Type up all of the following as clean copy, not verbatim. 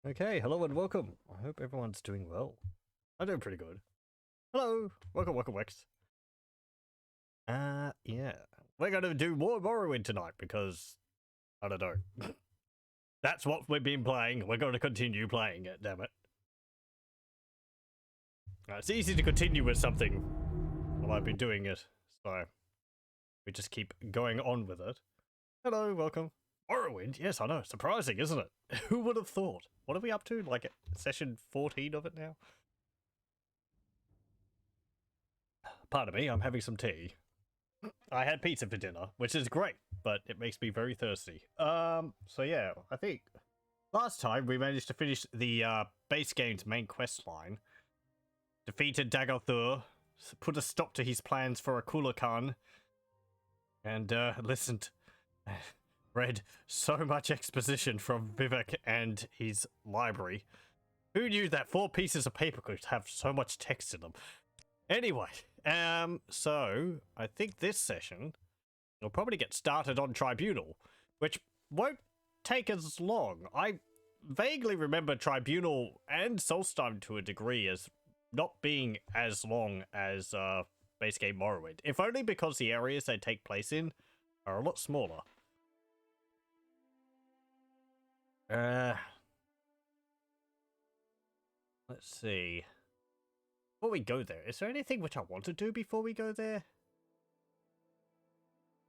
Okay, hello and welcome. I hope everyone's doing well. I'm doing pretty good. Hello, welcome, Wex. Yeah, we're gonna do more Morrowind tonight because I don't know. That's what we've been playing. We're going to continue playing it. Damn it! It's easy to continue with something while I've been doing it, so we just keep going on with it. Hello, welcome. Morrowind? Yes, I know. Surprising, isn't it? Who would have thought? What are we up to? Like session 14 of it now? Pardon me, I'm having some tea. I had pizza for dinner, which is great, but it makes me very thirsty. So yeah, I think last time we managed to finish the base game's main quest line, defeated Daggoth, put a stop to his plans for a Khan, and listened, read so much exposition from Vivek and his library. Who knew that 4 pieces of paper could have so much text in them? Anyway, so I think this session will probably get started on Tribunal, which won't take as long. I vaguely remember Tribunal and Solstheim to a degree as not being as long as base game Morrowind, if only because the areas they take place in are a lot smaller. Let's see. Before we go there, is there anything which I want to do before we go there?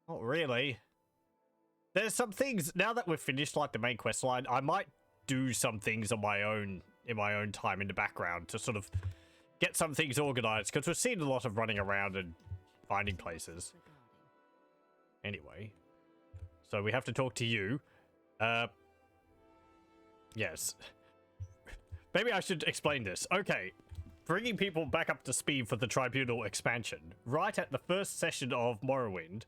Not really. There's some things, now that we've finished like the main quest line, I might do some things on my own, in my own time in the background to sort of get some things organized, because we've seen a lot of running around and finding places. Anyway, so we have to talk to you. Yes. Maybe I should explain this. Okay. Bringing people back up to speed for the Tribunal expansion. Right at the first session of Morrowind,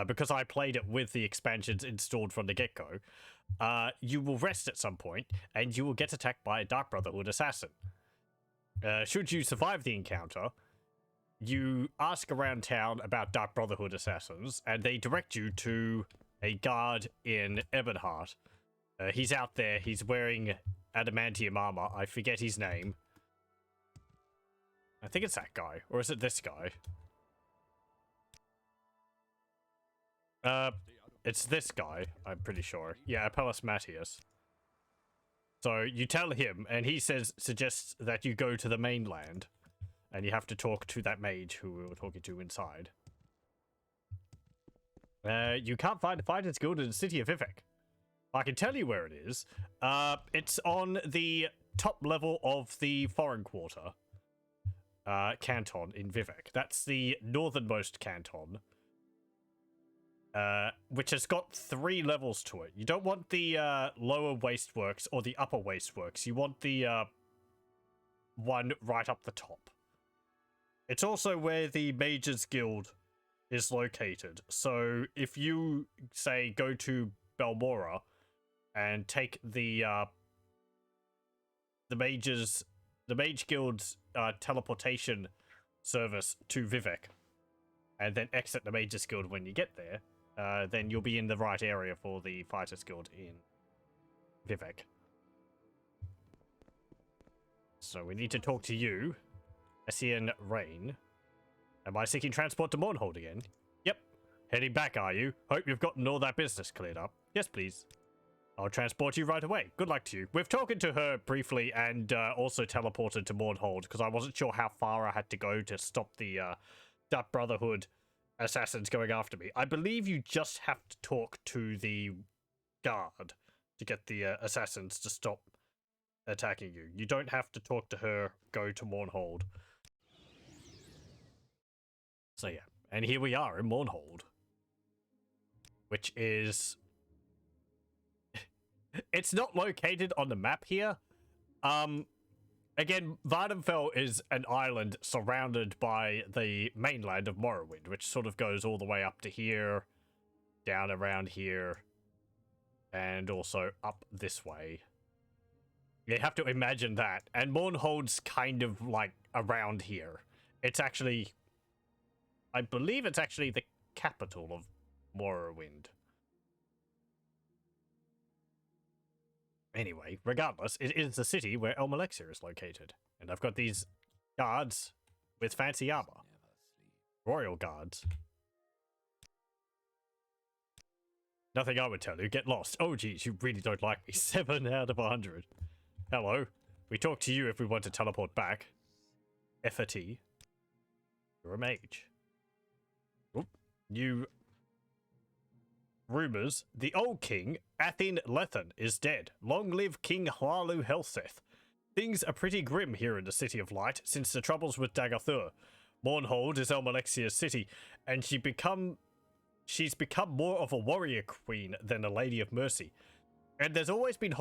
because I played it with the expansions installed from the get-go, you will rest at some point, and you will get attacked by a Dark Brotherhood assassin. Should you survive the encounter, you ask around town about Dark Brotherhood assassins, and they direct you to a guard in Ebonheart. He's out there, he's wearing adamantium armor, I forget his name. I think it's that guy, or is it this guy? It's this guy, I'm pretty sure. Yeah, Apelles Matthias. So you tell him, and he suggests that you go to the mainland, and you have to talk to that mage who we were talking to inside. You can't find a fighter's guild in the city of Vivek. I can tell you where it is. It's on the top level of the foreign quarter. Canton in Vivek. That's the northernmost canton, which has got 3 levels to it. You don't want the lower wasteworks or the upper wasteworks. You want the one right up the top. It's also where the Mages Guild is located. So if you, say, go to Balmora and take the Mage Guild's teleportation service to Vivek, and then exit the Mages Guild when you get there, then you'll be in the right area for the Fighters Guild in Vivek. So we need to talk to you, Essien Rain. Am I seeking transport to Mournhold again? Yep. Heading back, are you? Hope you've gotten all that business cleared up. Yes, please. I'll transport you right away. Good luck to you. We've talked to her briefly and also teleported to Mournhold because I wasn't sure how far I had to go to stop the Dark Brotherhood assassins going after me. I believe you just have to talk to the guard to get the assassins to stop attacking you. You don't have to talk to her, go to Mournhold. So yeah, and here we are in Mournhold, which is... It's not located on the map here. Again, Vardenfell is an island surrounded by the mainland of Morrowind, which sort of goes all the way up to here, down around here, and also up this way. You have to imagine that. And Mournhold's kind of like around here. It's actually... I believe it's actually the capital of Morrowind. Anyway, regardless, it is the city where Elmalexia is located. And I've got these guards with fancy armor. Royal guards. Nothing I would tell you. Get lost. Oh, geez, you really don't like me. 7 out of 100. Hello. We talk to you if we want to teleport back. F-A-T. You're a mage. Oop. New rumors. The old king, Athin Lethan, is dead. Long live King Hlalu Helseth. Things are pretty grim here in the City of Light since the troubles with Daggoth. Mournhold is Elmalexia's city, and she's become more of a warrior queen than a lady of mercy. And there's always been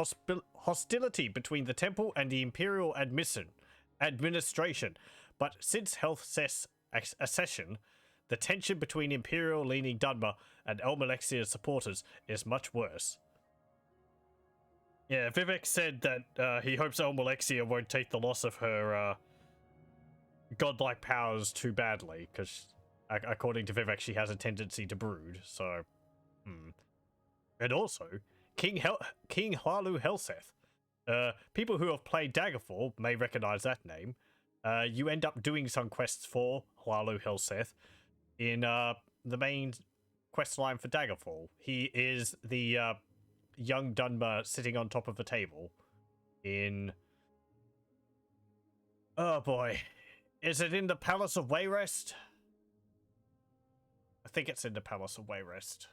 hostility between the temple and the imperial administration. But since Helseth's accession, the tension between imperial-leaning Dunmer and Elmalexia's supporters is much worse. Yeah, Vivek said that he hopes Elmalexia won't take the loss of her godlike powers too badly, because according to Vivek, she has a tendency to brood, so... And also, King Hlalu Helseth. People who have played Daggerfall may recognize that name. You end up doing some quests for Hlalu Helseth in the main quest line for Daggerfall. He is the young Dunmer sitting on top of a table in... Oh boy. Is it in the Palace of Wayrest? I think it's in the Palace of Wayrest.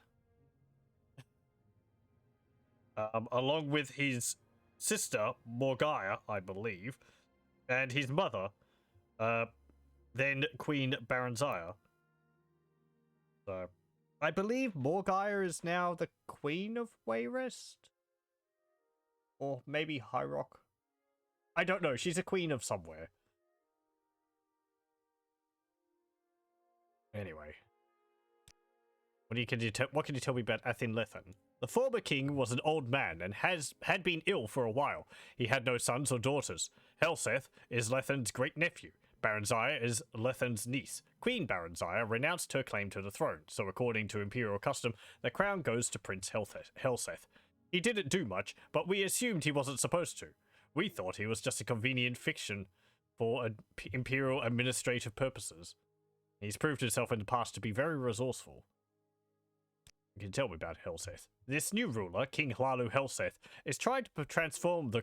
Along with his sister, Morgaya, I believe, and his mother, then Queen Baranzaya. So, I believe Morgaya is now the Queen of Wayrest? Or maybe High Rock? I don't know, she's a queen of somewhere. Anyway. What can you tell me about Athin Lethan? The former king was an old man and had been ill for a while. He had no sons or daughters. Helseth is Lethan's great-nephew. Baranzaya is Lethan's niece. Queen Baranzaya renounced her claim to the throne, so according to imperial custom, the crown goes to Prince Helseth. He didn't do much, but we assumed he wasn't supposed to. We thought he was just a convenient fiction for imperial administrative purposes. He's proved himself in the past to be very resourceful. You can tell me about Helseth. This new ruler, King Hlalu Helseth, is trying to transform the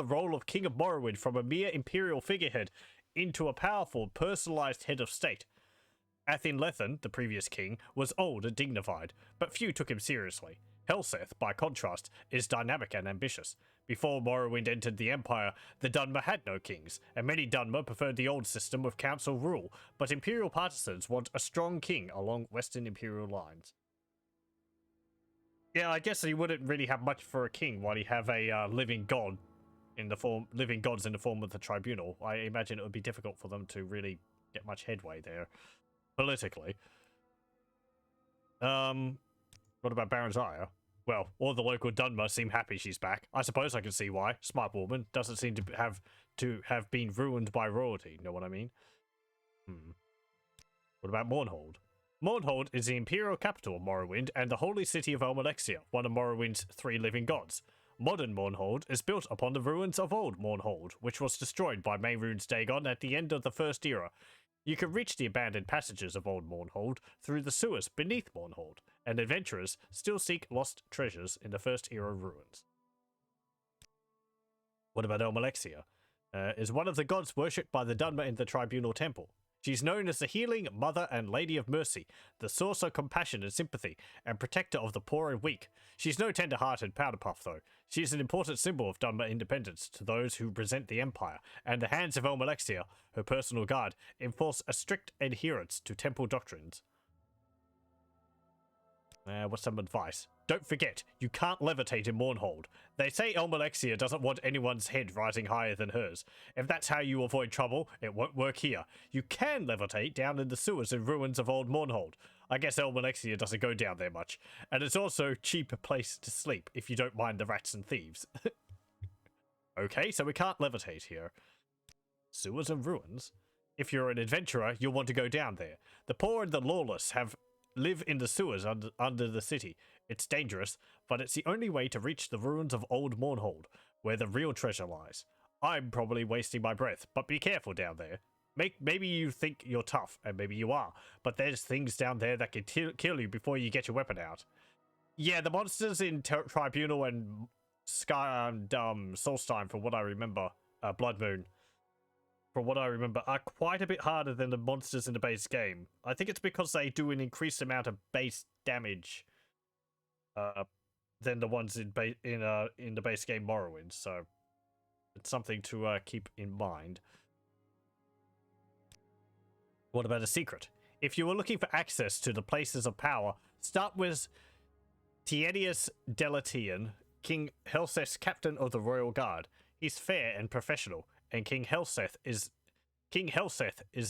role of King of Morrowind from a mere imperial figurehead into a powerful, personalized head of state. Athin Lethan, the previous king, was old and dignified, but few took him seriously. Helseth, by contrast, is dynamic and ambitious. Before Morrowind entered the Empire, the Dunmer had no kings, and many Dunmer preferred the old system of council rule, but Imperial partisans want a strong king along Western Imperial lines. Yeah, I guess he wouldn't really have much for a king while he have a living gods in the form of the Tribunal. I imagine it would be difficult for them to really get much headway there, politically. What about Baranzaya? Well, all the local Dunmer seem happy she's back. I suppose I can see why. Smart woman. Doesn't seem to have been ruined by royalty. Know what I mean? What about Mournhold? Mournhold is the imperial capital of Morrowind and the holy city of Elmalexia, one of Morrowind's 3 living gods. Modern Mournhold is built upon the ruins of old Mournhold, which was destroyed by Mehrunes Dagon at the end of the First Era. You can reach the abandoned passages of old Mournhold through the sewers beneath Mournhold, and adventurers still seek lost treasures in the First Era ruins. What about Elmalexia? Is one of the gods worshipped by the Dunmer in the Tribunal Temple. She's known as the healing mother and lady of mercy, the source of compassion and sympathy, and protector of the poor and weak. She's no tender-hearted powder puff, though. She is an important symbol of Dunmer independence to those who present the Empire, and the hands of Elmalexia, her personal guard, enforce a strict adherence to temple doctrines. What's some advice? Don't forget, you can't levitate in Mournhold. They say Elmalexia doesn't want anyone's head rising higher than hers. If that's how you avoid trouble, it won't work here. You can levitate down in the sewers and ruins of old Mournhold. I guess Elmalexia doesn't go down there much. And it's also a cheaper place to sleep if you don't mind the rats and thieves. Okay, so we can't levitate here. Sewers and ruins? If you're an adventurer, you'll want to go down there. The poor and the lawless live in the sewers under the city. It's dangerous, but it's the only way to reach the ruins of old Mournhold, where the real treasure lies. I'm probably wasting my breath, but be careful down there. Maybe you think you're tough, and maybe you are, but there's things down there that can kill you before you get your weapon out. Yeah, the monsters in Tribunal and Sky and Solstheim, from what I remember, Blood Moon, from what I remember, are quite a bit harder than the monsters in the base game. I think it's because they do an increased amount of base damage than the ones in the base game Morrowind, so it's something to keep in mind. What about a secret? If you were looking for access to the places of power, start with Tiedius Delatian, King Helseth's captain of the Royal Guard. He's fair and professional, and King Helseth is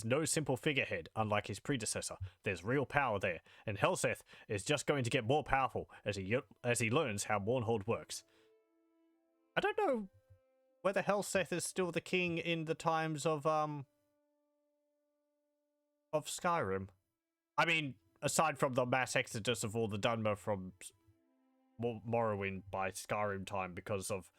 no simple figurehead, unlike his predecessor. There's real power there, and Helseth is just going to get more powerful as he learns how Mournhold works. I don't know whether Helseth is still the king in the times of Skyrim. I mean, aside from the mass exodus of all the Dunmer from Morrowind by Skyrim time because of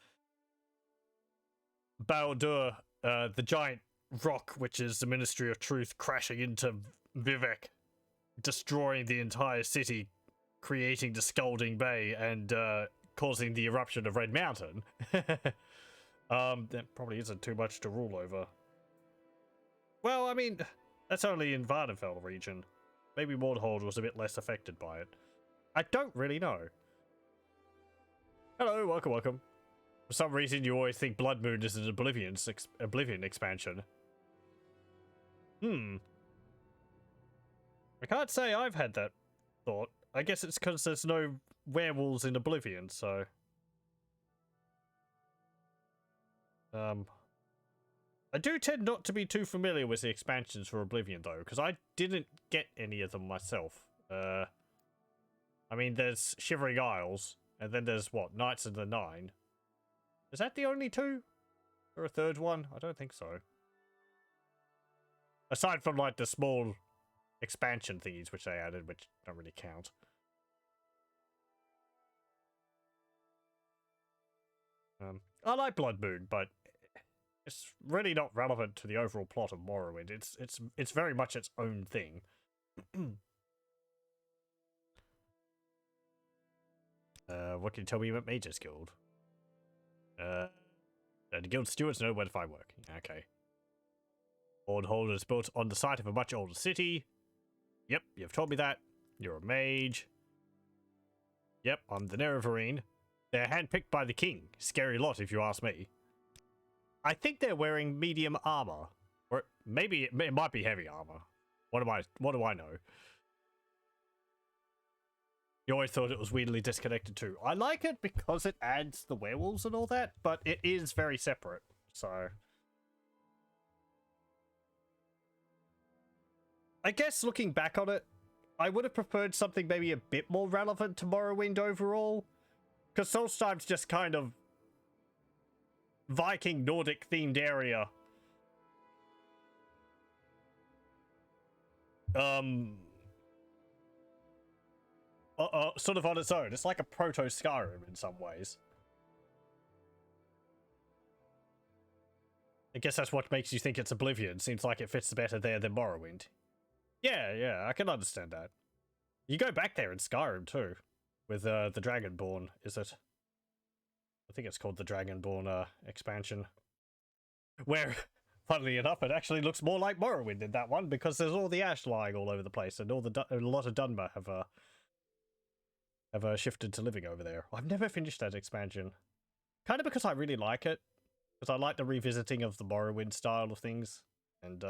Baldur, the giant rock, which is the Ministry of Truth, crashing into Vivek, destroying the entire city, creating the Scalding Bay, and causing the eruption of Red Mountain. That probably isn't too much to rule over. Well, I mean, that's only in Vardenfell region. Maybe Mournhold was a bit less affected by it. I don't really know. Hello, welcome. For some reason, you always think Blood Moon is an Oblivion expansion. I can't say I've had that thought. I guess it's because there's no werewolves in Oblivion, so... I do tend not to be too familiar with the expansions for Oblivion, though, because I didn't get any of them myself. I mean, there's Shivering Isles, and then there's, what, Knights of the Nine? Is that the only two? Or a third one? I don't think so. Aside from, like, the small expansion thingies which they added, which don't really count. I like Blood Moon, but it's really not relevant to the overall plot of Morrowind. It's very much its own thing. What can you tell me about Mage's Guild? The guild stewards know where to find work. Okay. Mournhold is built on the site of a much older city. Yep, you've told me that. You're a mage. Yep, I'm the Nerevarine. They're handpicked by the king. Scary lot, if you ask me. I think they're wearing medium armor. Or maybe it might be heavy armor. What do I know? You always thought it was weirdly disconnected too. I like it because it adds the werewolves and all that, but it is very separate, so... I guess looking back on it, I would have preferred something maybe a bit more relevant to Morrowind overall. Because Solstheim's just kind of Viking Nordic themed area. Sort of on its own. It's like a proto Skyrim in some ways. I guess that's what makes you think it's Oblivion. Seems like it fits better there than Morrowind. Yeah, I can understand that. You go back there in Skyrim too, with the Dragonborn, is it? I think it's called the Dragonborn expansion. Where, funnily enough, it actually looks more like Morrowind in that one, because there's all the ash lying all over the place, and a lot of Dunmer have shifted to living over there. I've never finished that expansion. Kind of because I really like it. Because I like the revisiting of the Morrowind style of things. And,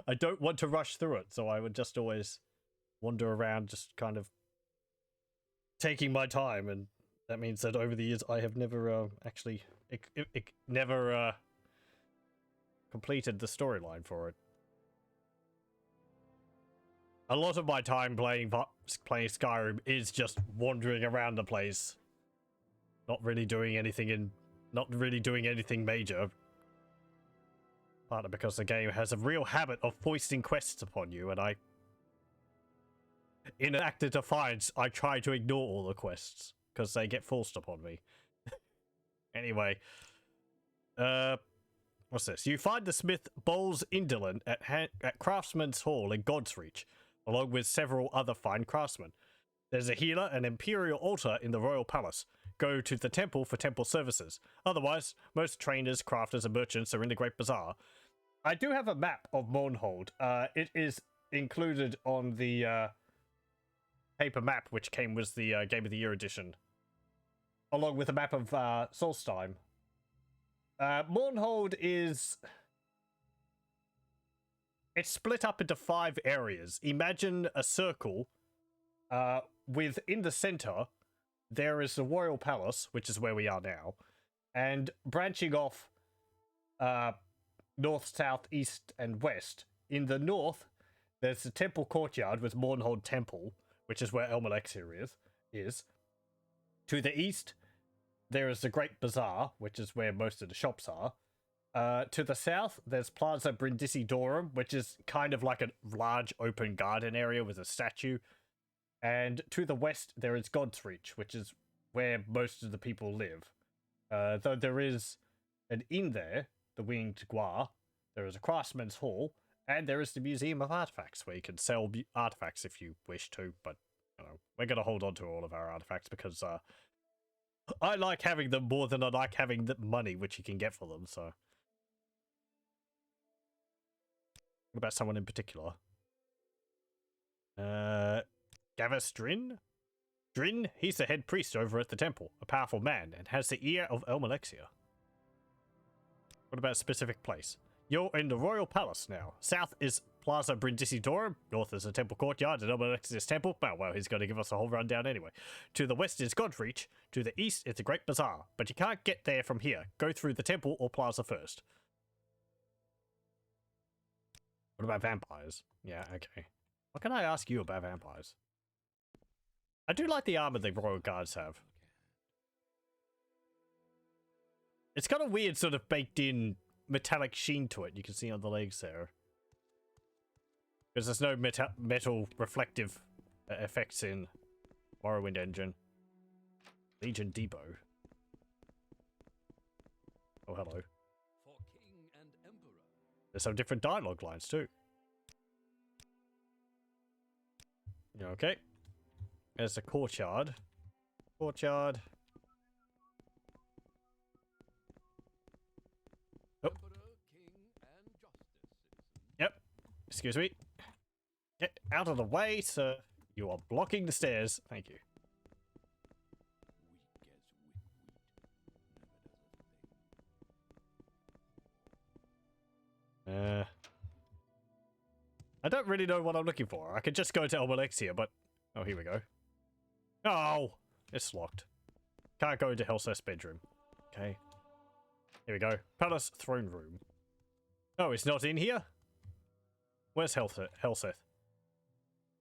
I don't want to rush through it, so I would just always wander around, just kind of taking my time, and that means that over the years I have never actually completed the storyline for it. A lot of my time playing Skyrim is just wandering around the place, not really doing anything major. Partly because the game has a real habit of foisting quests upon you, and I In an act of defiance, I try to ignore all the quests because they get forced upon me. Anyway, what's this? You find the smith Bowles Indolent at Craftsman's Hall in Godsreach, along with several other fine craftsmen. There's a healer and imperial altar in the royal palace. Go to the temple for temple services. Otherwise, most trainers, crafters, and merchants are in the Great Bazaar. I do have a map of Mournhold. It is included on the paper map, which came with the Game of the Year edition, along with a map of Solstheim. Mournhold is... It's split up into 5 areas. Imagine a circle. Within the center, there is the Royal Palace, which is where we are now, and branching off north, south, east, and west. In the north, there's the Temple Courtyard with Mournhold Temple, which is where Elmalexia is. To the east, there is the Great Bazaar, which is where most of the shops are. To the south, there's Plaza Brindisidorum, which is kind of like a large open garden area with a statue. And to the west, there is Godsreach, which is where most of the people live. Though there is an inn there, the Winged Gua, there is a Craftsman's Hall, and there is the Museum of Artifacts, where you can sell artifacts if you wish to, but, you know, we're going to hold on to all of our artifacts because I like having them more than I like having the money which you can get for them, so. What about someone in particular? Gavus Drin? Drin, he's the head priest over at the temple, a powerful man, and has the ear of Elmalexia. What about a specific place? You're in the royal palace now. South is Plaza Brindisidorum, north is the temple courtyard and Elmalexia's temple. Oh, well, he's going to give us a whole rundown anyway. To the west is Godreach, to the east is the Great Bazaar, but you can't get there from here. Go through the temple or plaza first. What about vampires? Yeah, okay. What can I ask you about vampires? I do like the armor the royal guards have. It's got a weird sort of baked in metallic sheen to it. You can see on the legs there. Because there's no metal reflective effects in Morrowind engine. Legion Depot. Oh, hello. For king and emperor. There's some different dialogue lines too. Okay. There's the courtyard. Courtyard. Oh. Emperor, king, and justice, citizen. Yep. Excuse me. Get out of the way, sir. You are blocking the stairs. Thank you. Weak as wheat never does a thing. I don't really know what I'm looking for. I could just go to Elmalexia, but... Oh, here we go. Oh! It's locked. Can't go into Helseth's bedroom. Okay. Here we go. Palace throne room. Oh, it's not in here? Where's Helseth?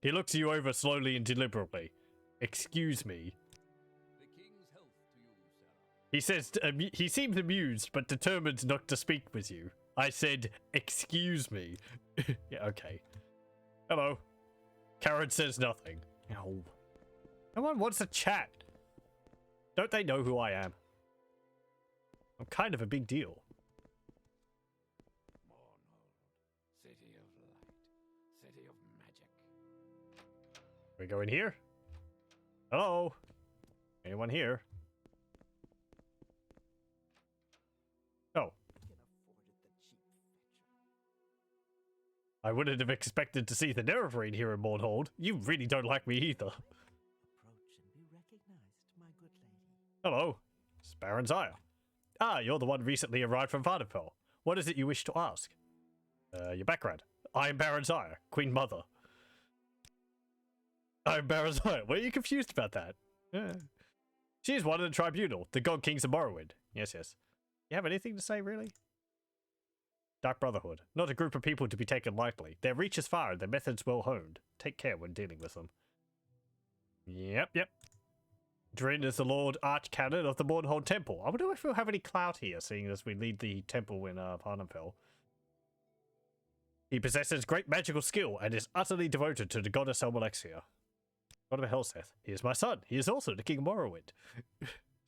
He looks you over slowly and deliberately. Excuse me. The king's health to you, Sarah. He says, he seems amused, but determined not to speak with you. I said, excuse me. Yeah, okay. Hello. Karen says nothing. No. No one wants to chat. Don't they know who I am? I'm kind of a big deal. Mournhold, city of light, city of magic. We go in here? Hello? Anyone here? Oh. I wouldn't have expected to see the Nerevarine here in Mournhold. You really don't like me either. Approach and be recognized, my good lady. Hello. It's Baron Zaya. Ah, you're the one recently arrived from Vardenfell. What is it you wish to ask? Your background. I am Baron Zaya, Queen Mother. I'm Baron Zaya. Were you confused about that? Yeah. She is one of the Tribunal, the God Kings of Morrowind. Yes, yes. You have anything to say, really? Dark Brotherhood. Not a group of people to be taken lightly. Their reach is far and their methods well honed. Take care when dealing with them. Yep, yep. Drin is the Lord Archcanon of the Mournhold Temple. I wonder if we'll have any clout here, seeing as we lead the temple in Vardenfell. He possesses great magical skill and is utterly devoted to the goddess Elmalexia. What about Helseth? He is my son. He is also the King of Morrowind.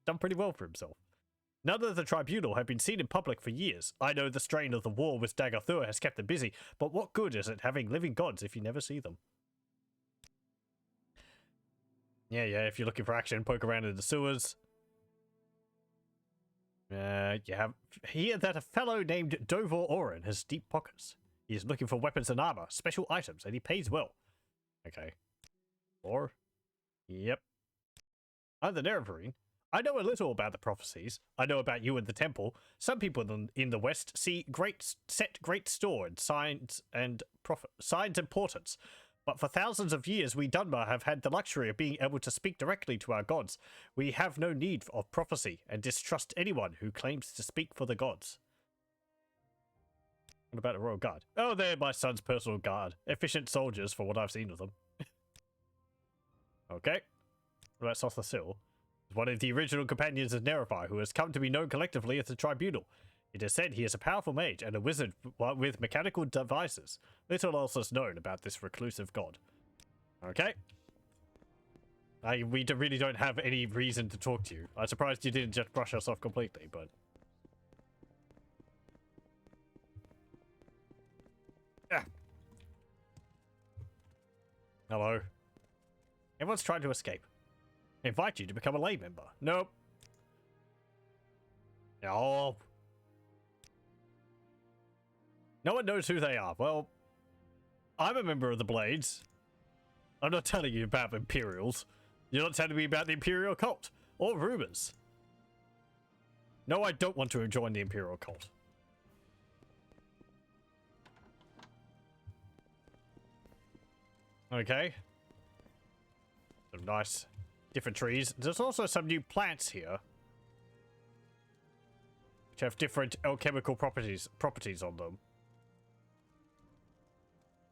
Done pretty well for himself. None of the Tribunal have been seen in public for years. I know the strain of the war with Daggoth has kept them busy, but what good is it having living gods if you never see them? Yeah, if you're looking for action, poke around in the sewers. You have here that a fellow named Dovor Oren has deep pockets. He is looking for weapons and armor, special items, and he pays well. Okay. Or? Yep. I'm the Nerevarine. I know a little about the prophecies. I know about you and the temple. Some people in the West set great store in signs and portents. But for thousands of years, we Dunmer have had the luxury of being able to speak directly to our gods. We have no need of prophecy and distrust anyone who claims to speak for the gods. What about the Royal Guard? Oh, they're my son's personal guard. Efficient soldiers for what I've seen of them. Okay. What about Sotha Sil? One of the original companions of Nerify, who has come to be known collectively as the Tribunal. It is said he is a powerful mage and a wizard with mechanical devices. Little else is known about this reclusive god. Okay. We really don't have any reason to talk to you. I'm surprised you didn't just brush us off completely, but... Ah. Hello. Everyone's trying to escape. I invite you to become a lay member. Nope. No. No one knows who they are. Well, I'm a member of the Blades. I'm not telling you about Imperials. You're not telling me about the Imperial cult or rumors. No, I don't want to join the Imperial cult. Okay. Some nice different trees. There's also some new plants here, which have different alchemical properties on them.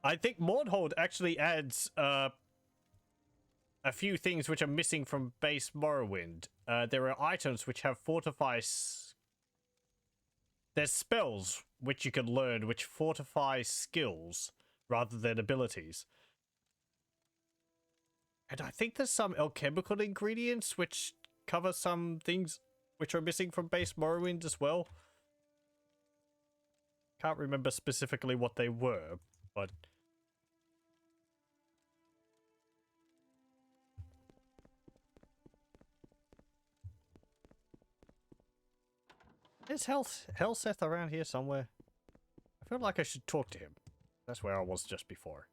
I think Mournhold actually adds a few things which are missing from base Morrowind. There are items which have Fortify. There's spells which you can learn which fortify skills rather than abilities. And I think there's some alchemical ingredients which cover some things which are missing from base Morrowind as well. Can't remember specifically what they were, but... Is Helseth around here somewhere? I feel like I should talk to him. That's where I was just before.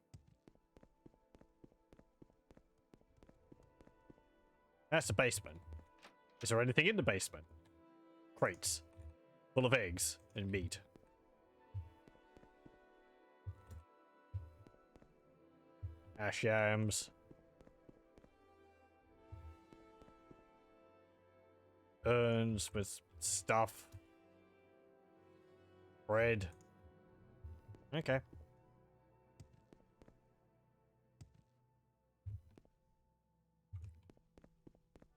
That's the basement. Is there anything in the basement? Crates. Full of eggs and meat. Ash yams. Urns with stuff. Bread. Okay.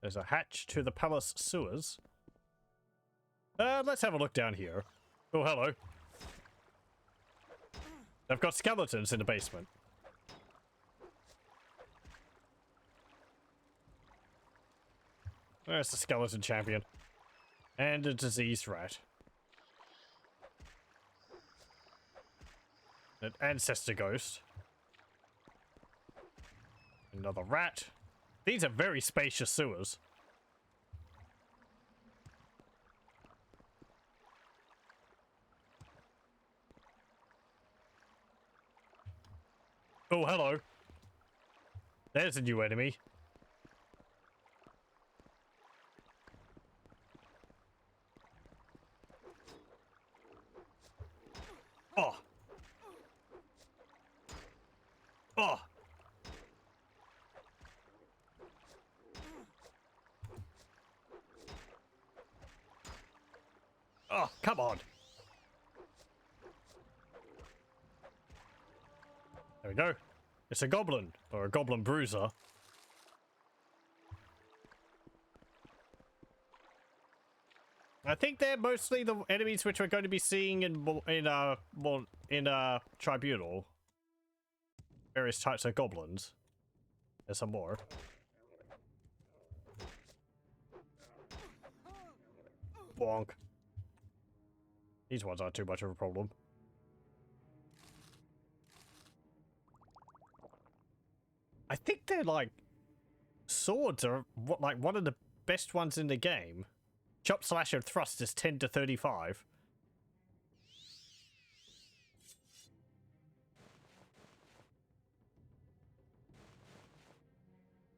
There's a hatch to the palace sewers. Let's have a look down here. Oh, hello. I've got skeletons in the basement. There's the skeleton champion. And a diseased rat. An ancestor ghost. Another rat. These are very spacious sewers. Oh, hello. There's a new enemy. Oh. Oh. Oh, come on. There we go. It's a goblin, or a goblin bruiser. I think they're mostly the enemies which we're going to be seeing in Tribunal. Various types of goblins. There's some more. Bonk. These ones aren't too much of a problem. I think they're like swords are like one of the best ones in the game. Chop, slash, and thrust is 10 to 35.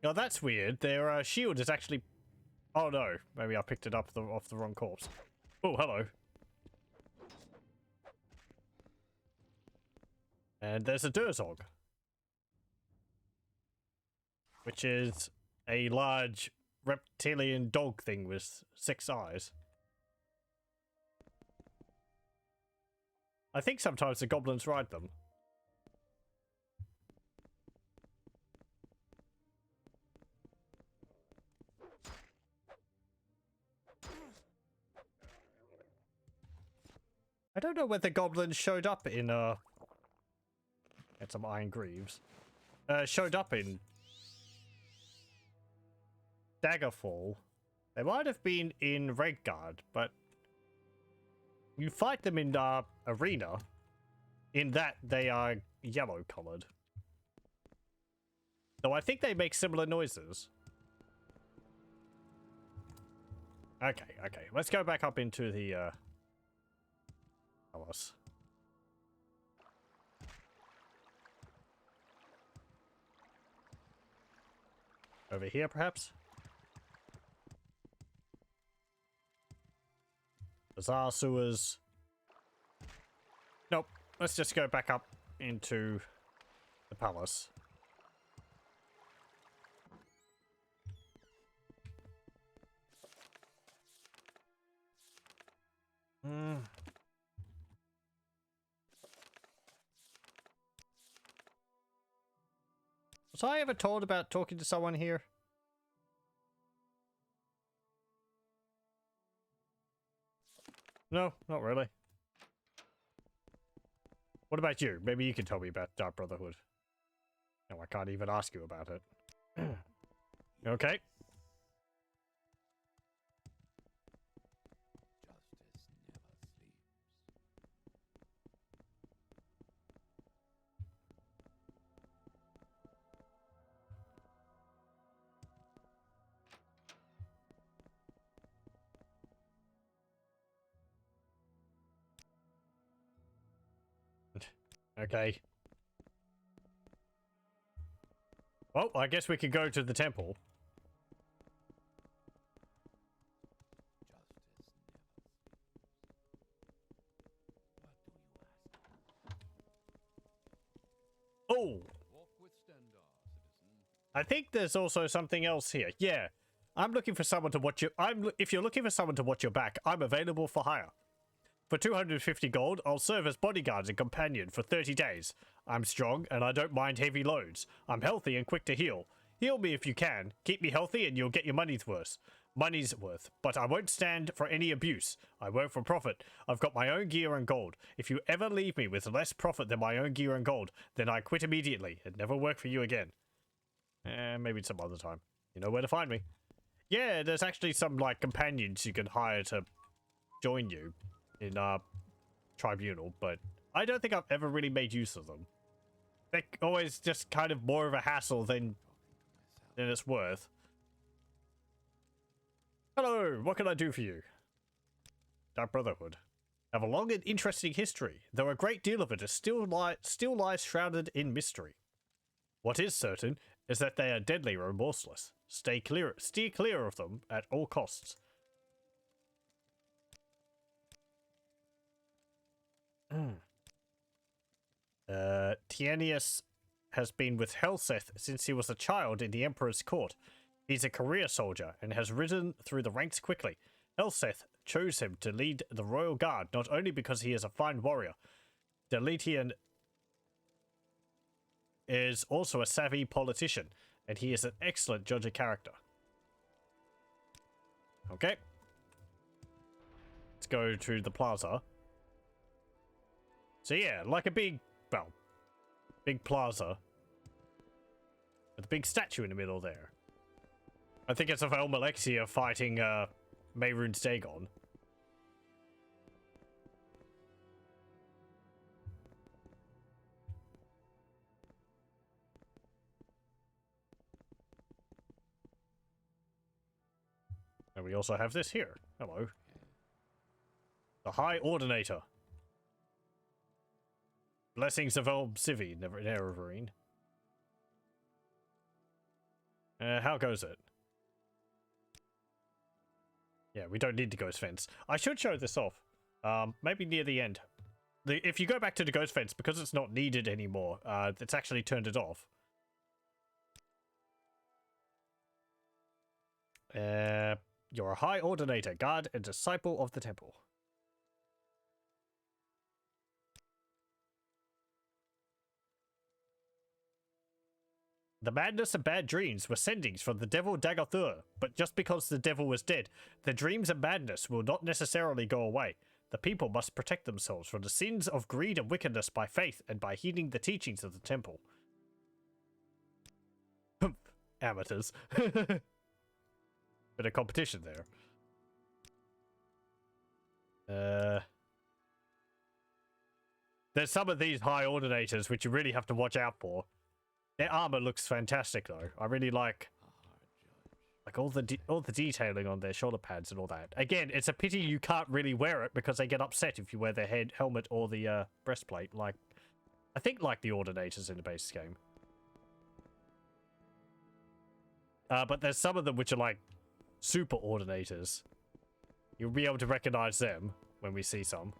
Oh, that's weird. Their shield is actually... Oh no, maybe I picked it up off the wrong corpse. Oh, hello. And there's a Durzog, which is a large reptilian dog thing with 6 eyes. I think sometimes the goblins ride them. I don't know whether goblins showed up in get some iron greaves. Showed up in Daggerfall. They might have been in Redguard, but you fight them in arena. In that they are yellow colored. Though I think they make similar noises. Okay, okay. Let's go back up into the palace. Over here, perhaps? Bizarre sewers. Nope. Let's just go back up into the palace. Was I ever told about talking to someone here? No, not really. What about you? Maybe you can tell me about Dark Brotherhood. No, I can't even ask you about it. Okay. Justice never sleeps. Okay. Well, I guess we could go to the temple. Oh! I think there's also something else here. Yeah. I'm looking for someone to watch your... if you're looking for someone to watch your back, I'm available for hire. For 250 gold, I'll serve as bodyguard and companion for 30 days. I'm strong, and I don't mind heavy loads. I'm healthy and quick to heal. Heal me if you can. Keep me healthy and you'll get your money's worth. But I won't stand for any abuse. I work for profit. I've got my own gear and gold. If you ever leave me with less profit than my own gear and gold, then I quit immediately and never work for you again. Maybe some other time. You know where to find me. Yeah, there's actually some, like, companions you can hire to join you in Tribunal, but I don't think I've ever really made use of them. They're always just kind of more of a hassle than it's worth. Hello, what can I do for you? Dark Brotherhood have a long and interesting history, though a great deal of it is still lies shrouded in mystery. What is certain is that they are deadly remorseless. Steer clear of them at all costs. Tianius has been with Helseth since he was a child in the Emperor's court. He's a career soldier and has risen through the ranks quickly. Helseth chose him to lead the Royal Guard not only because he is a fine warrior. Deletian is also a savvy politician, and he is an excellent judge of character. Okay. Let's go to the plaza. So yeah, like a big plaza. With a big statue in the middle there. I think it's of Elmalexia fighting Mehrunes Dagon. And we also have this here. Hello. The High Ordinator. Blessings of El Civi, Neverine. How goes it? Yeah, we don't need the ghost fence. I should show this off. Maybe near the end. If you go back to the ghost fence, because it's not needed anymore, it's actually turned it off. You're a High Ordinator, guard and disciple of the temple. The madness and bad dreams were sendings from the devil Daggoth, but just because the devil was dead, the dreams and madness will not necessarily go away. The people must protect themselves from the sins of greed and wickedness by faith and by heeding the teachings of the temple. Amateurs. Bit of competition there. There's some of these High Ordinators which you really have to watch out for. Their armor looks fantastic though. I really like all the detailing on their shoulder pads and all that. Again, it's a pity you can't really wear it because they get upset if you wear their helmet or the breastplate. Like, I think like the Ordinators in the base game. But there's some of them which are like super Ordinators. You'll be able to recognize them when we see some.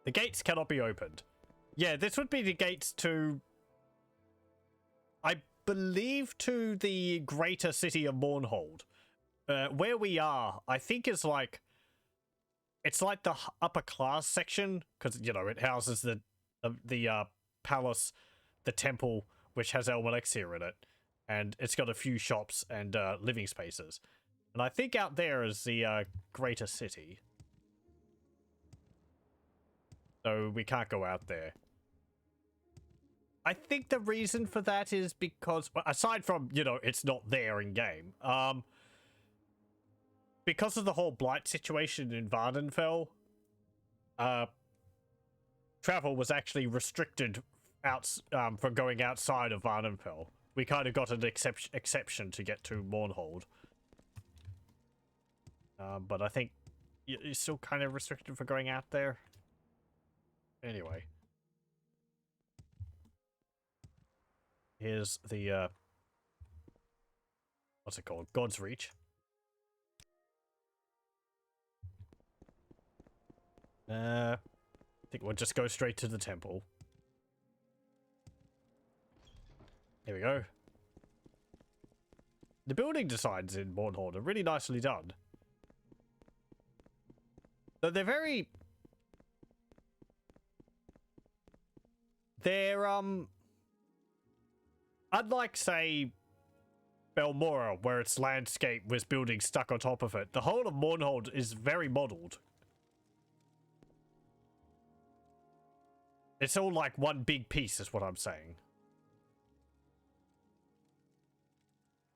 The gates cannot be opened. Yeah, this would be the gates to, I believe, to the greater city of Mournhold. Where we are, I think is like, it's like the upper class section, because, you know, it houses the palace, the temple, which has Elmalexia in it, and it's got a few shops and living spaces. And I think out there is the greater city. So we can't go out there. I think the reason for that is because, aside from, you know, it's not there in game, because of the whole blight situation in Vardenfell, travel was actually restricted from going outside of Vardenfell. We kind of got an exception to get to Mournhold. But I think you're still kind of restricted for going out there. Anyway. Here's the, what's it called? God's Reach. I think we'll just go straight to the temple. Here we go. The building designs in Mournhold are really nicely done. So they're very... They're, unlike, say, Balmora, where its landscape was buildings stuck on top of it, the whole of Mournhold is very modelled. It's all like one big piece, is what I'm saying.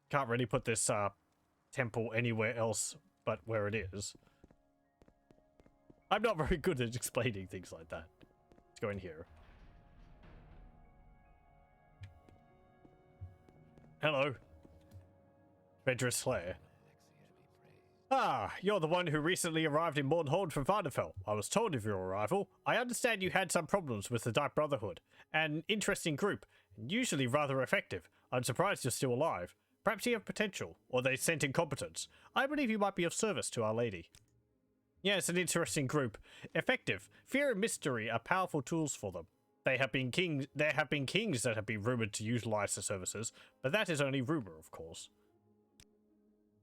Can't really put this, temple anywhere else but where it is. I'm not very good at explaining things like that. Let's go in here. Hello. Fedra Slayer. Ah, you're the one who recently arrived in Mournhold from Vardenfell. I was told of your arrival. I understand you had some problems with the Dark Brotherhood. An interesting group, usually rather effective. I'm surprised you're still alive. Perhaps you have potential, or they sent incompetence. I believe you might be of service to Our Lady. Yeah, it's an interesting group. Effective. Fear and mystery are powerful tools for them. There have been kings that have been rumored to utilize the services, but that is only rumor, of course.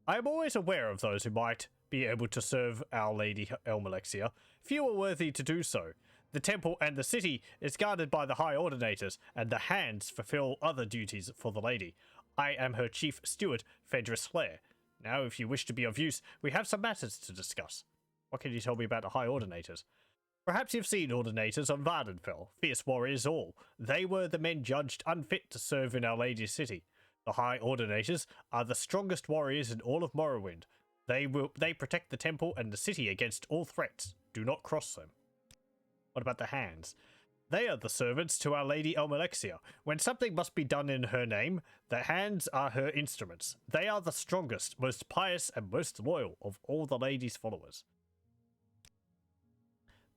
I am always aware of those who might be able to serve Our Lady Elmalexia. Few are worthy to do so. The temple and the city is guarded by the High Ordinators, and the Hands fulfill other duties for the Lady. I am her chief steward, Fedra Slayer. Now, if you wish to be of use, we have some matters to discuss. What can you tell me about the High Ordinators? Perhaps you've seen Ordinators on Vardenfell, fierce warriors all. They were the men judged unfit to serve in Our Lady's city. The High Ordinators are the strongest warriors in all of Morrowind. They protect the temple and the city against all threats. Do not cross them. What about the Hands? They are the servants to Our Lady Elmalexia. When something must be done in her name, the Hands are her instruments. They are the strongest, most pious, and most loyal of all the Lady's followers.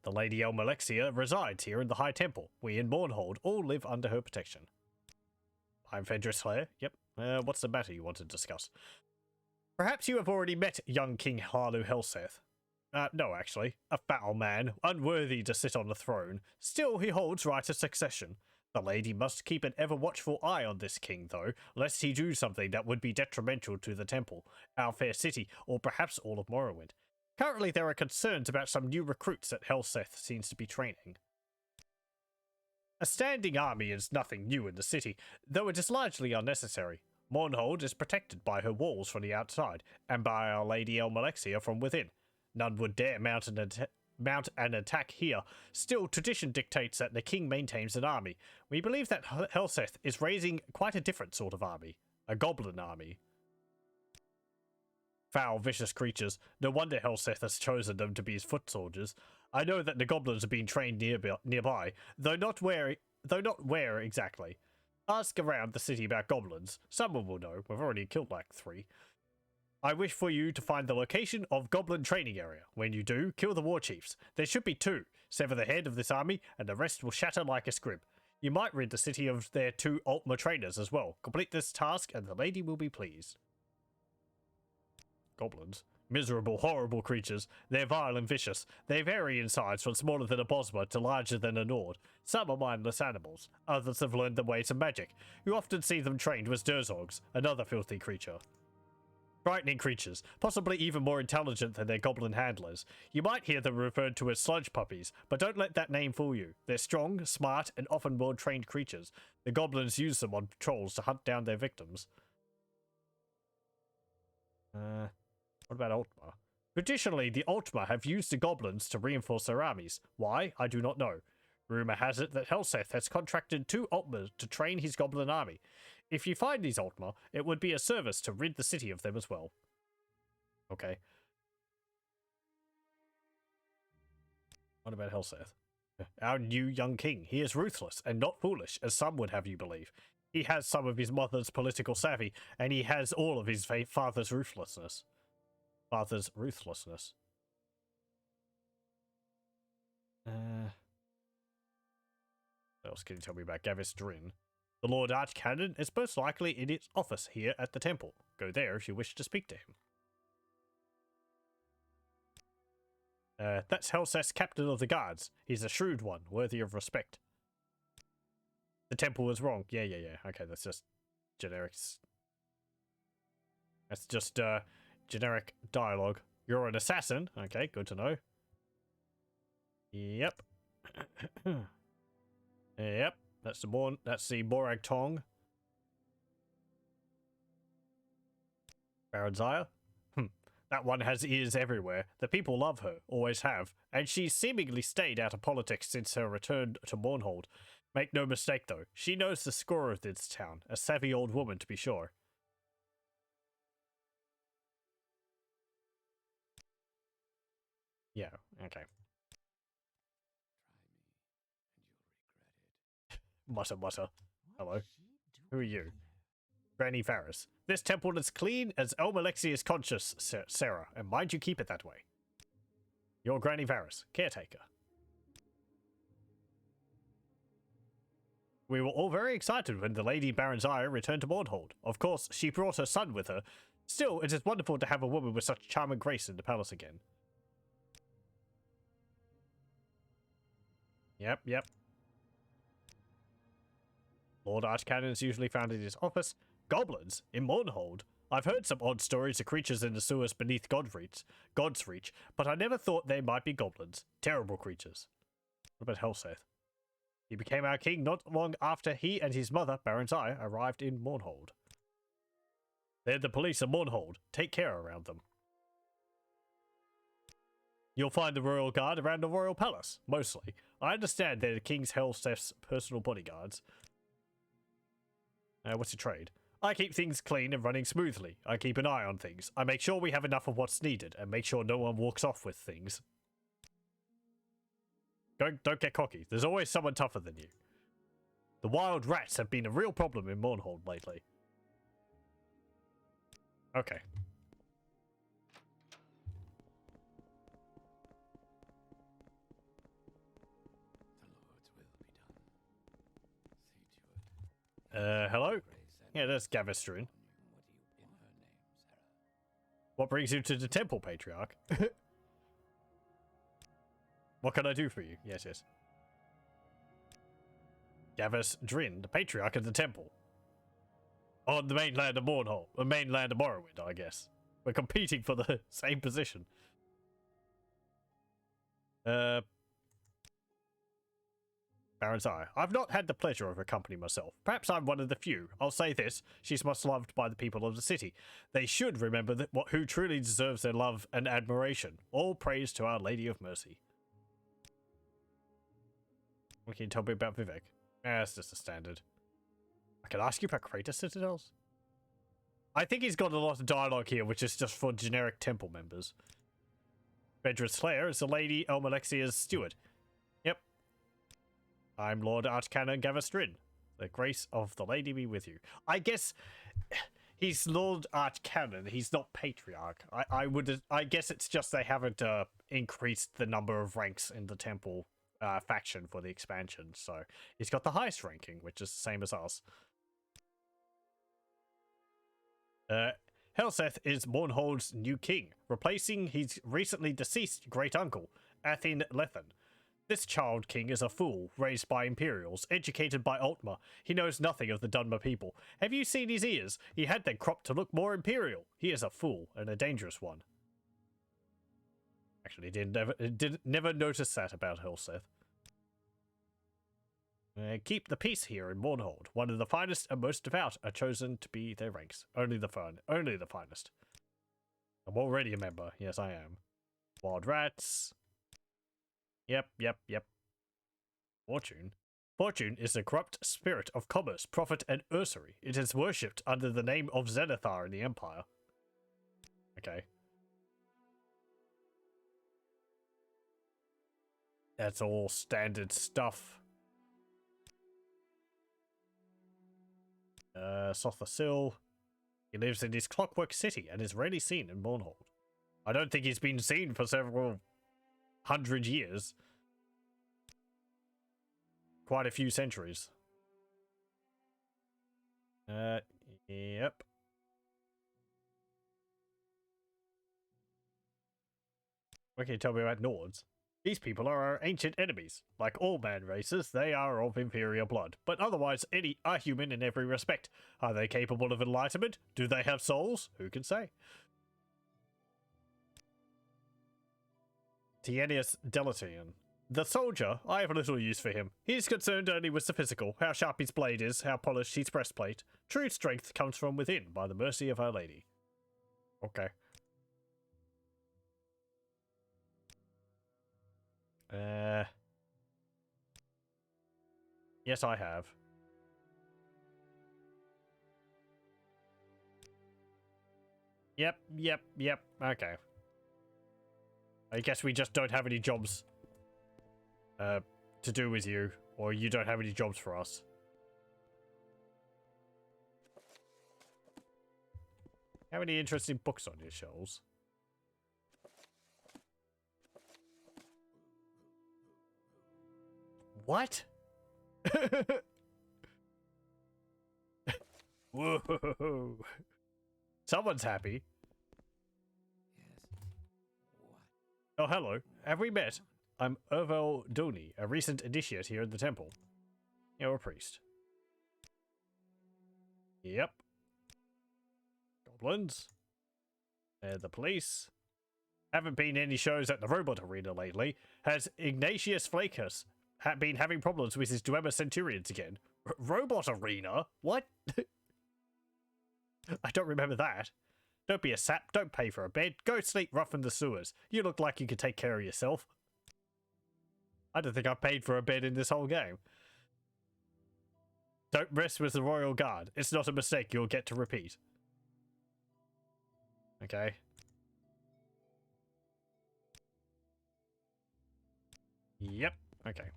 The Lady Elmalexia resides here in the High Temple. We in Mournhold all live under her protection. I'm Fedris Slayer. Yep. What's the matter you want to discuss? Perhaps you have already met young King Harlu Helseth. No, actually. A foul man, unworthy to sit on the throne. Still, he holds right of succession. The lady must keep an ever-watchful eye on this king, though, lest he do something that would be detrimental to the temple, our fair city, or perhaps all of Morrowind. Currently, there are concerns about some new recruits that Helseth seems to be training. A standing army is nothing new in the city, though it is largely unnecessary. Mournhold is protected by her walls from the outside, and by Our Lady Elmalexia from within. None would dare mount an attack here. Still, tradition dictates that the king maintains an army. We believe that Helseth is raising quite a different sort of army. A goblin army. Foul, vicious creatures. No wonder Helseth has chosen them to be his foot soldiers. I know that the goblins are being trained nearby, though not where exactly. Ask around the city about goblins. Someone will know. We've already killed like 3. I wish for you to find the location of goblin training area. When you do, kill the war chiefs. There should be 2. Sever the head of this army, and the rest will shatter like a scrib. You might rid the city of their 2 Ultima trainers as well. Complete this task, and the lady will be pleased. Goblins. Miserable, horrible creatures. They're vile and vicious. They vary in size from smaller than a bosma to larger than a nord. Some are mindless animals. Others have learned the ways of magic. You often see them trained with Durzogs, another filthy creature. Frightening creatures, possibly even more intelligent than their goblin handlers. You might hear them referred to as sludge puppies, but don't let that name fool you. They're strong, smart, and often well-trained creatures. The goblins use them on patrols to hunt down their victims. What about Ultima? Traditionally, the Ultima have used the goblins to reinforce their armies. Why? I do not know. Rumor has it that Helseth has contracted 2 Ultimas to train his goblin army. If you find these Ultima, it would be a service to rid the city of them as well. Okay. What about Helseth? Our new young king. He is ruthless and not foolish, as some would have you believe. He has some of his mother's political savvy, and he has all of his father's ruthlessness. What else can you tell me about Gavis Drin? The Lord Archcanon is most likely in its office here at the temple. Go there if you wish to speak to him. That's Helseth's captain of the guards. He's a shrewd one, worthy of respect. The temple was wrong. Yeah. Okay, that's just generic. That's just, generic dialogue. You're an assassin. Okay, good to know. Yep. Yep. That's the Morag Tong. Baronzaya? That one has ears everywhere. The people love her, always have, and she's seemingly stayed out of politics since her return to Mournhold. Make no mistake though, she knows the score of this town, a savvy old woman to be sure. Yeah, okay. Mutter. Hello. Who are you? Granny Varys. This temple is clean as Elmalexia is conscious, Sarah, and mind you keep it that way. You're Granny Varys, caretaker. We were all very excited when the Lady Baronzaya returned to Mournhold. Of course, she brought her son with her. Still, it is wonderful to have a woman with such charm and grace in the palace again. Yep. Lord Archcanon is usually found in his office. Goblins? In Mournhold? I've heard some odd stories of creatures in the sewers beneath God's Reach, but I never thought they might be goblins. Terrible creatures. What about Helseth? He became our king not long after he and his mother, Baronzaya, arrived in Mournhold. They're the police of Mournhold. Take care around them. You'll find the royal guard around the royal palace, mostly. I understand they're the King's Hellsteph's personal bodyguards. What's your trade? I keep things clean and running smoothly. I keep an eye on things. I make sure we have enough of what's needed, and make sure no one walks off with things. Don't get cocky. There's always someone tougher than you. The wild rats have been a real problem in Mournhold lately. Okay. Hello? Yeah, that's Gavestrin. What brings you to the temple, Patriarch? What can I do for you? Yes, yes. Gavestrin, the Patriarch of the temple. On the mainland of Mournhold. The mainland of Morrowind, I guess. We're competing for the same position. Baron's Eye. I've not had the pleasure of her company myself. Perhaps I'm one of the few. I'll say this, she's much loved by the people of the city. They should remember that who truly deserves their love and admiration. All praise to Our Lady of Mercy. What can you tell me about Vivek? It's just a standard. I can ask you about Crater Citadels? I think he's got a lot of dialogue here, which is just for generic temple members. Vedra Slayer is the Lady Elmalexia's steward. Yep. I'm Lord Archcanon Gavestrin. The grace of the Lady be with you. I guess he's Lord Archcanon. He's not Patriarch. I guess it's just they haven't increased the number of ranks in the temple faction for the expansion. So he's got the highest ranking, which is the same as us. Helseth is Mournhold's new king, replacing his recently deceased great-uncle, Athin Lethan. This child king is a fool, raised by Imperials, educated by Altma. He knows nothing of the Dunmer people. Have you seen his ears? He had them cropped to look more Imperial. He is a fool, and a dangerous one. Actually, never notice that about Helseth. Keep the peace here in Mournhold. One of the finest and most devout are chosen to be their ranks. Only the finest. I'm already a member. Yes, I am. Wild rats. Yep. Fortune is the corrupt spirit of commerce, profit, and usury. It is worshipped under the name of Zenithar in the Empire. Okay. That's all standard stuff. Sothasil. He lives in his clockwork city and is rarely seen in Mournhold. I don't think he's been seen for several 100 years. Quite a few centuries. Yep. What can you tell me about Nords? These people are our ancient enemies. Like all man races, they are of inferior blood, but otherwise any are human in every respect. Are they capable of enlightenment? Do they have souls? Who can say? Tienius Delatian. The soldier, I have little use for him. He is concerned only with the physical, how sharp his blade is, how polished his breastplate. True strength comes from within, by the mercy of Our Lady. Okay. Yes, I have. Yep. Okay. I guess we just don't have any jobs to do with you, or you don't have any jobs for us. How many interesting books on your shelves? What? Whoa. Someone's happy. Yes. What? Oh, hello. Have we met? I'm Ervel Doni, a recent initiate here in the temple. You're a priest. Yep. Goblins. The police. Haven't been any shows at the robot arena lately. Has Ignatius Flakus been having problems with his Duema Centurions again? Robot arena? What? I don't remember that. Don't be a sap. Don't pay for a bed. Go sleep rough in the sewers. You look like you could take care of yourself. I don't think I paid for a bed in this whole game. Don't mess with the Royal Guard. It's not a mistake you'll get to repeat. Okay. Yep. Okay.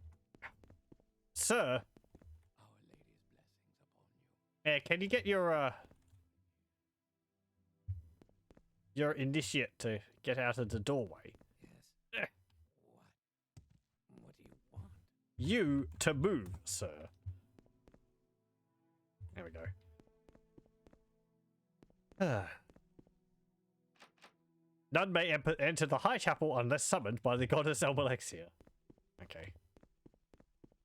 Sir. Our Lady's blessings upon you. Can you get your initiate to get out of the doorway? Yes. What do you want? You to move, sir. There we go. None may enter the High Chapel unless summoned by the goddess Elmalexia. Okay.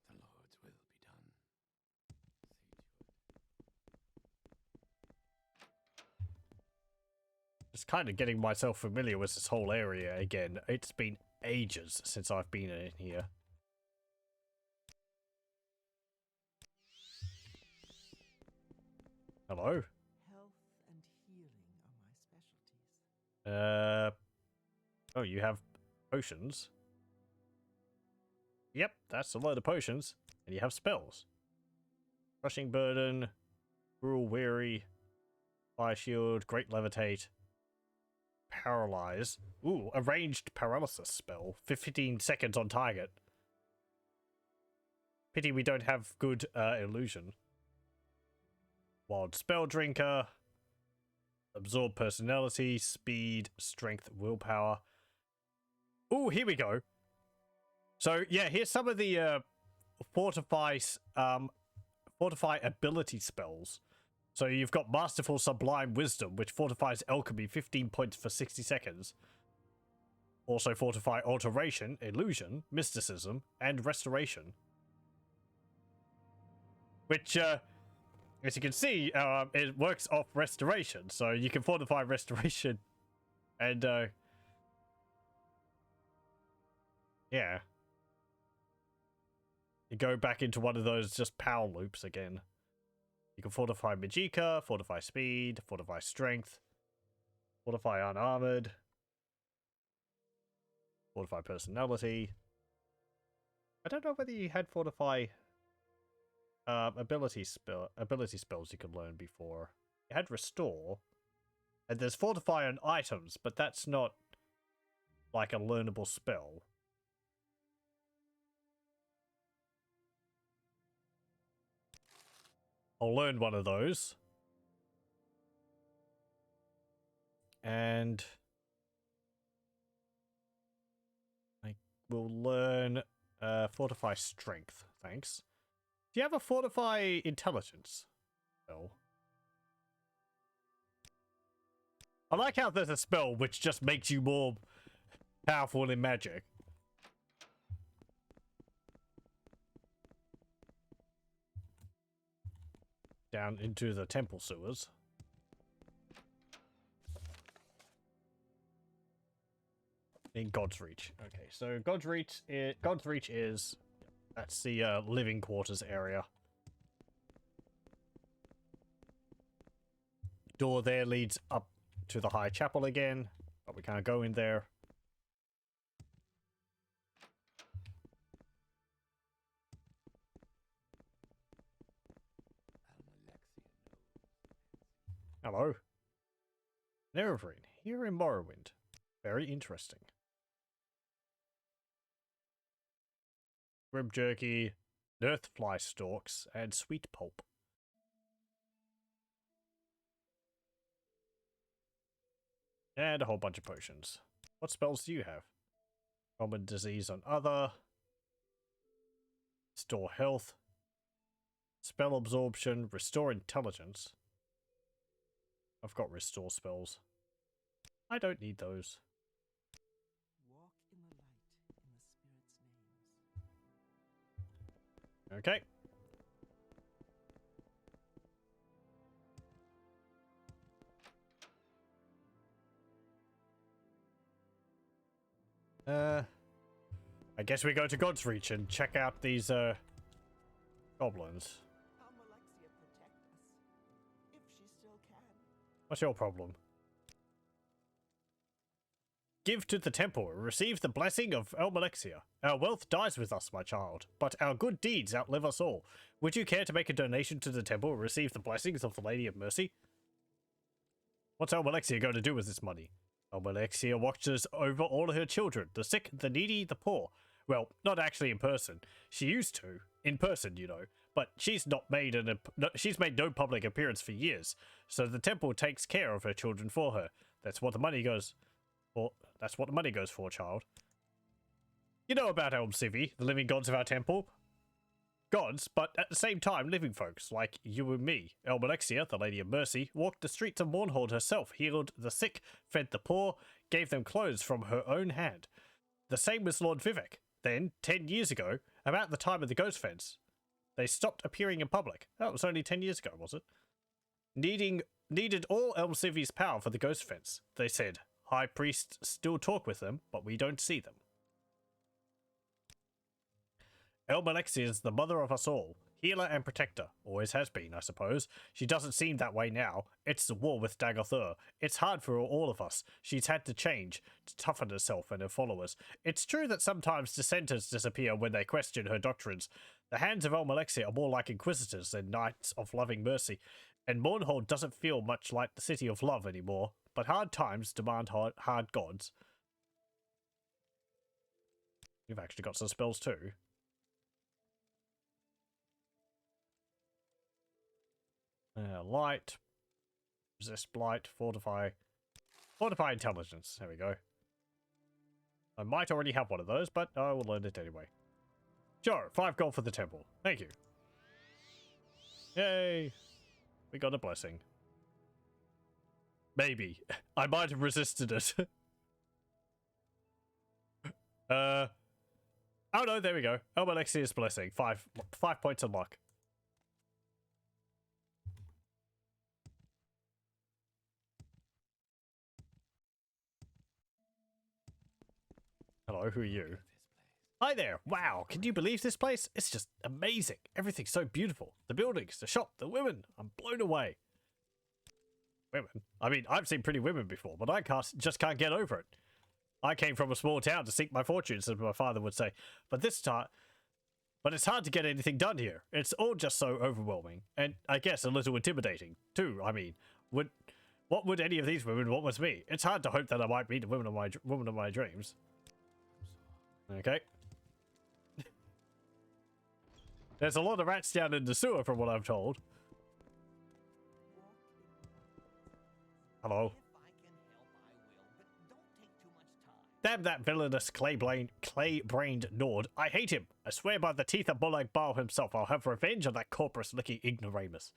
The Lord's will be done. Just kind of getting myself familiar with this whole area again. It's been ages since I've been in here. Hello? Health and healing are my specialties. Oh, you have potions. Yep, that's a load of potions. And you have spells. Crushing Burden, Cruel Weary, Fire Shield, Great Levitate, Paralyze. Ooh, a ranged paralysis spell. 15 seconds on target. Pity we don't have good illusion. Wild Spell Drinker. Absorb Personality, Speed, Strength, Willpower. Ooh, here we go. So, yeah, here's some of the Fortify ability spells. So you've got Masterful Sublime Wisdom, which fortifies alchemy 15 points for 60 seconds. Also Fortify Alteration, Illusion, Mysticism, and Restoration. Which, as you can see, it works off Restoration. So you can fortify Restoration and, yeah. You go back into one of those just power loops again. You can fortify Magicka, fortify Speed, fortify Strength, fortify Unarmored, fortify Personality. I don't know whether you had fortify ability spells you could learn before. You had Restore, and there's fortify on items, but that's not like a learnable spell. I'll learn one of those. And I will learn Fortify Strength, thanks. Do you have a Fortify Intelligence? No. I like how there's a spell which just makes you more powerful in magic. Down into the temple sewers. In God's Reach. Okay, so God's Reach is that's the living quarters area. Door there leads up to the High Chapel again, but we can't go in there. Hello. Nevergreen, here in Morrowind. Very interesting. Rib jerky, Earthfly stalks, and sweet pulp. And a whole bunch of potions. What spells do you have? Common disease on other. Restore health. Spell absorption, restore intelligence. I've got restore spells. I don't need those. Walk in the light in the Spirit's names. Okay. I guess we go to God's Reach and check out these goblins. Elmalexia protect us, if she still can. What's your problem? Give to the temple and receive the blessing of Elmalexia. Our wealth dies with us, my child, but our good deeds outlive us all. Would you care to make a donation to the temple and receive the blessings of the Lady of Mercy? What's Elmalexia going to do with this money? Elmalexia watches over all her children, the sick, the needy, the poor. Well, not actually in person. She used to, in person, you know, but she's made no public appearance for years, so the temple takes care of her children for her. That's what the money goes for. That's what the money goes for, child. You know about Elm Civi, the living gods of our temple. Gods, but at the same time living folks, like you and me. Elmalexia, the Lady of Mercy, walked the streets of Mournhold herself, healed the sick, fed the poor, gave them clothes from her own hand. The same was Lord Vivek. Then, 10 years ago, about the time of the Ghost Fence, they stopped appearing in public. That was only 10 years ago, was it? Needed all Elm Civi's power for the Ghost Fence, they said. High priests still talk with them, but we don't see them. Elmalexia is the mother of us all, healer and protector. Always has been, I suppose. She doesn't seem that way now. It's the war with Daggoth. It's hard for all of us. She's had to change, to toughen herself and her followers. It's true that sometimes dissenters disappear when they question her doctrines. The hands of Elmalexia are more like inquisitors than knights of loving mercy, and Mournhold doesn't feel much like the city of love anymore. But hard times demand hard gods. You've actually got some spells too. Light, resist blight, fortify intelligence. There we go. I might already have one of those, but I will learn it anyway. Sure, 5 gold for the temple. Thank you. Yay! We got a blessing. Maybe. I might have resisted it. Oh no, there we go. Elmalexia's blessing. 5 points of luck. Hello, who are you? Hi there. Wow, can you believe this place? It's just amazing. Everything's so beautiful. The buildings, the shop, the women. I'm blown away. Women? I mean, I've seen pretty women before, but I just can't get over it. I came from a small town to seek my fortunes, as my father would say. But it's hard to get anything done here. It's all just so overwhelming. And I guess a little intimidating, too. I mean, what would any of these women want with me? It's hard to hope that I might meet the woman of my dreams. Okay. There's a lot of rats down in the sewer from what I'm told. Hello. Damn that villainous clay-brained Nord. I hate him. I swear by the teeth of Molag Bal himself, I'll have revenge on that corpus-licking ignoramus.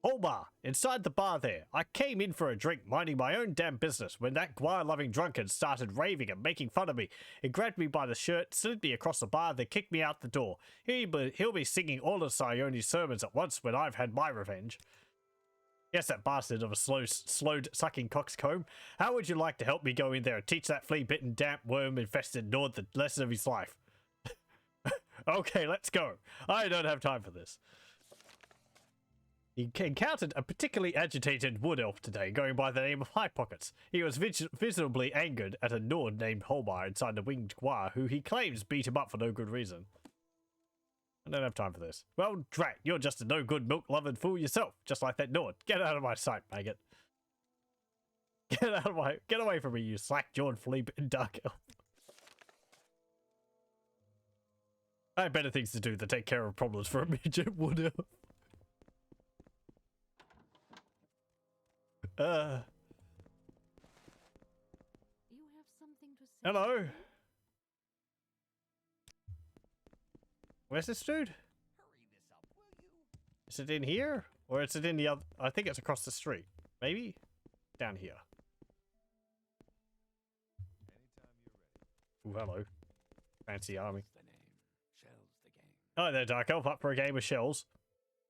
Holbar, inside the bar there. I came in for a drink, minding my own damn business, when that guar-loving drunkard started raving and making fun of me. He grabbed me by the shirt, slid me across the bar, then kicked me out the door. He'll be singing all of Sione's sermons at once when I've had my revenge. Yes, that bastard of a slowed-sucking coxcomb. How would you like to help me go in there and teach that flea-bitten, damp, worm-infested Nord the lesson of his life? Okay, let's go. I don't have time for this. He encountered a particularly agitated wood elf today, going by the name of High Pockets. He was visibly angered at a Nord named Holbar inside the winged guar, who he claims beat him up for no good reason. I don't have time for this. Well, drat, you're just a no-good milk-loving fool yourself, just like that Nord. Get out of my sight, maggot. Get away from me, you slack-jawed flea-bitten dark elf. I have better things to do than take care of problems for a midget wood elf. You have something to say? Hello. Where's this dude? Hurry this up, will you? Is it in here? Or is it in the other? I think it's across the street. Maybe? Down here. Ooh, hello. Fancy army. The name. Shells the game. Hi there, Dark Elf. Up for a game of shells?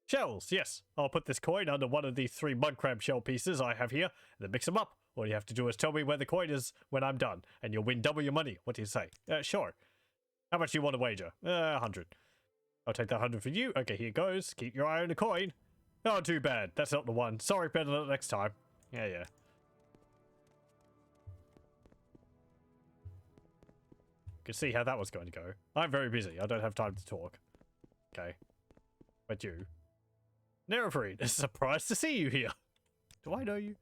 Shells, yes. I'll put this coin under one of the 3 mud crab shell pieces I have here, and then mix them up. All you have to do is tell me where the coin is when I'm done, and you'll win double your money. What do you say? Sure. How much do you want to wager? 100. I'll take that 100 for you. Okay, here goes. Keep your eye on the coin. Oh, too bad. That's not the one. Sorry, better luck next time. Yeah. could see how that was going to go. I'm very busy. I don't have time to talk. Okay. But you. Nerevarine, surprised to see you here. Do I know you?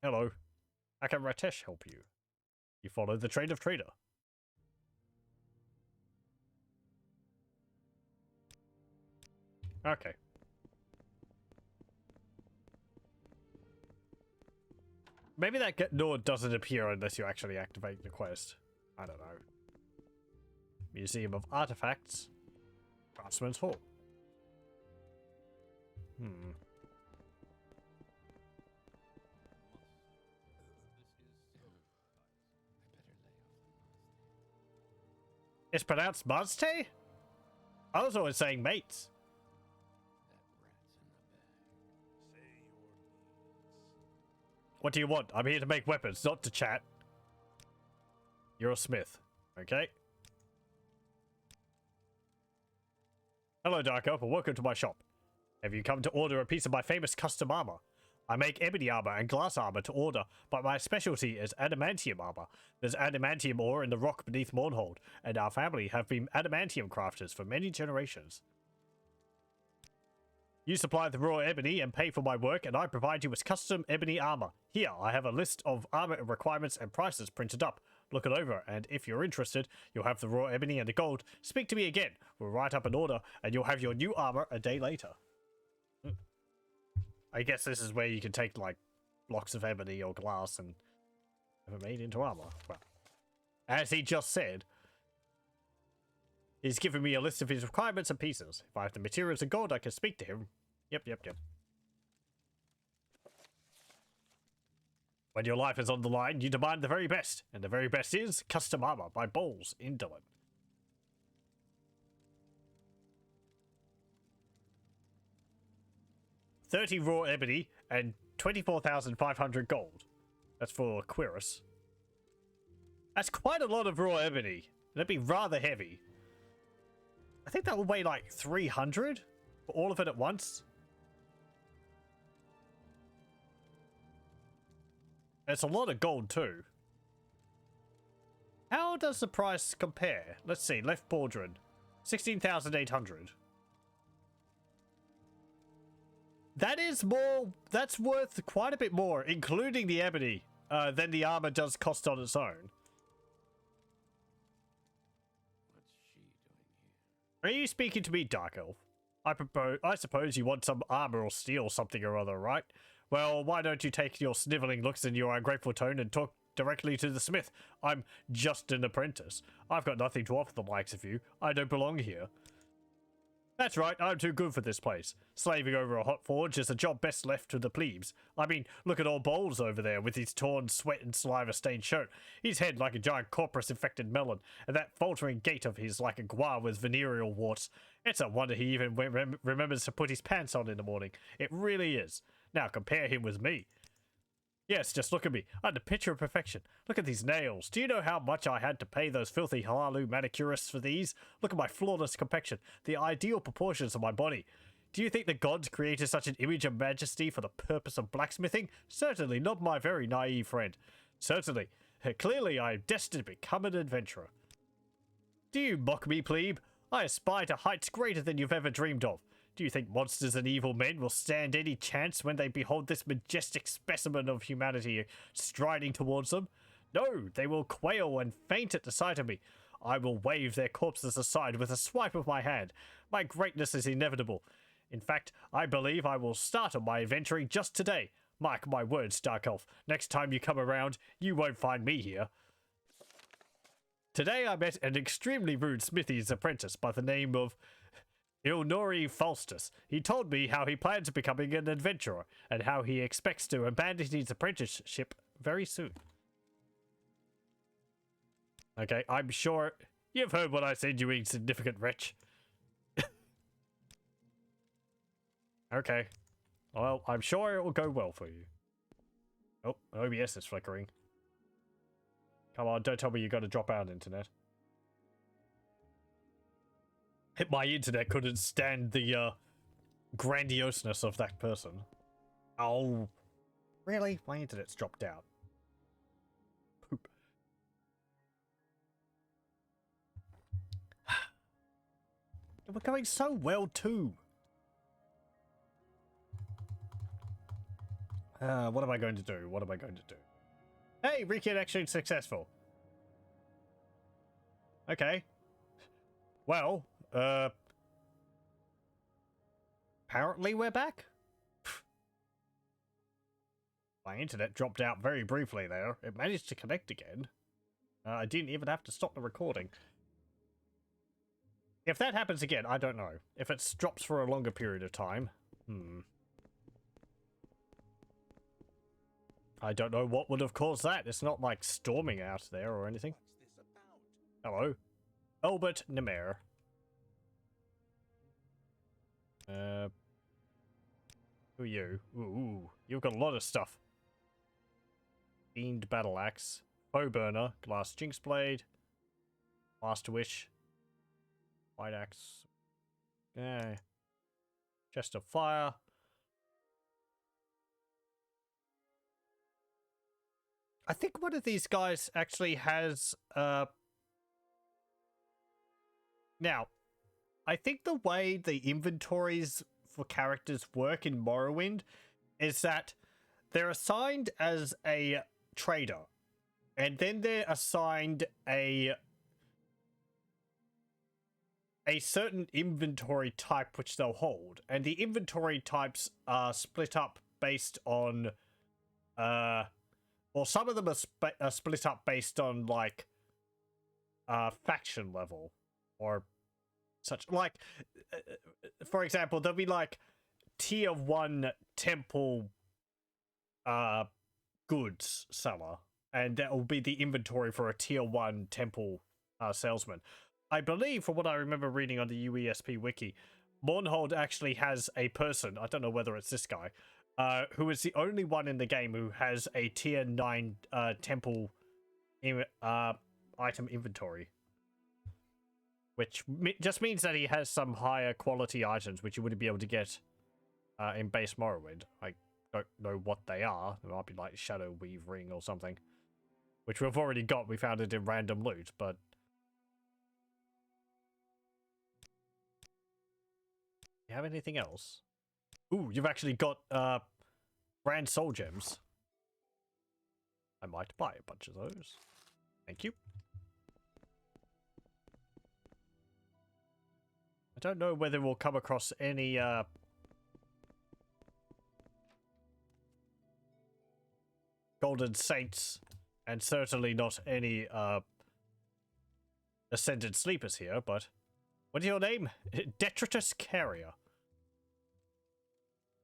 Hello. How can Ratesh help you? You follow the trade of trader. Okay. Maybe that door doesn't appear unless you actually activate the quest. I don't know. Museum of Artifacts. Craftsman's Hall. It's pronounced Mazte? I was always saying mates. What do you want? I'm here to make weapons, not to chat. You're a smith, okay? Hello, Dark Elf, and welcome to my shop. Have you come to order a piece of my famous custom armor? I make ebony armor and glass armor to order, but my specialty is adamantium armor. There's adamantium ore in the rock beneath Mournhold, and our family have been adamantium crafters for many generations. You supply the raw ebony and pay for my work, and I provide you with custom ebony armor. Here, I have a list of armor requirements and prices printed up. Look it over, and if you're interested, you'll have the raw ebony and the gold. Speak to me again. We'll write up an order, and you'll have your new armor a day later. I guess this is where you can take, like, blocks of ebony or glass and have it made into armor. Well, as he just said, he's given me a list of his requirements and pieces. If I have the materials and gold, I can speak to him. Yep. When your life is on the line, you demand the very best. And the very best is custom armor by Bowles in Dillon. $30 raw ebony and 24,500 gold. That's for Quiris. That's quite a lot of raw ebony. That'd be rather heavy. I think that will weigh like 300 for all of it at once. It's a lot of gold too. How does the price compare? Let's see, left Baldrin. 16,800. That is more, that's worth quite a bit more, including the ebony, than the armor does cost on its own. What's she doing here? Are you speaking to me, Dark Elf? I suppose you want some armor or steel something or other, right? Well, why don't you take your sniveling looks and your ungrateful tone and talk directly to the smith? I'm just an apprentice. I've got nothing to offer the likes of you. I don't belong here. That's right, I'm too good for this place. Slaving over a hot forge is a job best left to the plebes. I mean, look at old Bowles over there with his torn sweat and saliva-stained shirt, his head like a giant corpus-infected melon, and that faltering gait of his like a guar with venereal warts. It's a wonder he even remembers to put his pants on in the morning. It really is. Now compare him with me. Yes, just look at me. I'm the picture of perfection. Look at these nails. Do you know how much I had to pay those filthy halalu manicurists for these? Look at my flawless complexion, the ideal proportions of my body. Do you think the gods created such an image of majesty for the purpose of blacksmithing? Certainly not, my very naive friend. Certainly. Clearly I am destined to become an adventurer. Do you mock me, plebe? I aspire to heights greater than you've ever dreamed of. Do you think monsters and evil men will stand any chance when they behold this majestic specimen of humanity striding towards them? No, they will quail and faint at the sight of me. I will wave their corpses aside with a swipe of my hand. My greatness is inevitable. In fact, I believe I will start on my adventuring just today. Mark my words, Dark Elf. Next time you come around, you won't find me here. Today I met an extremely rude smithy's apprentice by the name of Ilnori Faustus. He told me how he plans becoming an adventurer, and how he expects to abandon his apprenticeship very soon. Okay, I'm sure you've heard what I said, you insignificant wretch. Okay. Well, I'm sure it will go well for you. Oh, OBS is flickering. Come on, don't tell me you got to drop out internet. My internet couldn't stand the grandioseness of that person. Oh, really? My internet's dropped out. We're going so well too. What am I going to do? What am I going to do? Hey, reconnection successful. Okay. Well, apparently we're back. My internet dropped out very briefly there. It managed to connect again. I didn't even have to stop the recording. If that happens again, I don't know. If it drops for a longer period of time, I don't know what would have caused that. It's not like storming out there or anything. Hello. Albert Nemer. Who are you? Ooh, you've got a lot of stuff. Fiend Battle Axe. Foe Burner. Glass Jinx Blade. Master Wish. White Axe. Yeah. Chest of Fire. I think one of these guys actually has, now, I think the way the inventories for characters work in Morrowind is that they're assigned as a trader, and then they're assigned a certain inventory type which they'll hold, and the inventory types are split up based on, well, some of them are split up based on, like, faction level, or such. Like, for example, there'll be, like, tier 1 temple, goods seller, and that will be the inventory for a tier 1 temple, salesman. I believe, from what I remember reading on the UESP wiki, Mournhold actually has a person, I don't know whether it's this guy, who is the only one in the game who has a tier 9 temple item inventory. Which just means that he has some higher quality items which you wouldn't be able to get in base Morrowind. I don't know what they are. It might be like Shadow Weave Ring or something. Which we've already got. We found it in random loot, but... You have anything else? Ooh, you've actually got brand soul gems. I might buy a bunch of those. Thank you. I don't know whether we'll come across any Golden Saints, and certainly not any Ascended Sleepers here, but what's your name? Detritus Carrier.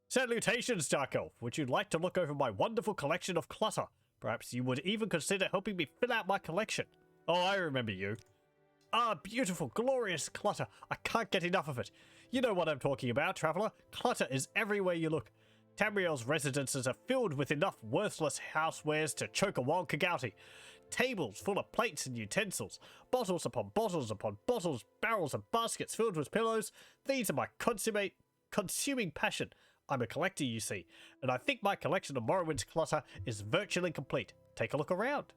Salutations, Dark Elf. Would you like to look over my wonderful collection of clutter? Perhaps you would even consider helping me fill out my collection. Oh, I remember you. Ah, beautiful, glorious clutter. I can't get enough of it. You know what I'm talking about, traveler. Clutter is everywhere you look. Tamriel's residences are filled with enough worthless housewares to choke a wild Kagouti. Tables full of plates and utensils. Bottles upon bottles upon bottles. Barrels and baskets filled with pillows. These are my consuming passion. I'm a collector, you see, and I think my collection of Morrowind's clutter is virtually complete. Take a look around.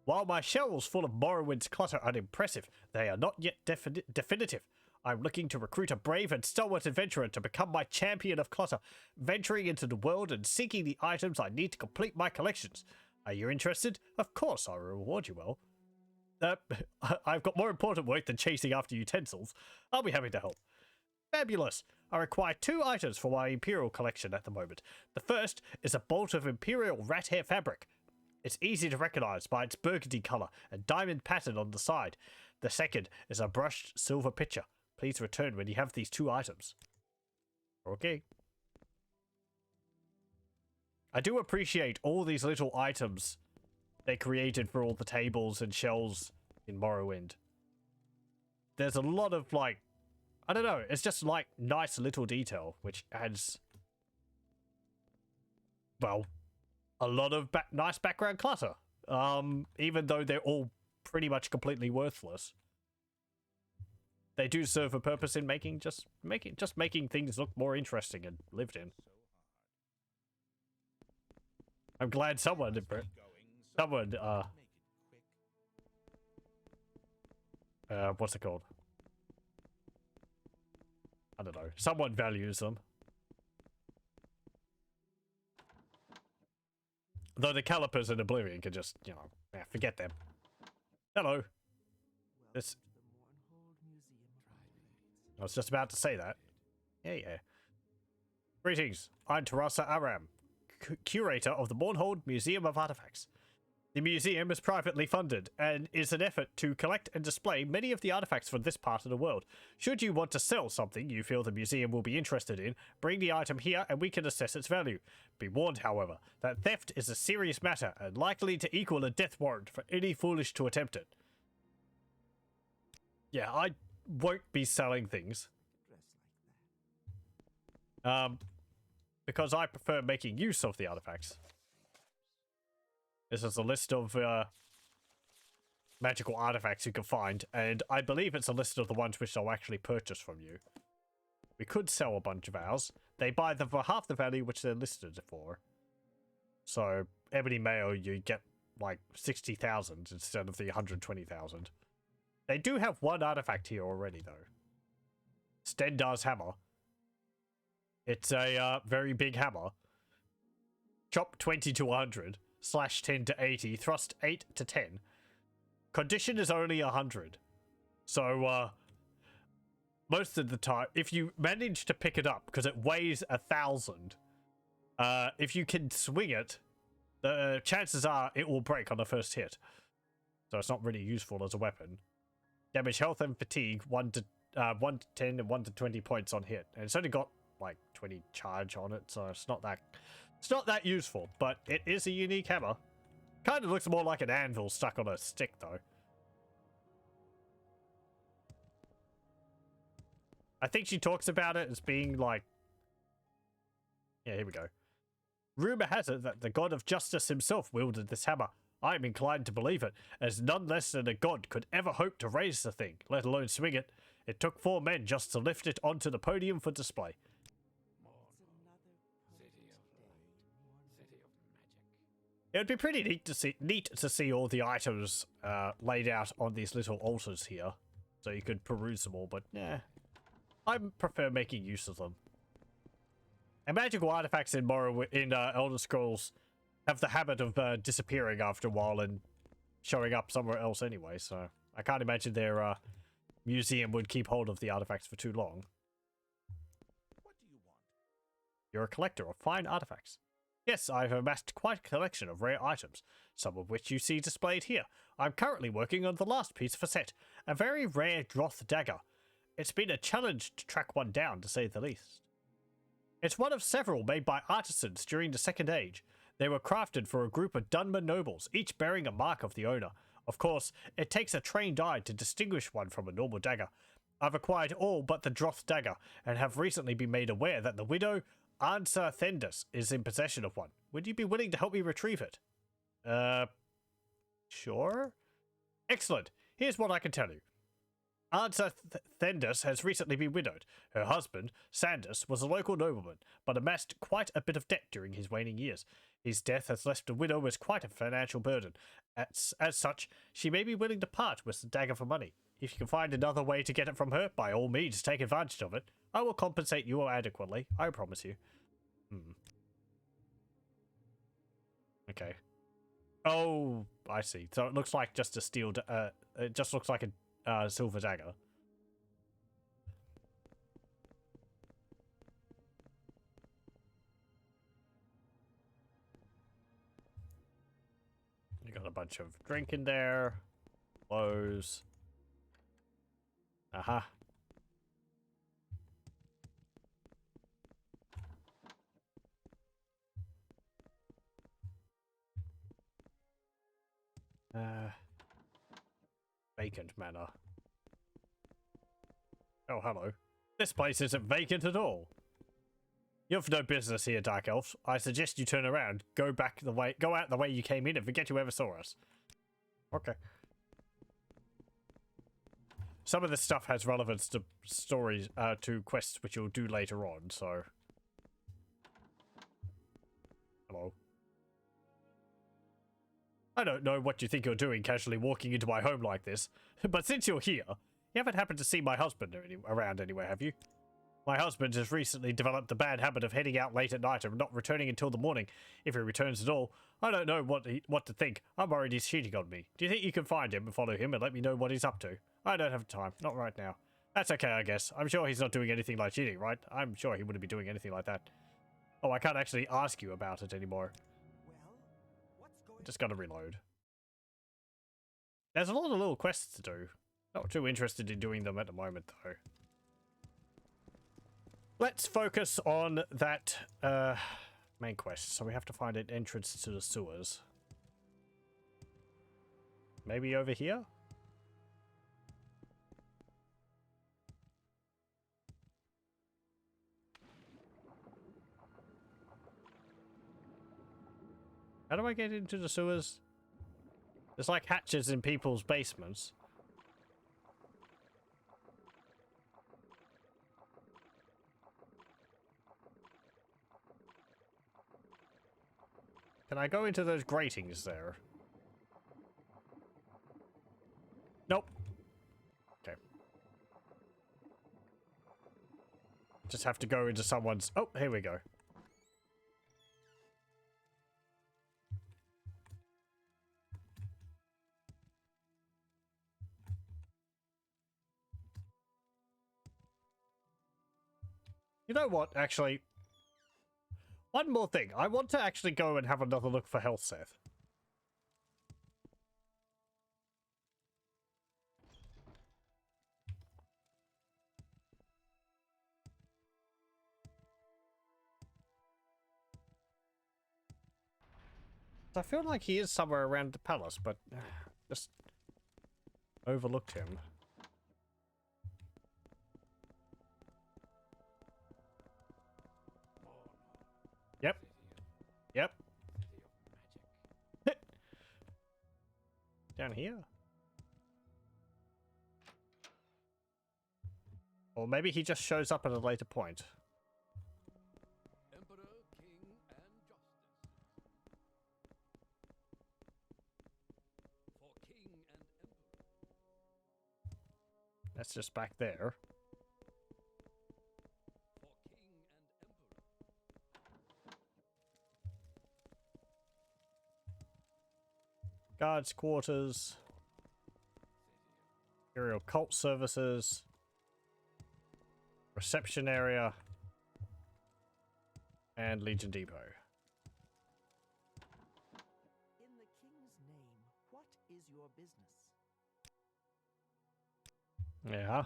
While my shelves full of Morrowind's clutter are impressive, they are not yet definitive. I'm looking to recruit a brave and stalwart adventurer to become my champion of clutter, venturing into the world and seeking the items I need to complete my collections. Are you interested? Of course, I'll reward you well. I've got more important work than chasing after utensils. I'll be happy to help. Fabulous! I require 2 items for my Imperial collection at the moment. The first is a bolt of Imperial rat hair fabric. It's easy to recognize by its burgundy color and diamond pattern on the side. The second is a brushed silver pitcher. Please return when you have these 2 items. Okay. I do appreciate all these little items they created for all the tables and shelves in Morrowind. There's a lot of, like, I don't know, it's just like nice little detail, which adds, well, a lot of nice background clutter. Even though they're all pretty much completely worthless, they do serve a purpose in making things look more interesting and lived in. I'm glad someone what's it called? don't know. Someone values them. Though the calipers in Oblivion can just, you know, forget them. Hello. This. I was just about to say that. Yeah. Greetings. I'm Terasa Aram, curator of the Mournhold Museum of Artifacts. The museum is privately funded and is an effort to collect and display many of the artifacts from this part of the world. Should you want to sell something you feel the museum will be interested in, bring the item here and we can assess its value. Be warned, however, that theft is a serious matter and likely to equal a death warrant for any foolish to attempt it. Yeah, I won't be selling things. Because I prefer making use of the artifacts. This is a list of magical artifacts you can find, and I believe it's a list of the ones which I'll actually purchase from you. We could sell a bunch of ours. They buy them for half the value which they're listed for. So, Ebony Mayo, you get like 60,000 instead of the 120,000. They do have one artifact here already, though. Stendar's Hammer. It's a very big hammer. Chop 20 to 100. Slash 10 to 80, thrust 8 to 10. Condition is only 100. So, most of the time, if you manage to pick it up, because it weighs 1,000, if you can swing it, the chances are it will break on the first hit. So it's not really useful as a weapon. Damage, health, and fatigue, 1 to 10 and 1 to 20 points on hit. And it's only got, like, 20 charge on it, so it's not that... It's not that useful, but it is a unique hammer. Kind of looks more like an anvil stuck on a stick, though. I think she talks about it as being like... Yeah, here we go. Rumor has it that the god of justice himself wielded this hammer. I am inclined to believe it, as none less than a god could ever hope to raise the thing, let alone swing it. It took 4 men just to lift it onto the podium for display. It would be pretty neat to see all the items laid out on these little altars here, so you could peruse them all. But yeah, I prefer making use of them. And magical artifacts in Elder Scrolls have the habit of disappearing after a while and showing up somewhere else anyway. So I can't imagine their museum would keep hold of the artifacts for too long. What do you want? You're a collector of fine artifacts. Yes, I've amassed quite a collection of rare items, some of which you see displayed here. I'm currently working on the last piece for set, a very rare Droth dagger. It's been a challenge to track one down, to say the least. It's one of several made by artisans during the Second Age. They were crafted for a group of Dunmer nobles, each bearing a mark of the owner. Of course, it takes a trained eye to distinguish one from a normal dagger. I've acquired all but the Droth dagger, and have recently been made aware that the widow Ansar Thendus is in possession of one. Would you be willing to help me retrieve it? Sure? Excellent. Here's what I can tell you. Ansar Thendus has recently been widowed. Her husband, Sandus, was a local nobleman, but amassed quite a bit of debt during his waning years. His death has left the widow with quite a financial burden. As such, she may be willing to part with the dagger for money. If you can find another way to get it from her, by all means, take advantage of it. I will compensate you adequately, I promise you. Okay. Oh, I see. So it looks like just a steel... it just looks like a silver dagger. You got a bunch of drink in there. Clothes. Aha. Vacant Manor. Oh, hello. This place isn't vacant at all. You've no business here, Dark Elf. I suggest you turn around, go out the way you came in and forget you ever saw us. Okay. Some of this stuff has relevance to stories, to quests which you'll do later on, so... Hello. I don't know what you think you're doing casually walking into my home like this, but since you're here, you haven't happened to see my husband around anywhere, have you? My husband has recently developed the bad habit of heading out late at night and not returning until the morning, if he returns at all. I don't know what to think. I'm worried he's cheating on me. Do you think you can find him and follow him and let me know what he's up to? I don't have time. Not right now. That's okay, I guess. I'm sure he's not doing anything like cheating, right? I'm sure he wouldn't be doing anything like that. Oh, I can't actually ask you about it anymore. Well, what's going Just gotta reload. There's a lot of little quests to do. Not too interested in doing them at the moment, though. Let's focus on that main quest. So we have to find an entrance to the sewers. Maybe over here? How do I get into the sewers? There's like hatches in people's basements. Can I go into those gratings there? Nope. Okay. Just have to go into someone's... Oh, here we go. You know what, actually? One more thing. I want to actually go and have another look for health, Seth. I feel like he is somewhere around the palace, but just overlooked him. Yep. Yep. Down here? Or maybe he just shows up at a later point. Emperor, King, and Justice. For King and Emperor. That's just back there. For King and Emperor. Guards quarters. Imperial cult services. Reception area. And Legion Depot. In the king's name, what is your business? Yeah.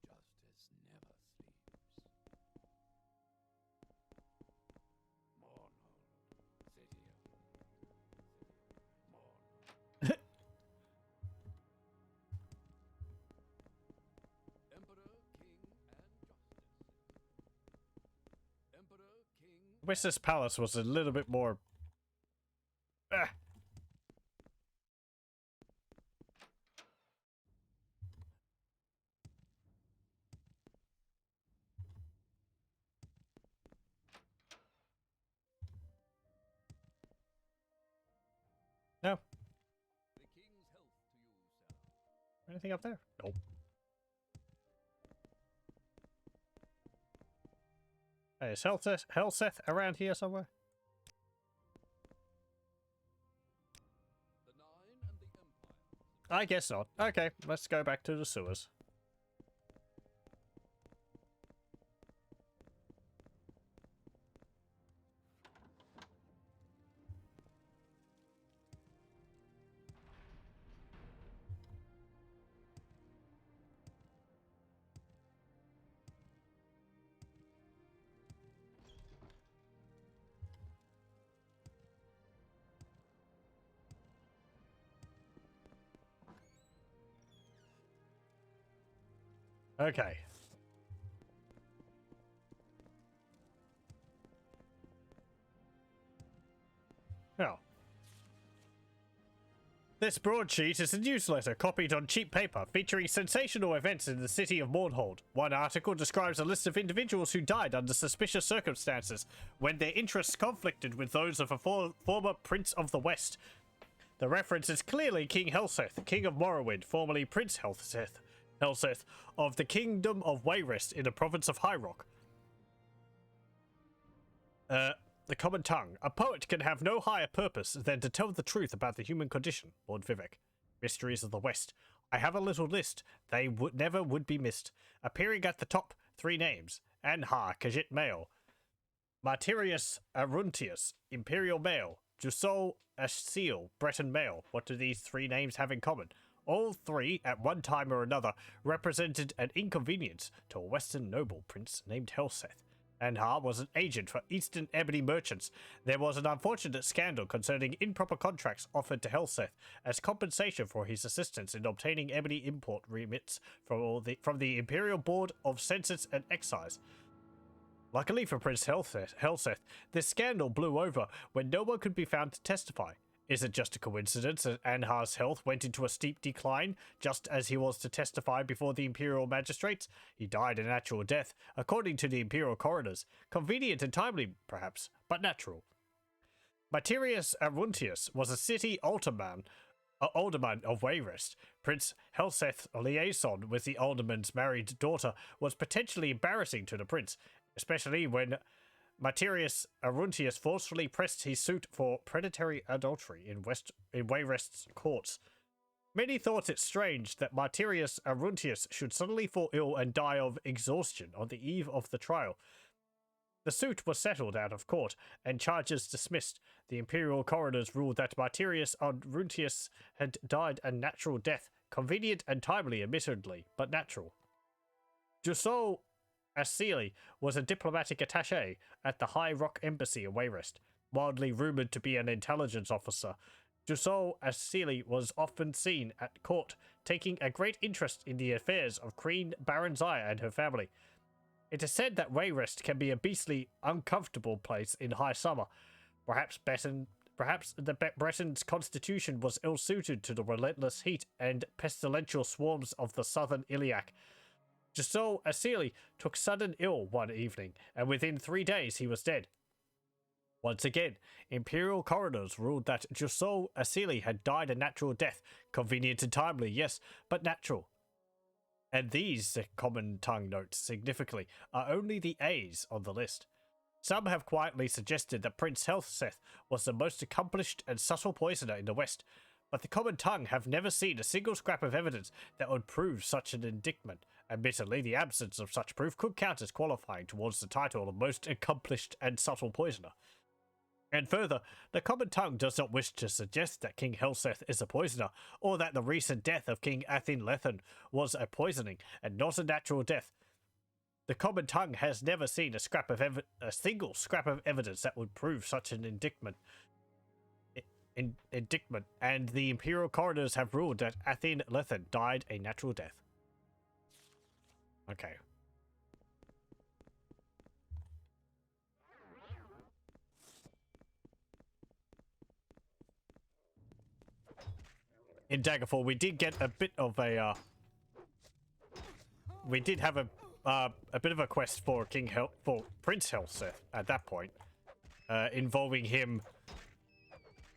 Justice never sleeps. Mournhold, city of Mournhold. Emperor, King, and Justice. Emperor, King. I wish this palace was a little bit more... Ah. No. The king's health to you, sir. Anything up there? Nope. Hey, is Helseth around here somewhere? The Nine and the Empire. I guess not. Okay, let's go back to the sewers. Okay. Now, this broadsheet is a newsletter copied on cheap paper featuring sensational events in the city of Mournhold. One article describes a list of individuals who died under suspicious circumstances when their interests conflicted with those of a former Prince of the West. The reference is clearly King Helseth, King of Morrowind, formerly Prince Helseth of the Kingdom of Wayrest in the province of High Rock. The common tongue. A poet can have no higher purpose than to tell the truth about the human condition, Lord Vivek. Mysteries of the West. I have a little list. They never would be missed. Appearing at the top, 3 names. Anhar, Khajiit male. Martyrius Aruntius, Imperial male. Jusol Ashseal, Breton male. What do these 3 names have in common? All 3, at one time or another, represented an inconvenience to a Western noble prince named Helseth. Anhar was an agent for Eastern ebony merchants. There was an unfortunate scandal concerning improper contracts offered to Helseth as compensation for his assistance in obtaining ebony import remits from the Imperial Board of Census and Excise. Luckily for Prince Helseth, this scandal blew over when no one could be found to testify. Is it just a coincidence that Anhar's health went into a steep decline just as he was to testify before the Imperial magistrates? He died a natural death, according to the Imperial coroners. Convenient and timely, perhaps, but natural. Materius Aruntius was a city alderman of Wayrest. Prince Helseth's liaison with the alderman's married daughter was potentially embarrassing to the prince, especially when Materius Aruntius forcefully pressed his suit for predatory adultery in Wayrest's courts. Many thought it strange that Materius Aruntius should suddenly fall ill and die of exhaustion on the eve of the trial. The suit was settled out of court, and charges dismissed. The imperial coroners ruled that Materius Aruntius had died a natural death, convenient and timely admittedly, but natural. Jusol Ashseal was a diplomatic attaché at the High Rock Embassy in Wayrest. Wildly rumoured to be an intelligence officer, Jusol Ashseal was often seen at court, taking a great interest in the affairs of Queen Baronzaya and her family. It is said that Wayrest can be a beastly, uncomfortable place in high summer. Perhaps the Breton's constitution was ill-suited to the relentless heat and pestilential swarms of the southern Iliac. Jusol Ashseal took sudden ill one evening, and within 3 days he was dead. Once again, imperial coroners ruled that Jusol Ashseal had died a natural death, convenient and timely, yes, but natural. And these, the common tongue notes significantly, are only the A's on the list. Some have quietly suggested that Prince Helseth was the most accomplished and subtle poisoner in the West, but the common tongue have never seen a single scrap of evidence that would prove such an indictment. Admittedly, the absence of such proof could count as qualifying towards the title of most accomplished and subtle poisoner. And further, the common tongue does not wish to suggest that King Helseth is a poisoner, or that the recent death of King Athin Lethan was a poisoning, and not a natural death. The common tongue has never seen a single scrap of evidence that would prove such an indictment, and the imperial coroners have ruled that Athin Lethan died a natural death. Okay. In Daggoth, we did get a bit of a, we did have a bit of a quest for for Prince Helseth at that point, involving him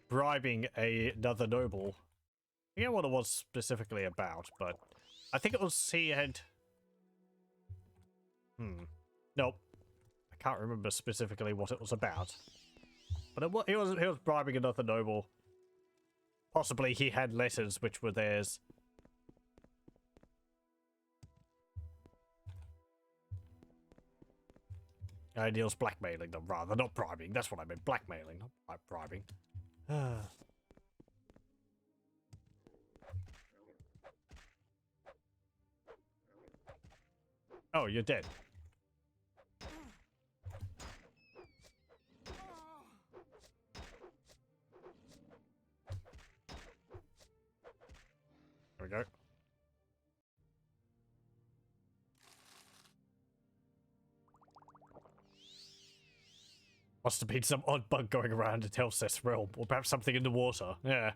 bribing another noble. I forget what it was specifically about, but I think it was he had. Nope, I can't remember specifically what it was about, but he was bribing another noble. Possibly he had letters which were theirs. And he was blackmailing them, rather. Not bribing, that's what I meant. Blackmailing, not bribing. Oh, you're dead. There we go. Must have been some odd bug going around in Helseth's realm, or perhaps something in the water. Yeah.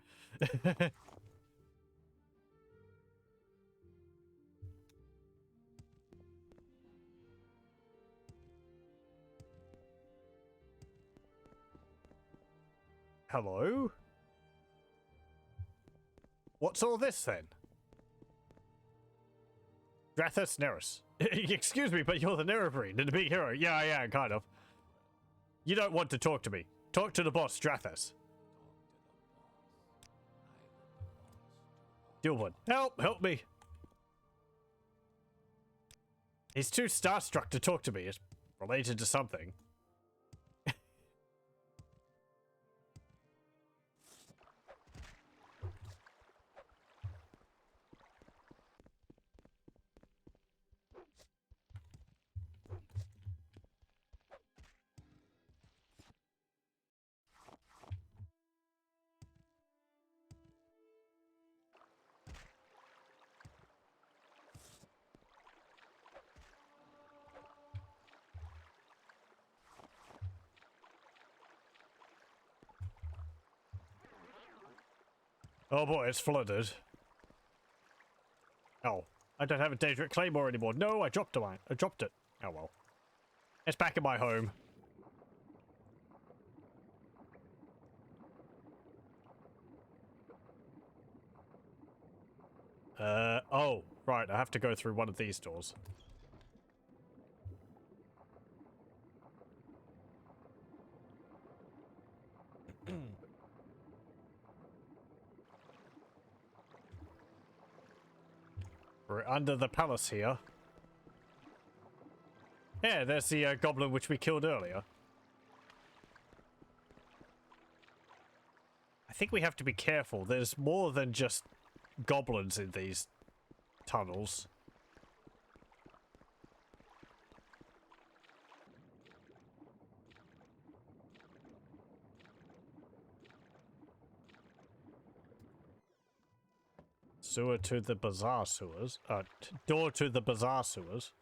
Hello? What's all this then? Drathus Neris. Excuse me, but you're the Nerebrine and the big hero. Yeah, yeah, kind of. You don't want to talk to me. Talk to the boss, Drathus. Dilbert, help me. He's too starstruck to talk to me. It's related to something. Oh boy, it's flooded. Oh, I don't have a Daedric Claymore anymore. No, I dropped it. Oh well. It's back in my home. Oh, right, I have to go through one of these doors. We're under the palace here. Yeah, there's the goblin which we killed earlier. I think we have to be careful. There's more than just goblins in these tunnels. Sewer to the bazaar sewers. Door to the bazaar sewers.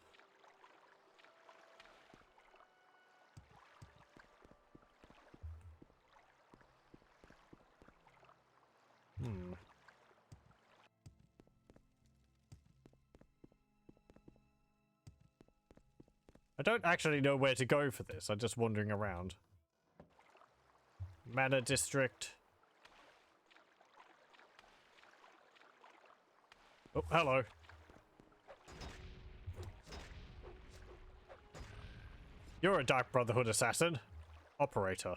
I don't actually know where to go for this. I'm just wandering around. Manor District. Oh, hello. You're a Dark Brotherhood assassin. Operator.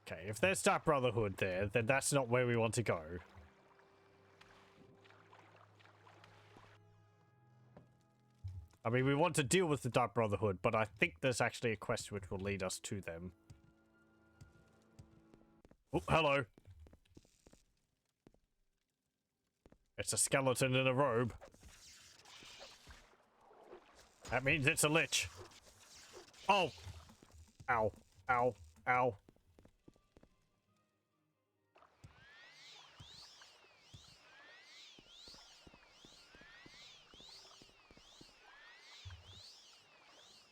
Okay, if there's Dark Brotherhood there, then that's not where we want to go. I mean, we want to deal with the Dark Brotherhood, but I think there's actually a quest which will lead us to them. Oh, hello. It's a skeleton in a robe. That means it's a lich. Oh! Ow. Ow. Ow.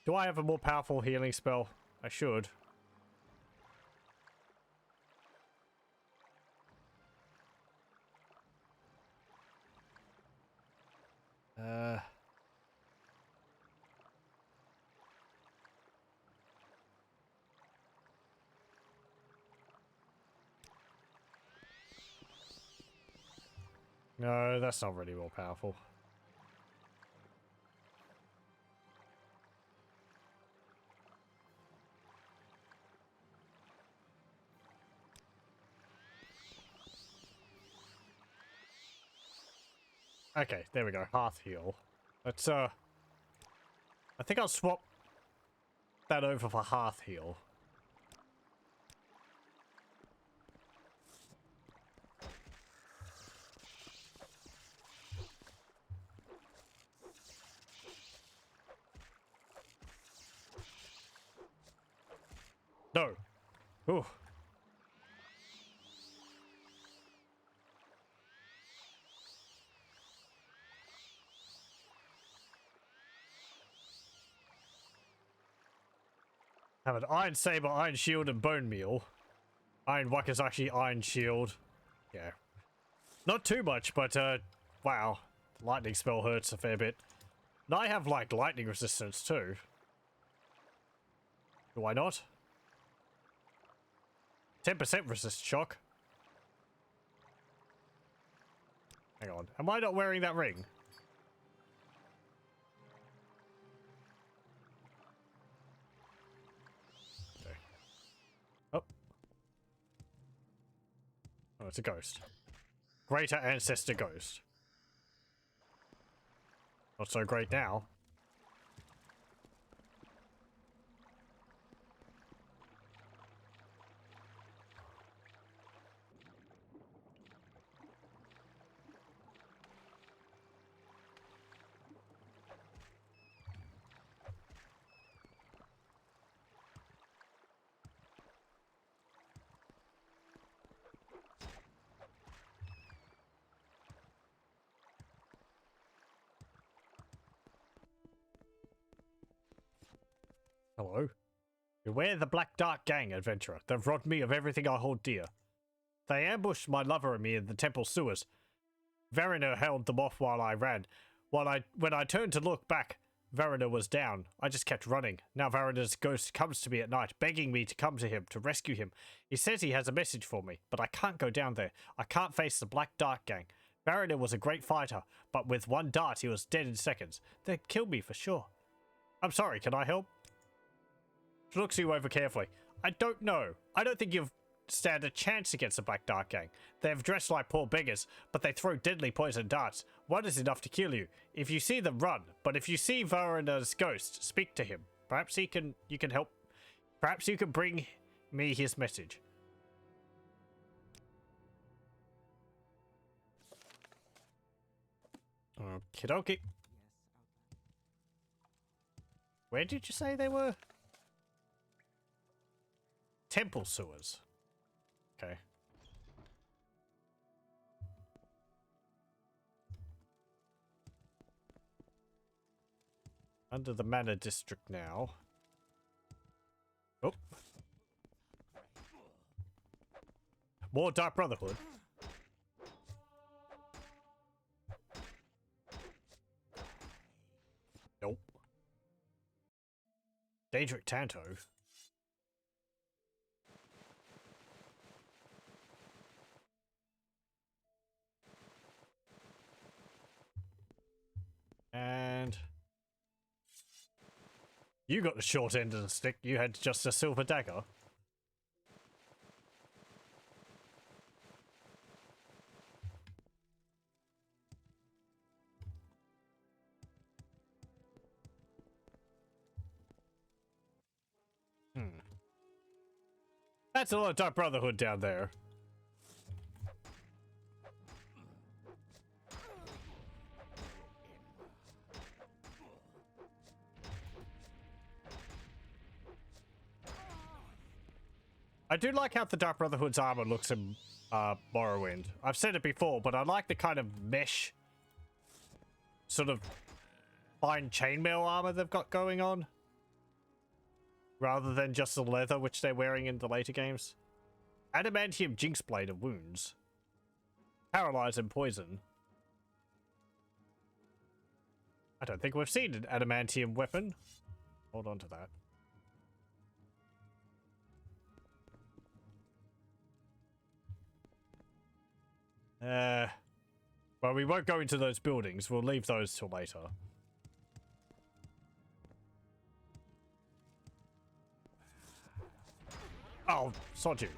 Do I have a more powerful healing spell? I should. No, that's not really more powerful. Okay, there we go. Hearth heal. Let's, I think I'll swap that over for Hearth heal. No. Ooh. Have an Iron Saber, Iron Shield, and Bone Meal. Iron Wakazaki, Iron Shield. Yeah. Not too much, but, wow. Lightning spell hurts a fair bit. And I have, like, lightning resistance, too. Do I not? 10% resist shock. Hang on. Am I not wearing that ring? Okay. Oh. Oh, it's a ghost. Greater Ancestor Ghost. Not so great now. Hello. Beware the Black Dark Gang, adventurer. They've robbed me of everything I hold dear. They ambushed my lover and me in the temple sewers. Verena held them off while I ran. When I turned to look back, Verena was down. I just kept running. Now Verena's ghost comes to me at night, begging me to come to him, to rescue him. He says he has a message for me, but I can't go down there. I can't face the Black Dark Gang. Verena was a great fighter, but with one dart he was dead in seconds. They'd kill me for sure. I'm sorry, can I help? She looks you over carefully. I don't know. I don't think you've stand a chance against the Black Dark Gang. They've dressed like poor beggars, but they throw deadly poison darts. One is enough to kill you. If you see them, run. But if you see Verena's ghost, speak to him. Perhaps you can help. Perhaps you can bring me his message. Okie dokie. Where did you say they were? Temple sewers. Okay. Under the Manor District now. Oh. More Dark Brotherhood. Nope. Daedric Tanto. And you got the short end of the stick. You had just a silver dagger. That's a lot of Dark Brotherhood down there. I do like how the Dark Brotherhood's armor looks in Morrowind. I've said it before, but I like the kind of mesh, sort of fine chainmail armor they've got going on, rather than just the leather which they're wearing in the later games. Adamantium Jinx Blade of Wounds. Paralyze and Poison. I don't think we've seen an adamantium weapon. Hold on to that. Well, we won't go into those buildings. We'll leave those till later. Oh, sod you.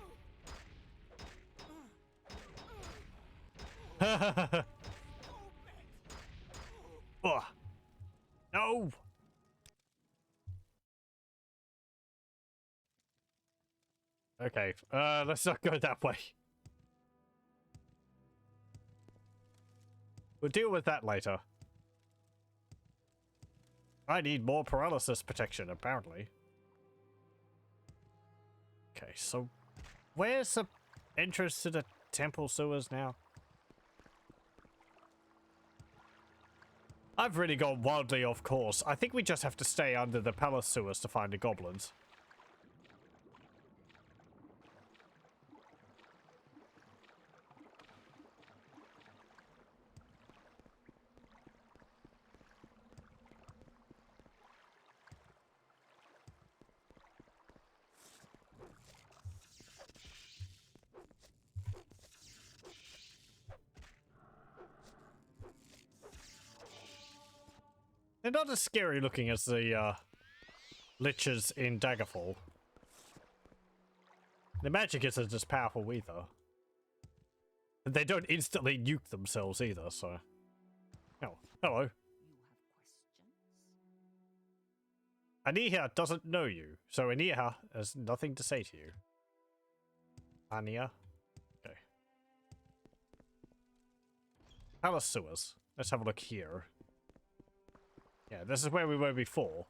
Ugh. No! Okay, let's not go that way. We'll deal with that later. I need more paralysis protection, apparently. Okay, so where's the entrance to the temple sewers now? I've really gone wildly off course. I think we just have to stay under the palace sewers to find the goblins. They're not as scary looking as the liches in Daggerfall. The magic isn't as powerful either. And they don't instantly nuke themselves either, so... Oh, hello. Aniha doesn't know you, so Aniha has nothing to say to you. Ania? Okay. Palace sewers. Let's have a look here. Yeah, this is where we were before.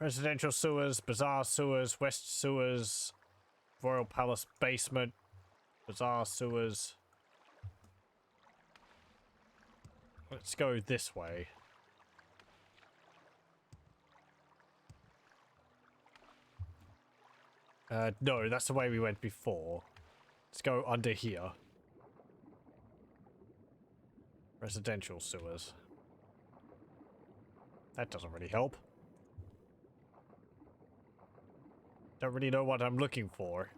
Residential sewers, bazaar sewers, west sewers, royal palace basement, bazaar sewers. Let's go this way. No, that's the way we went before. Let's go under here. Residential sewers. That doesn't really help. Don't really know what I'm looking for.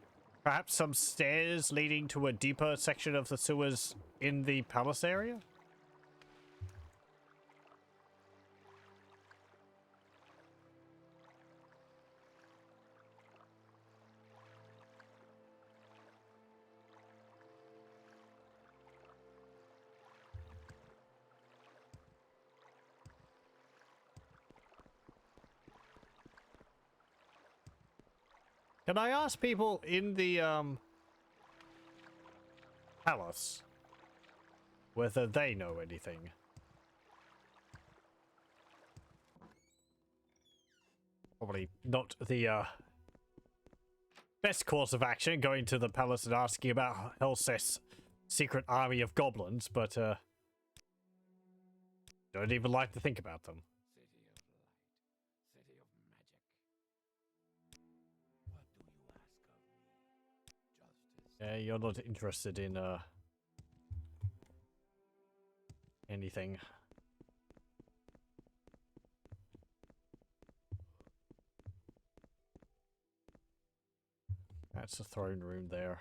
Perhaps some stairs leading to a deeper section of the sewers in the palace area? Can I ask people in the, palace whether they know anything? Probably not the, best course of action, going to the palace and asking about Helseth's secret army of goblins, but, don't even like to think about them. Yeah, you're not interested in, anything. That's the throne room there.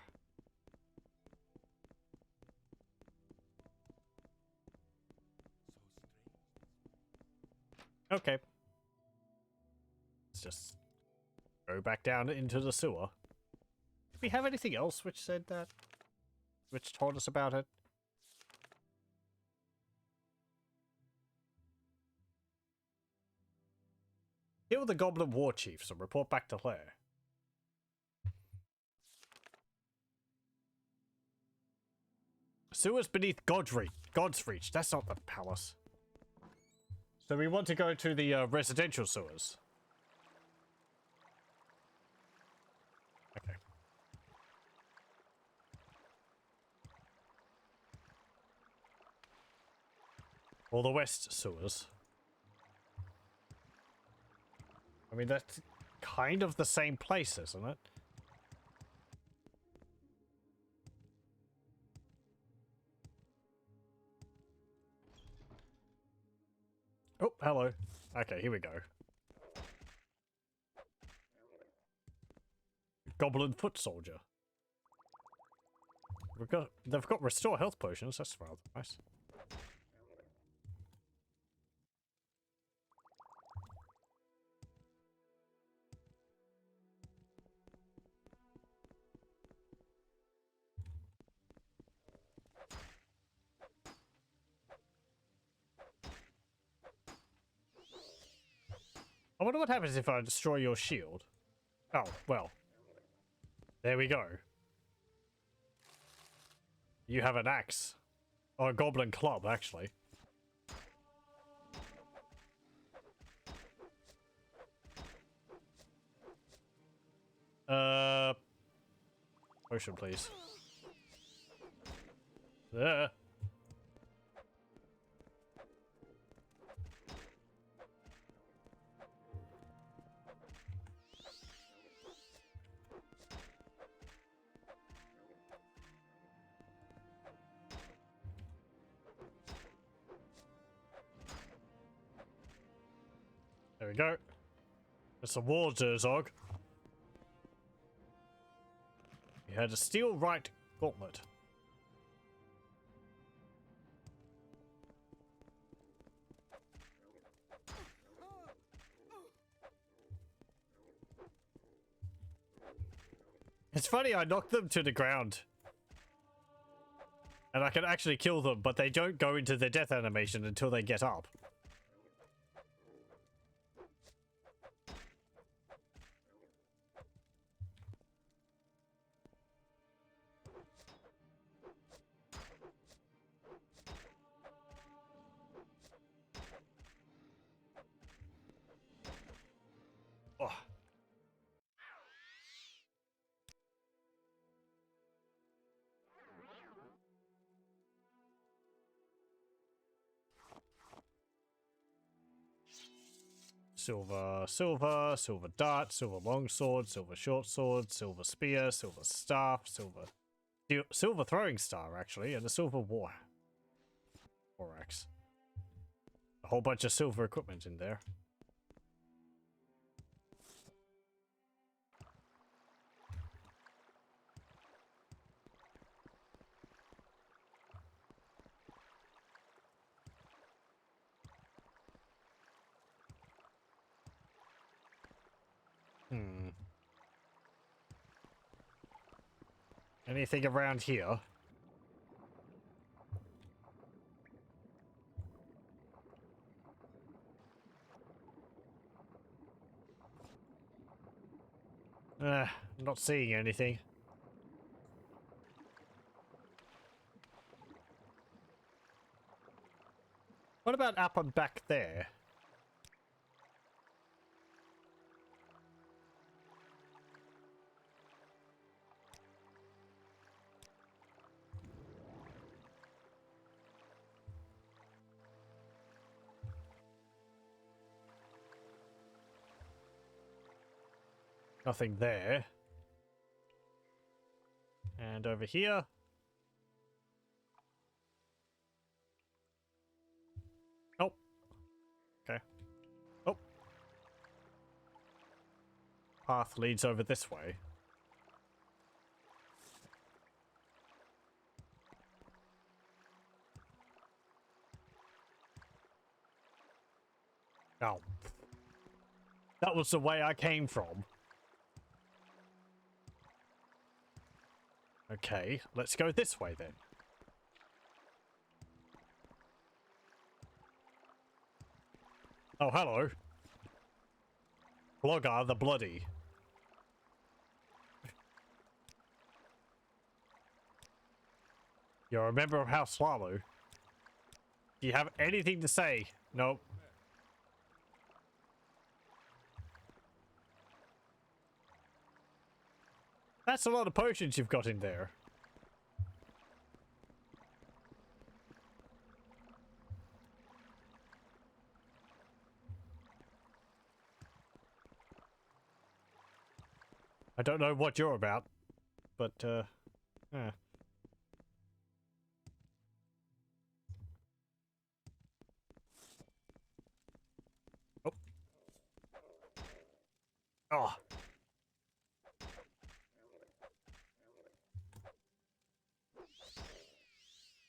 Okay. Let's just go back down into the sewer. Did we have anything else which said that? Which told us about it? Kill the goblin war chiefs and report back to Lair. Sewers beneath God's Reach. That's not the palace. So we want to go to the residential sewers. Okay. Or the west sewers. I mean, that's kind of the same place, isn't it? Oh, hello. Okay, here we go. Goblin foot soldier. They've got restore health potions. That's rather nice. I wonder what happens if I destroy your shield. Oh, well. There we go. You have an axe. Or a goblin club, actually. Potion, please. There. There we go. It's a war Zerzog. He had a steel right gauntlet. It's funny, I knocked them to the ground. And I can actually kill them, but they don't go into the death animation until they get up. Oh. Silver, silver, silver dart, silver longsword, silver short sword, silver spear, silver staff, silver throwing star actually, and a silver war axe. A whole bunch of silver equipment in there. Anything around here? Not seeing anything. What about up and back there? Nothing there. And over here. Oh. Okay. Oh. Path leads over this way. Oh. That was the way I came from. Okay, let's go this way then. Oh, hello. Blogger the Bloody. You're a member of House Swallow. Do you have anything to say? Nope. That's a lot of potions you've got in there. I don't know what you're about, but, yeah. Oh. Oh.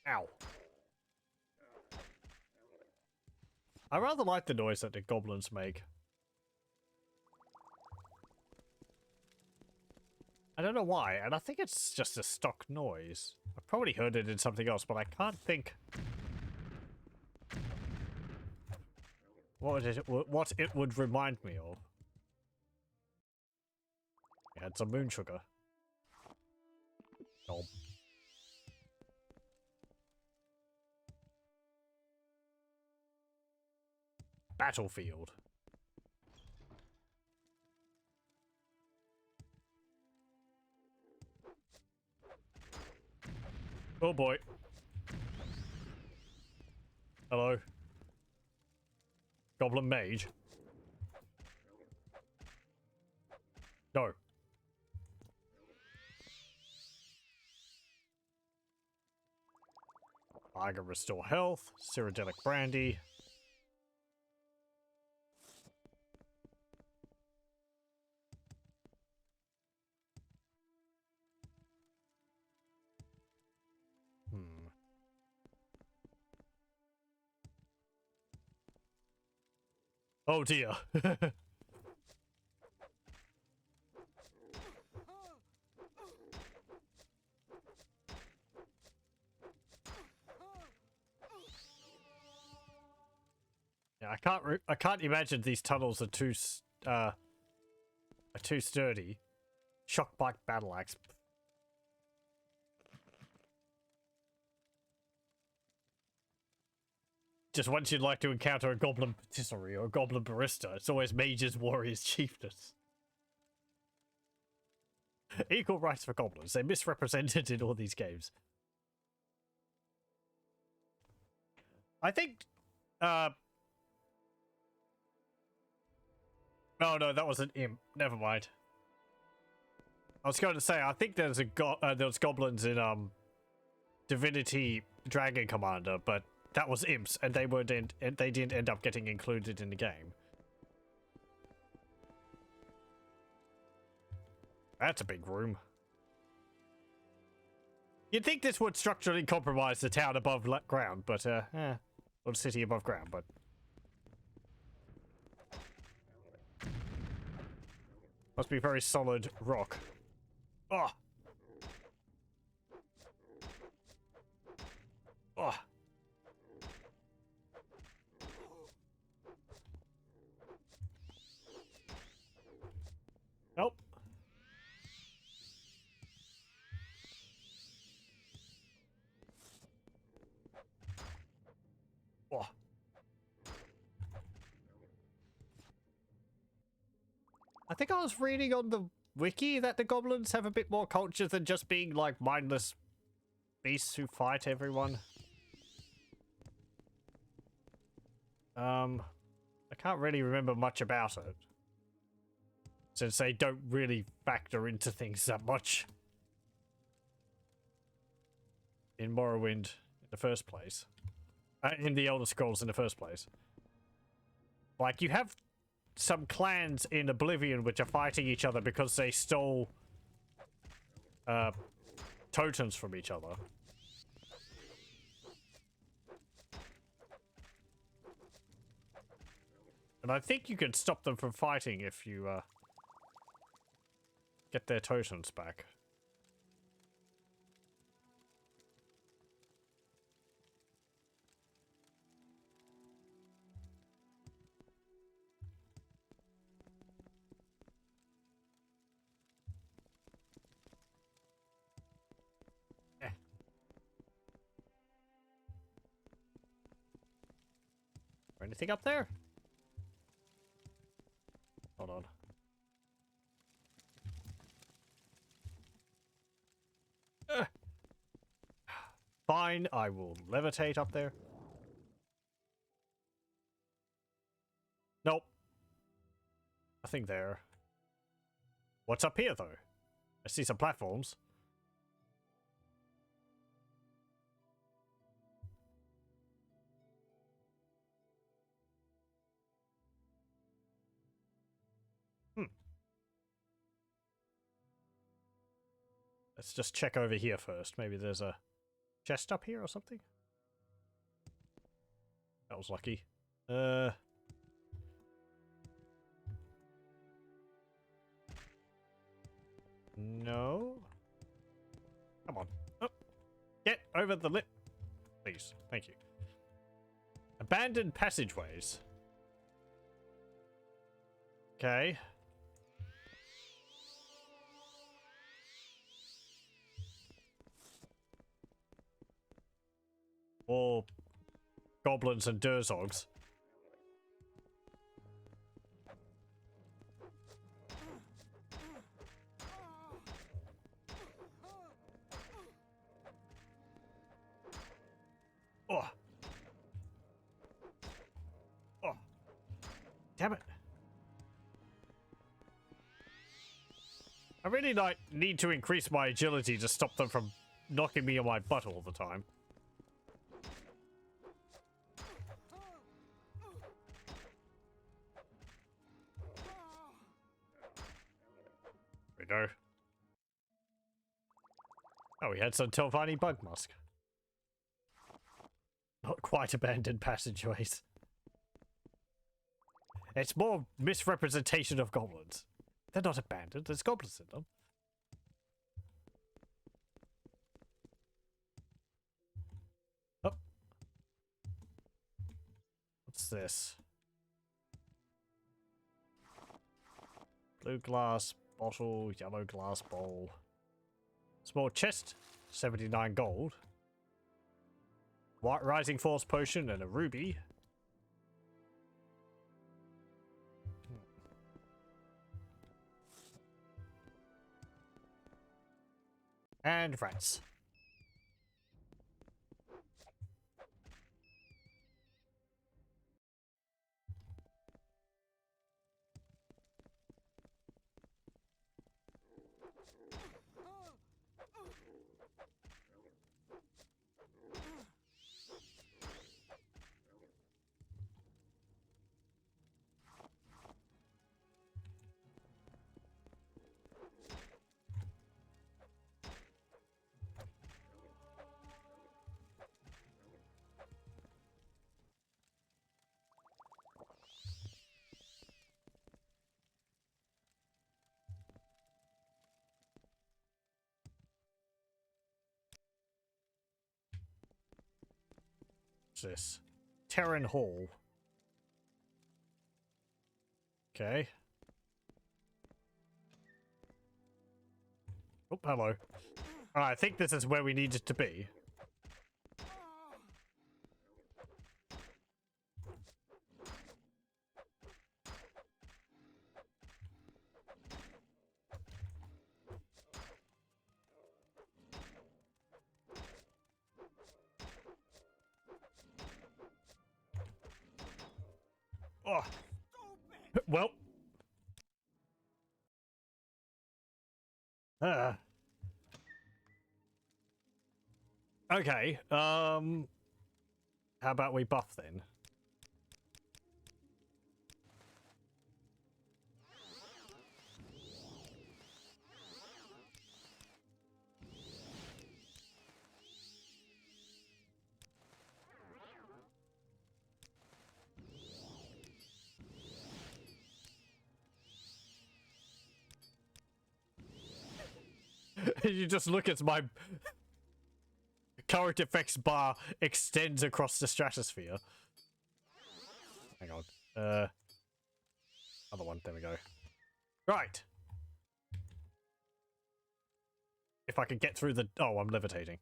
Ow. I rather like the noise that the goblins make. I don't know why, and I think it's just a stock noise. I've probably heard it in something else, but I can't think what it would remind me of. We had some moon sugar. Oh. Battlefield. Oh boy. Hello. Goblin Mage. No. I can restore health. Cyrodiilic Brandy. Oh dear. I can't imagine these tunnels are too sturdy. Shock bike battle axe. Just once you'd like to encounter a goblin patisserie or a goblin barista, it's always mages, warriors, chieftains. Equal rights for goblins. They're misrepresented in all these games. I think, oh no, that was an imp. Never mind. I was going to say, I think there's there's goblins in, Divinity Dragon Commander, but that was imps, and they didn't end up getting included in the game. That's a big room. You'd think this would structurally compromise the town above ground, but, or the city above ground, but... Must be very solid rock. Oh! Oh! Nope. Oh. I think I was reading on the wiki that the goblins have a bit more culture than just being like mindless beasts who fight everyone. I can't really remember much about it, since they don't really factor into things that much in Morrowind in the first place. In the Elder Scrolls in the first place. Like, you have some clans in Oblivion which are fighting each other because they stole totems from each other. And I think you can stop them from fighting if you get their totems back. Anything up there? Hold on. Fine, I will levitate up there. Nope. Nothing there. What's up here, though? I see some platforms. Let's just check over here first. Maybe there's a chest up here or something? That was lucky. No. Come on. Oh. Get over the lip. Please. Thank you. Abandoned passageways. Okay. Or goblins and durzogs. Oh. Oh. Damn it. I really need to increase my agility to stop them from knocking me on my butt all the time. We go. Oh, we had some Telvanni bug musk. Not quite abandoned passageways. It's more misrepresentation of goblins. They're not abandoned, there's goblins in them. Oh. What's this? Blue glass bottle, yellow glass bowl. Small chest, 79 gold. White rising force potion and a ruby. And rats. This Terran Hall. Okay. Oh, hello. I think this is where we needed to be. Oh. Well. Okay. How about we buff then? You just look at my current effects bar extends across the stratosphere. Hang on. Other one. There we go. Right. If I could get through the... Oh, I'm levitating.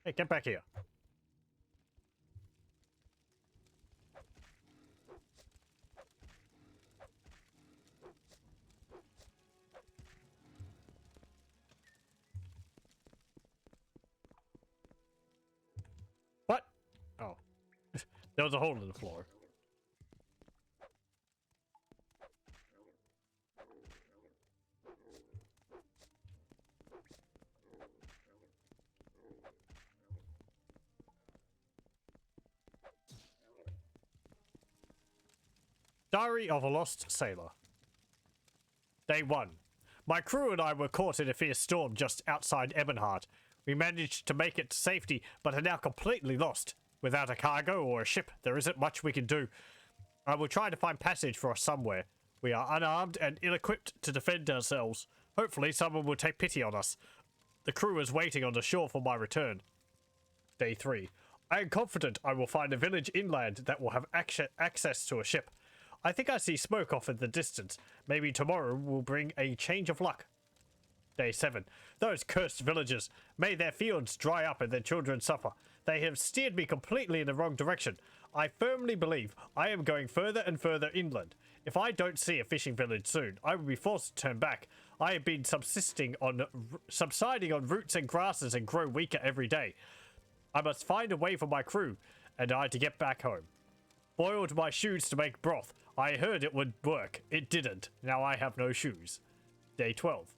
Hey, get back here. What? Oh. There was a hole in the floor. Diary of a Lost Sailor. Day 1. My crew and I were caught in a fierce storm just outside Ebonheart. We managed to make it to safety, but are now completely lost. Without a cargo or a ship, there isn't much we can do. I will try to find passage for us somewhere. We are unarmed and ill-equipped to defend ourselves. Hopefully someone will take pity on us. The crew is waiting on the shore for my return. Day 3. I am confident I will find a village inland that will have access to a ship. I think I see smoke off in the distance. Maybe tomorrow will bring a change of luck. Day 7. Those cursed villagers. May their fields dry up and their children suffer. They have steered me completely in the wrong direction. I firmly believe I am going further and further inland. If I don't see a fishing village soon, I will be forced to turn back. I have been subsiding on roots and grasses and grow weaker every day. I must find a way for my crew and I to get back home. Boiled my shoes to make broth. I heard it would work. It didn't. Now I have no shoes. Day 12.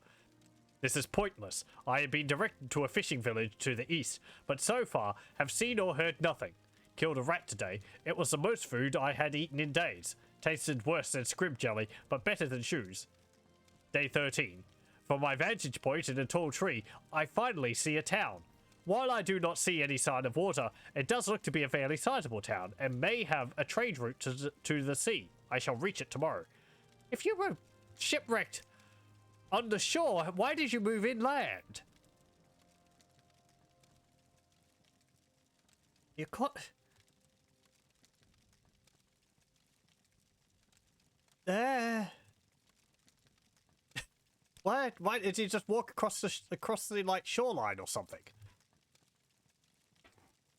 This is pointless. I have been directed to a fishing village to the east, but so far have seen or heard nothing. Killed a rat today. It was the most food I had eaten in days. Tasted worse than scrib jelly, but better than shoes. Day 13. From my vantage point in a tall tree, I finally see a town. While I do not see any sign of water, it does look to be a fairly sizable town, and may have a trade route to the sea. I shall reach it tomorrow. If you were shipwrecked on the shore, why did you move inland? You can't... What? Why did he just walk across the like shoreline or something?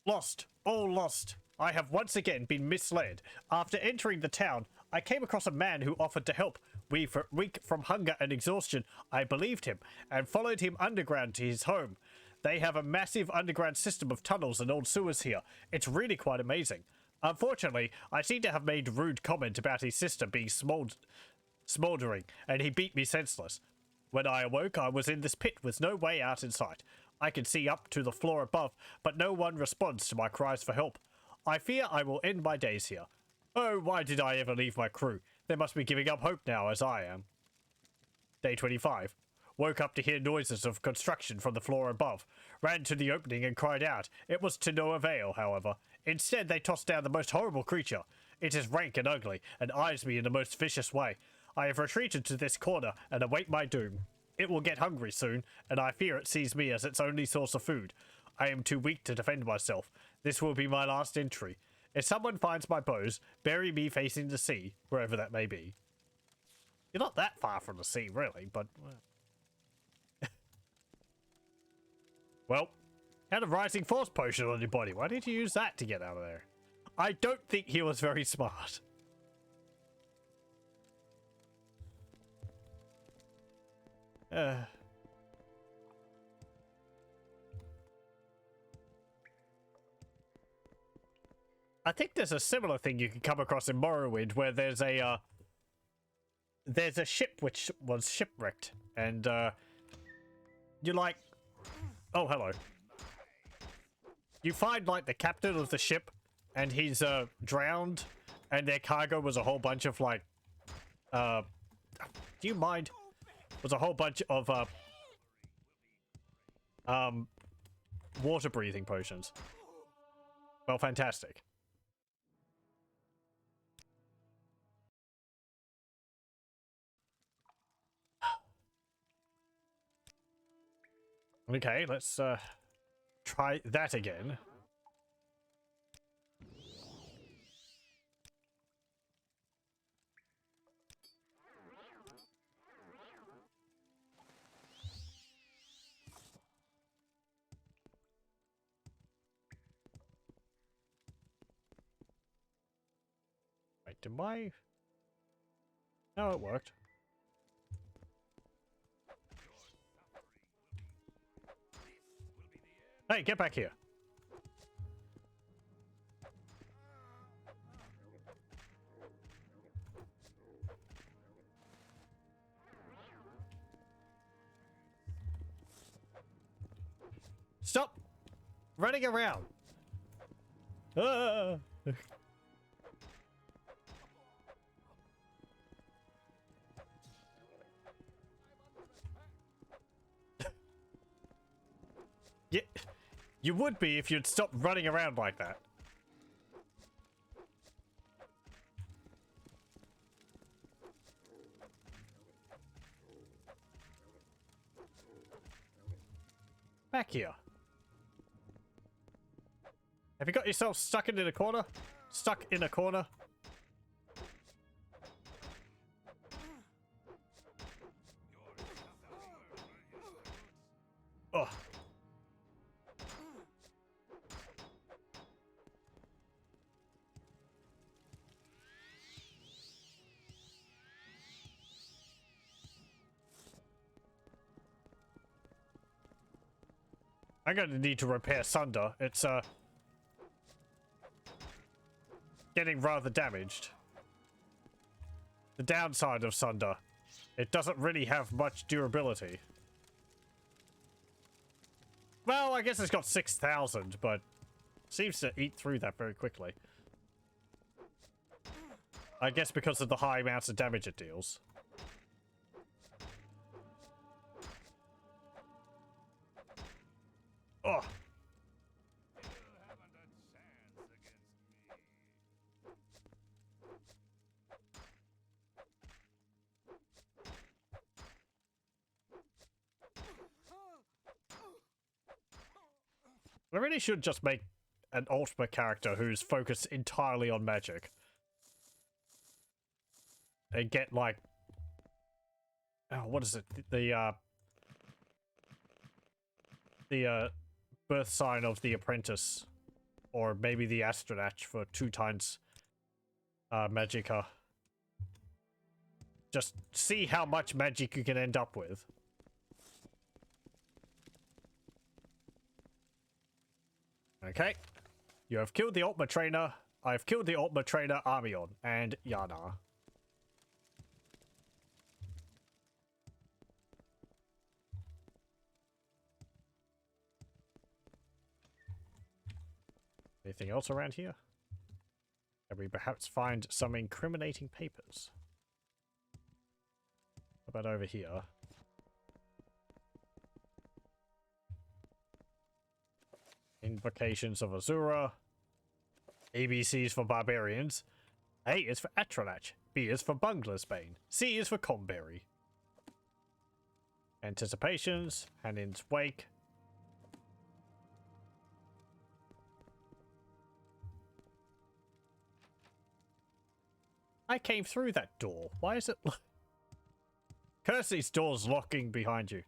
Lost. All lost. I have once again been misled. After entering the town, I came across a man who offered to help. Weak from hunger and exhaustion, I believed him and followed him underground to his home. They have a massive underground system of tunnels and old sewers here. It's really quite amazing. Unfortunately, I seem to have made a rude comment about his sister being smouldering, and he beat me senseless. When I awoke, I was in this pit with no way out in sight. I can see up to the floor above, but no one responds to my cries for help. I fear I will end my days here. Oh, why did I ever leave my crew? They must be giving up hope now, as I am. Day 25. Woke up to hear noises of construction from the floor above. Ran to the opening and cried out. It was to no avail, however. Instead, they tossed down the most horrible creature. It is rank and ugly, and eyes me in the most vicious way. I have retreated to this corner and await my doom. It will get hungry soon, and I fear it sees me as its only source of food. I am too weak to defend myself. This will be my last entry. If someone finds my bows, bury me facing the sea, wherever that may be. You're not that far from the sea, really, but... Well, had a rising force potion on your body. Why did you use that to get out of there? I don't think he was very smart. I think there's a similar thing you can come across in Morrowind where there's a ship which was shipwrecked and you're like, oh hello. You find like the captain of the ship and he's drowned and their cargo was a whole bunch of like do you mind? Was a whole bunch of water breathing potions. Well, fantastic. Okay, let's try that again. Wait, did my... No, it worked. Hey, get back here. Stop running around. Ah. Yeah. You would be if you'd stop running around like that. Back here. Have you got yourself stuck in a corner? Stuck in a corner? Oh. I'm gonna need to repair Sunder. It's getting rather damaged. The downside of Sunder, it doesn't really have much durability. Well, I guess it's got 6,000, but seems to eat through that very quickly. I guess because of the high amounts of damage it deals. Oh. I really should just make an ultimate character who's focused entirely on magic. and get like, oh, what is it? The birth sign of the apprentice, or maybe the astronach for 2 times magicka. Just see how much magic you can end up with. Okay. You have killed the Ultima Trainer. I've killed the Ultima Trainer Armion and Yana. Anything else around here? Can we perhaps find some incriminating papers? How about over here? Invocations of Azura. ABCs for Barbarians. A is for Atronach. B is for Bunglersbane. C is for Comberry. Anticipations. Hanin's Wake. I came through that door. Why is it... Curse these doors locking behind you.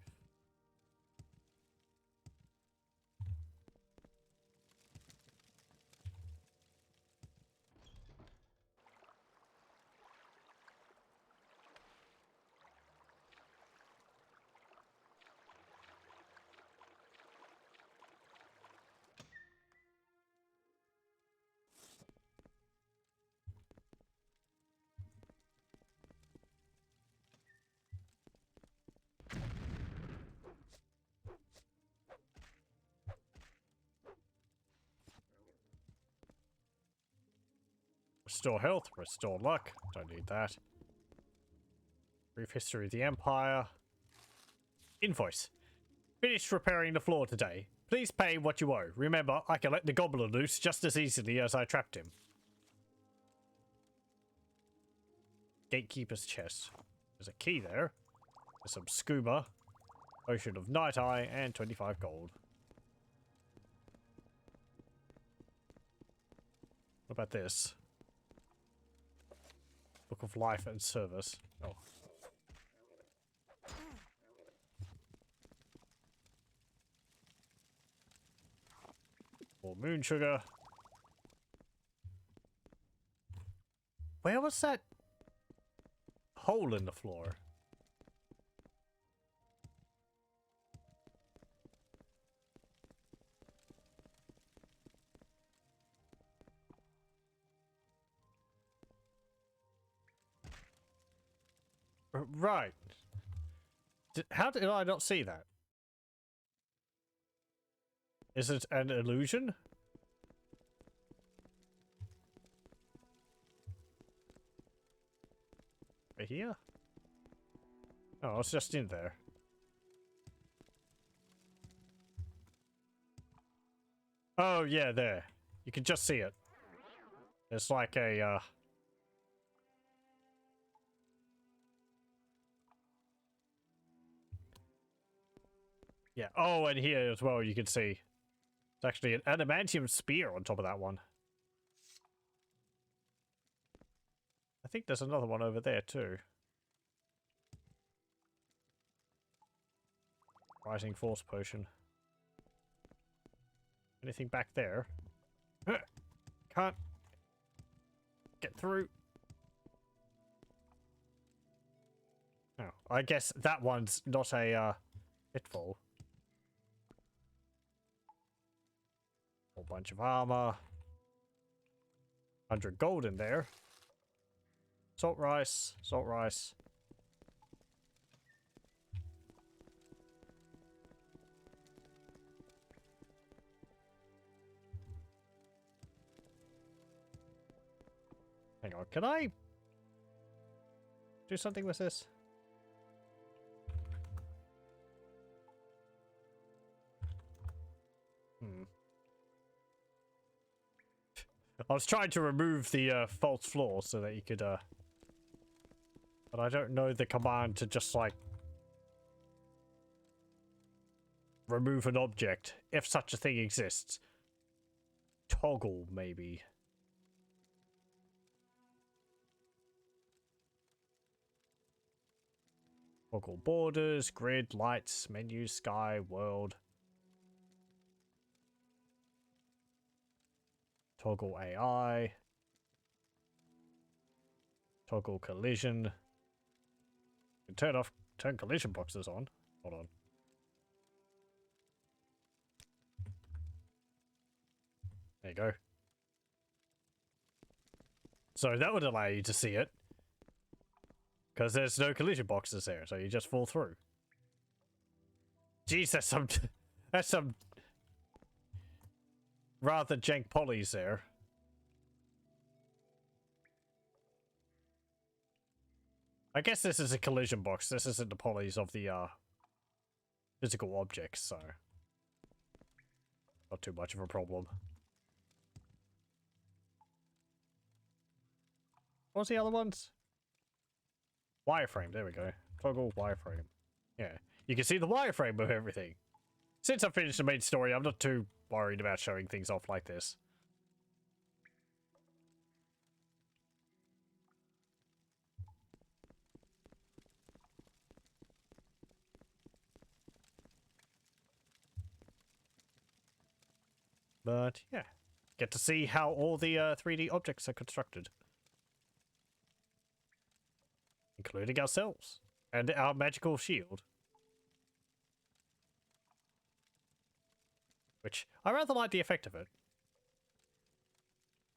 Restore health, restore luck. Don't need that. Brief history of the Empire. Invoice. Finished repairing the floor today. Please pay what you owe. Remember, I can let the goblin loose just as easily as I trapped him. Gatekeeper's chest. There's a key there. There's some scuba. Potion of Night Eye and 25 gold. What about this? Book of Life and Service. Oh. More moon sugar. Where was that hole in the floor? Right. How did I not see that? Is it an illusion? Right here? Oh, it's just in there. Oh, yeah, there. You can just see it. It's like a, yeah. Oh, and here as well, you can see. It's actually an adamantium spear on top of that one. I think there's another one over there, too. Rising Force Potion. Anything back there? Can't get through. No, I guess that one's not a, pitfall. Whole bunch of armor. 100 gold in there. Salt rice, salt rice. Hang on, can I do something with this? I was trying to remove the false floor so that you could but I don't know the command to just like remove an object, if such a thing exists. Toggle, maybe. Toggle borders, grid, lights, menu, sky, world. Toggle AI. Toggle collision. You can turn collision boxes on. Hold on. There you go. So that would allow you to see it. Because there's no collision boxes there, so you just fall through. Jeez, that's some rather jank polys there. I guess this is a collision box. This isn't the polys of the physical objects, so not too much of a problem. What's the other ones? Wireframe, there we go. Toggle wireframe. Yeah, you can see the wireframe of everything. Since I've finished the main story, I'm not too worried about showing things off like this. But yeah, get to see how all the 3D objects are constructed. Including ourselves. And our magical shield. Which, I rather like the effect of it.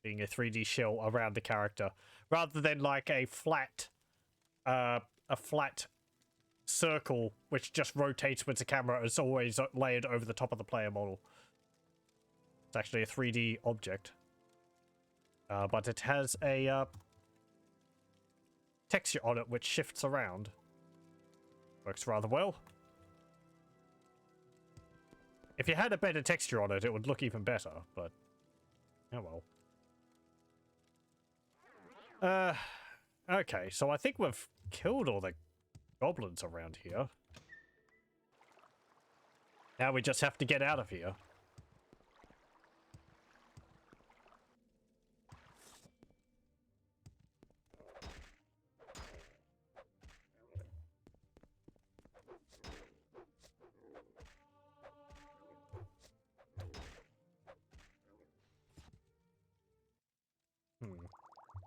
Being a 3D shell around the character. Rather than like a flat circle which just rotates with the camera is always layered over the top of the player model. It's actually a 3D object. But it has a texture on it which shifts around. Works rather well. If you had a better texture on it, it would look even better, but oh well. Okay, so I think we've killed all the goblins around here. Now we just have to get out of here.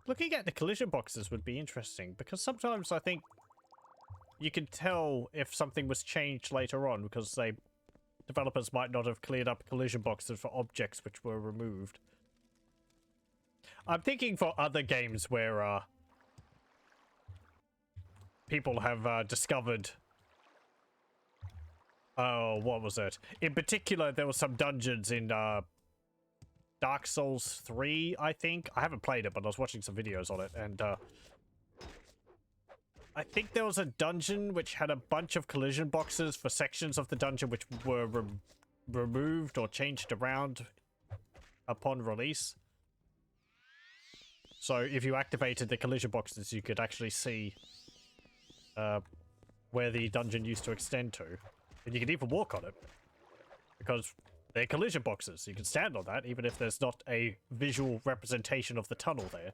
Looking at the collision boxes would be interesting, because sometimes I think you can tell if something was changed later on, because developers might not have cleared up collision boxes for objects which were removed. I'm thinking for other games where people have discovered... Oh, what was it? In particular, there were some dungeons in Dark Souls 3, I think. I haven't played it, but I was watching some videos on it, and I think there was a dungeon which had a bunch of collision boxes for sections of the dungeon which were removed or changed around upon release. So if you activated the collision boxes, you could actually see where the dungeon used to extend to. And you could even walk on it, because they're collision boxes. You can stand on that, even if there's not a visual representation of the tunnel there.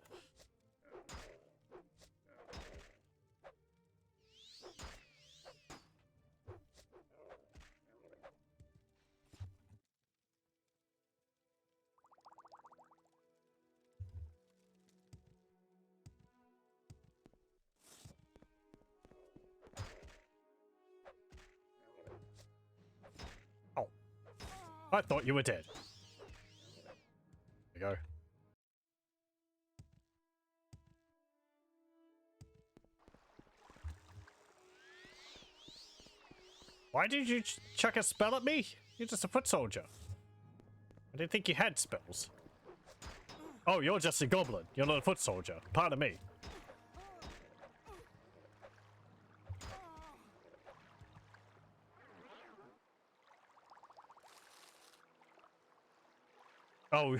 Oh. I thought you were dead. There we go. Why did you chuck a spell at me? You're just a foot soldier. I didn't think you had spells. Oh, you're just a goblin. You're not a foot soldier. Pardon me. Oh.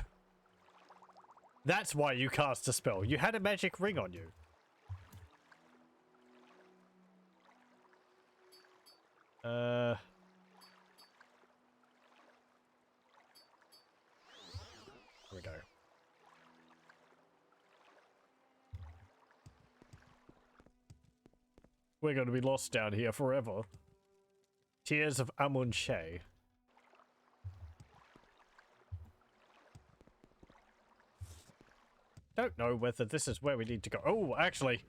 That's why you cast a spell. You had a magic ring on you. Here we go. We're going to be lost down here forever. Tears of Amun-Che. Don't know whether this is where we need to go. Oh, actually,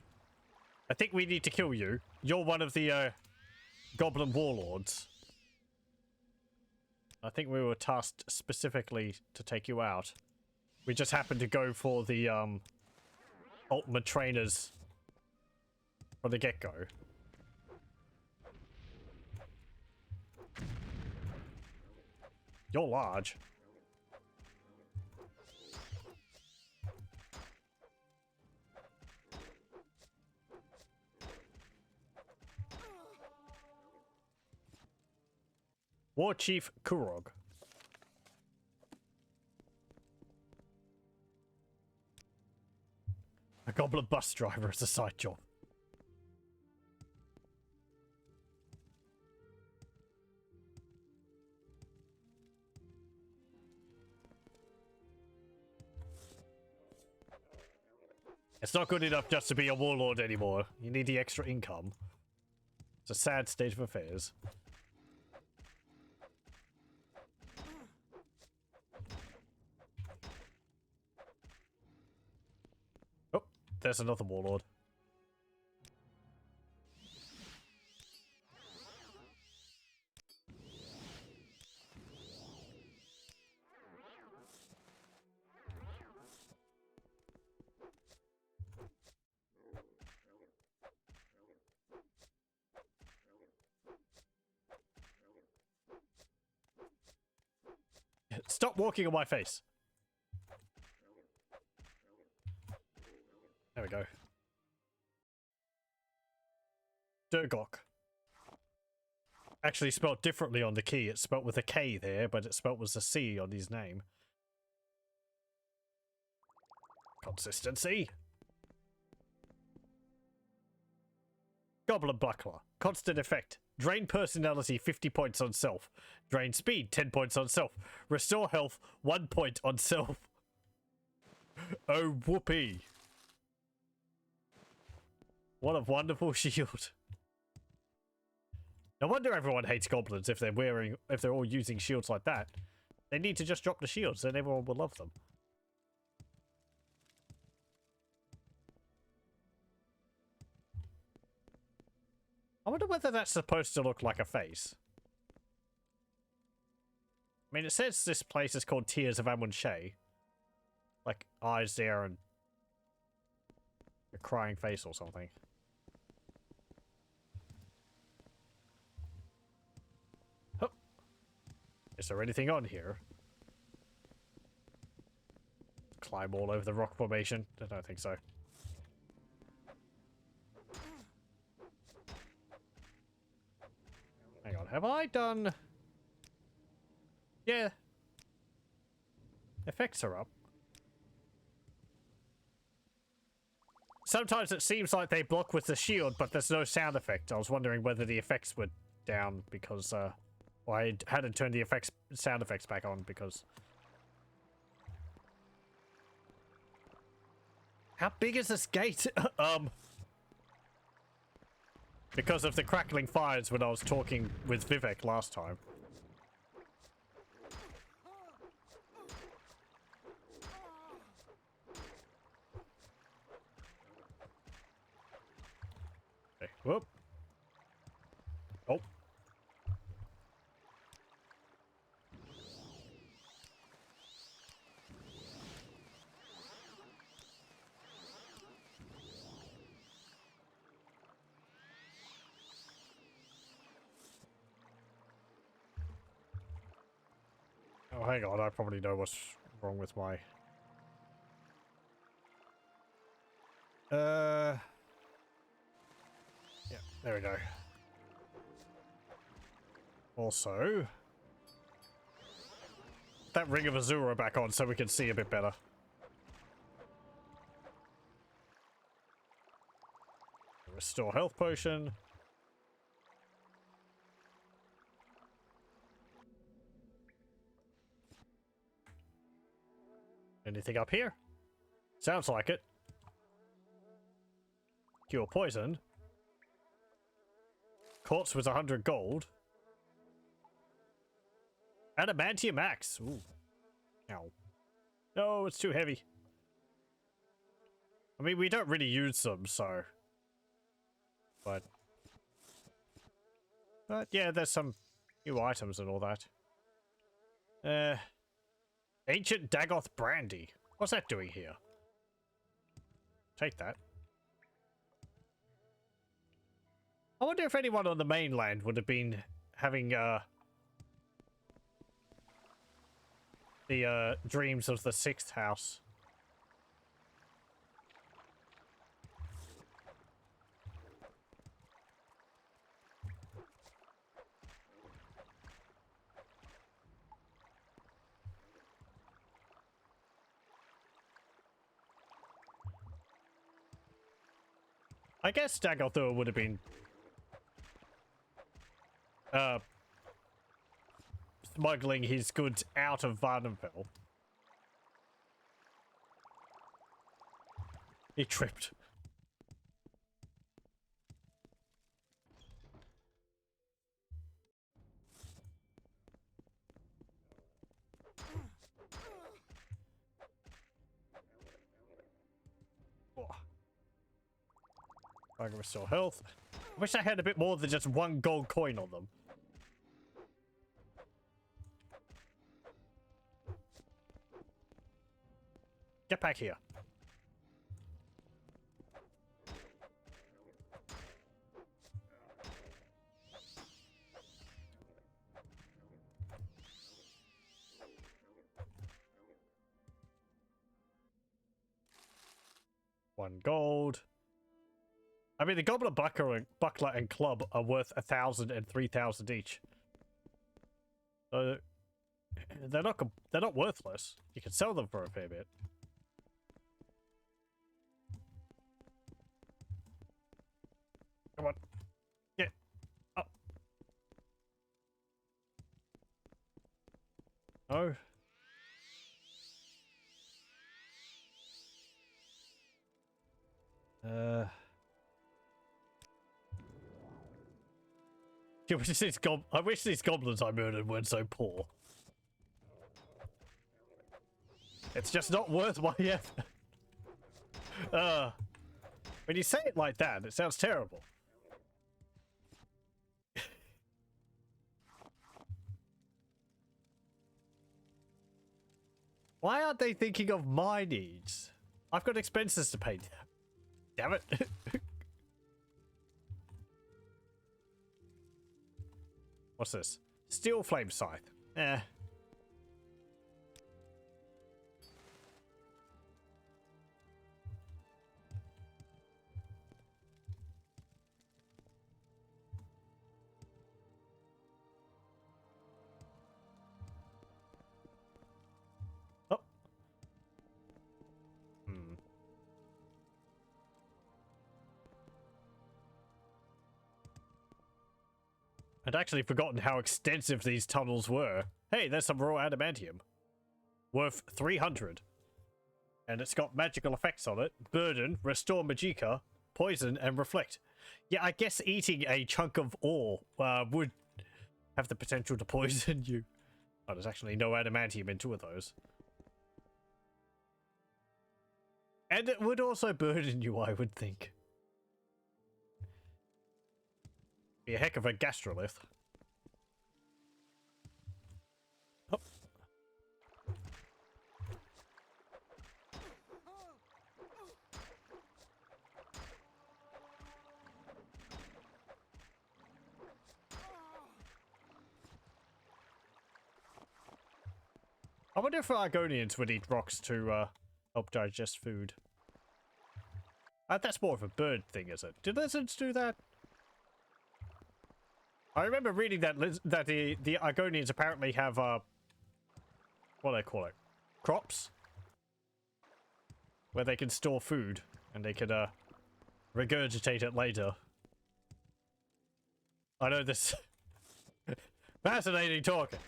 I think we need to kill you. You're one of the goblin warlords. I think we were tasked specifically to take you out. We just happened to go for the ultimate trainers from the get-go. You're large. War Chief Kurog. A goblin bus driver is a side job. It's not good enough just to be a warlord anymore. You need the extra income. It's a sad state of affairs. Oh, there's another warlord. Stop walking on my face. There we go. Daggoth. Actually spelled differently on the key. It's spelled with a K there, but it's spelled with a C on his name. Consistency. Goblin Buckler. Constant effect. Drain personality 50 points on self. Drain speed 10 points on self. Restore health 1 point on self. Oh, whoopee. What a wonderful shield. No wonder everyone hates goblins if they're all using shields like that. They need to just drop the shields, then everyone will love them. I wonder whether that's supposed to look like a face. I mean, it says this place is called Tears of Amun-Che. Like, eyes there and a crying face or something. Oh. Is there anything on here? Climb all over the rock formation? I don't think so. Hang on, have I done... Yeah. Effects are up. Sometimes it seems like they block with the shield, but there's no sound effect. I was wondering whether the effects were down because, well, I hadn't turned the sound effects back on because... How big is this gate? Because of the crackling fires when I was talking with Vivek last time. Okay, whoop. Oh. Oh, hang on, I probably know what's wrong with my... Yeah, there we go. Also... that Ring of Azura back on so we can see a bit better. Restore health potion. Anything up here? Sounds like it. Cure poison. Quartz was 100 gold. Adamantium axe. Ooh. Ow. No, it's too heavy. I mean, we don't really use them, so... But yeah, there's some new items and all that. Ancient Daggoth Brandy. What's that doing here? Take that. I wonder if anyone on the mainland would have been having, the, dreams of the sixth house. I guess Daggoth would have been smuggling his goods out of Varnamville. He tripped. I can restore health. I wish I had a bit more than just one gold coin on them. Get back here. One gold. I mean, the Goblin Buckler and Club are worth 1,000 and 3,000 each. So they're not worthless. You can sell them for a fair bit. Come on, get up. No. I wish these goblins I murdered weren't so poor. It's just not worth my effort. When you say it like that, it sounds terrible. Why aren't they thinking of my needs? I've got expenses to pay. Damn it. What's this? Steel flame scythe. Eh. Oh. I'd actually forgotten how extensive these tunnels were. Hey, there's some raw adamantium. Worth 300. And it's got magical effects on it. Burden, Restore Magicka, Poison, and Reflect. Yeah, I guess eating a chunk of ore would have the potential to poison you. Oh, there's actually no adamantium in two of those. And it would also burden you, I would think. Be a heck of a gastrolith. Oh. I wonder if Argonians would eat rocks to help digest food. That's more of a bird thing, is it? Did lizards do that? I remember reading that the Argonians apparently have what do they call it? Crops? Where they can store food and they could regurgitate it later. I know this. Fascinating talking.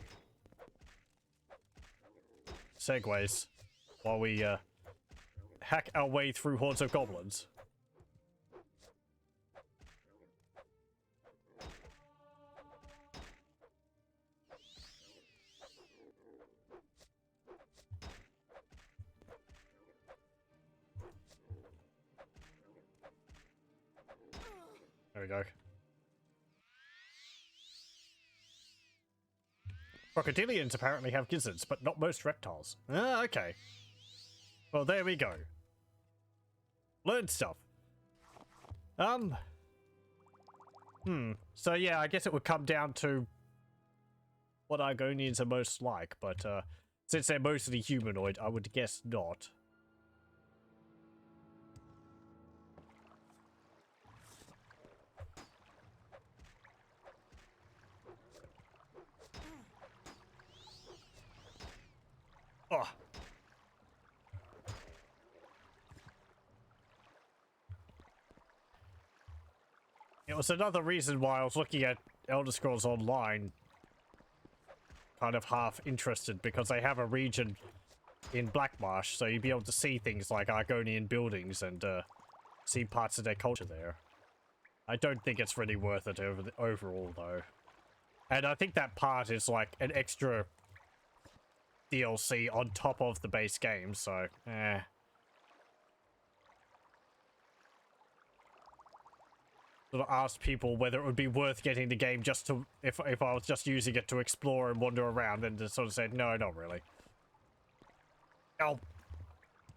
Segues while we hack our way through hordes of goblins. There we go. Crocodilians apparently have gizzards, but not most reptiles. Ah, okay. Well, there we go. Learn stuff. So yeah, I guess it would come down to what Argonians are most like, but since they're mostly humanoid, I would guess not. Oh. It was another reason why I was looking at Elder Scrolls Online kind of half interested, because they have a region in Blackmarsh, so you'd be able to see things like Argonian buildings and see parts of their culture there. I don't think it's really worth it overall, though. And I think that part is like an extra DLC on top of the base game, so Sort of asked people whether it would be worth getting the game just to, if I was just using it to explore and wander around, and just sort of said, no, not really. Oh,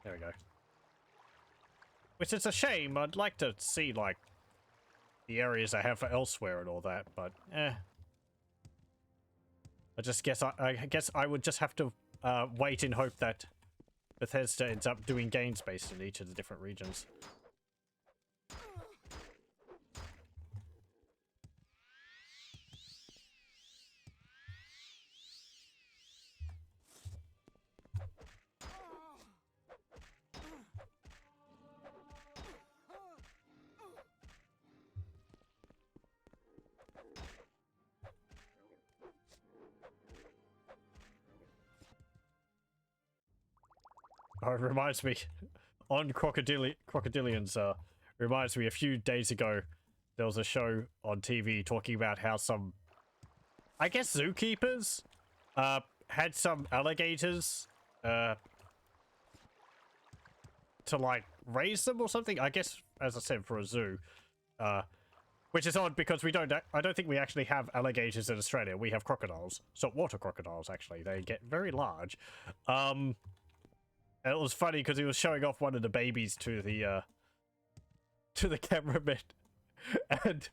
there we go. Which is a shame. I'd like to see, like, the areas I have for elsewhere and all that, but I just guess I guess I would just have to wait and hope that Bethesda ends up doing games based in each of the different regions. Oh, it reminds me, on Crocodilians, reminds me a few days ago, there was a show on TV talking about how some, I guess, zookeepers, had some alligators, to, like, raise them or something, I guess, as I said, for a zoo, which is odd because I don't think we actually have alligators in Australia. We have crocodiles, saltwater crocodiles, actually. They get very large. And it was funny because he was showing off one of the babies to the cameraman, and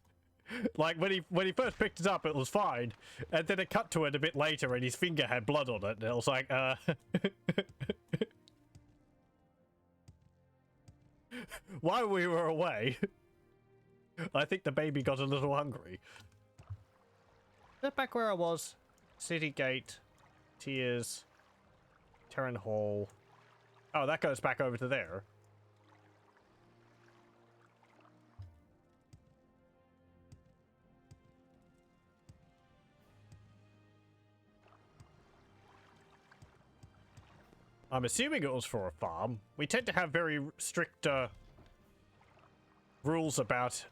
like when he first picked it up, it was fine, and then it cut to it a bit later, and his finger had blood on it, and it was like, while we were away, I think the baby got a little hungry. Is that back where I was? City Gate, Tears, Terran Hall. Oh, that goes back over to there. I'm assuming it was for a farm. We tend to have very strict rules about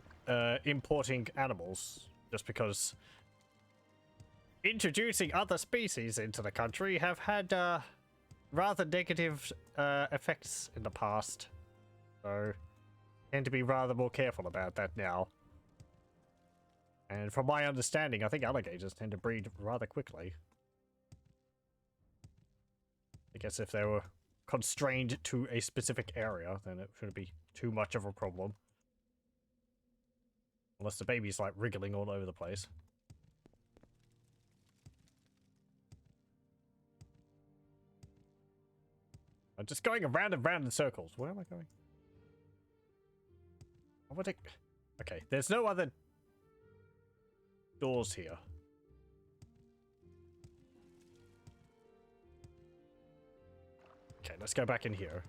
importing animals, just because introducing other species into the country have had rather negative effects in the past, so tend to be rather more careful about that now. And from my understanding, I think alligators tend to breed rather quickly. I guess if they were constrained to a specific area, then it shouldn't be too much of a problem. Unless the baby's like wriggling all over the place. I'm just going around and round in circles. Where am I going? I want to... Okay, there's no other doors here. Okay, let's go back in here.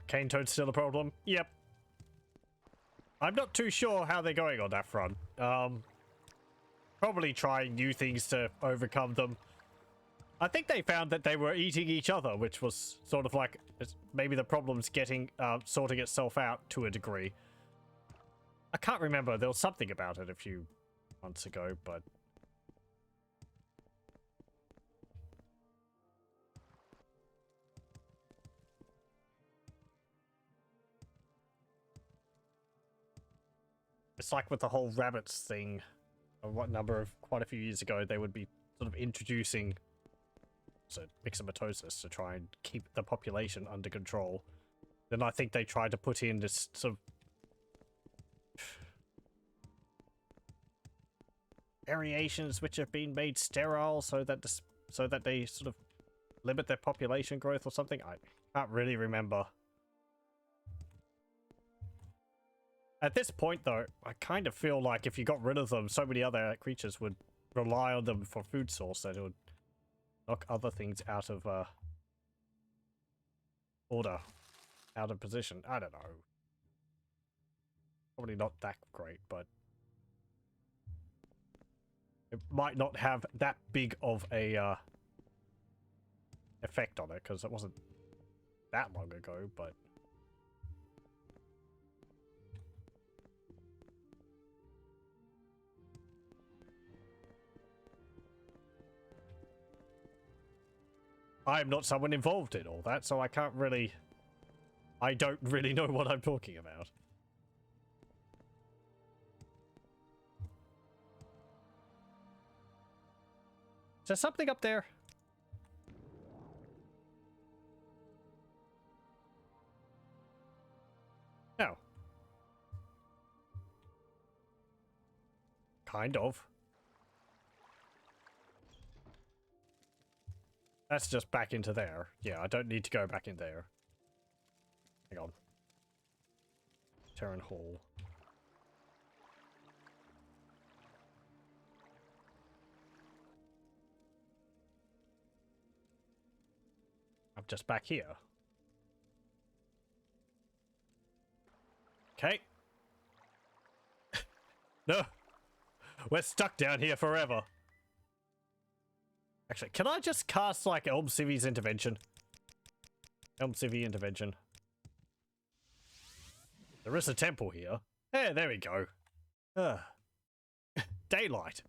Cane toad's still a problem? Yep. I'm not too sure how they're going on that front. Probably trying new things to overcome them. I think they found that they were eating each other, which was sort of like maybe the problem's getting sorting itself out to a degree. I can't remember. There was something about it a few months ago, but it's like with the whole rabbits thing. Quite a few years ago, they would be sort of introducing myxomatosis to try and keep the population under control. Then I think they tried to put in this sort of variations which have been made sterile so that they sort of limit their population growth or something. I can't really remember. At this point, though, I kind of feel like if you got rid of them, so many other creatures would rely on them for food source that it would knock other things out of order, out of position. I don't know. Probably not that great, but it might not have that big of a effect on it because it wasn't that long ago, but I'm not someone involved in all that, so I don't really know what I'm talking about. Is there something up there? No. Kind of. That's just back into there. Yeah, I don't need to go back in there. Hang on. Terran Hall. I'm just back here. Okay. No. We're stuck down here forever. Actually, can I just cast, like, Elmalecia's Intervention? Elmalexia Intervention. There is a temple here. Yeah, there we go. Daylight.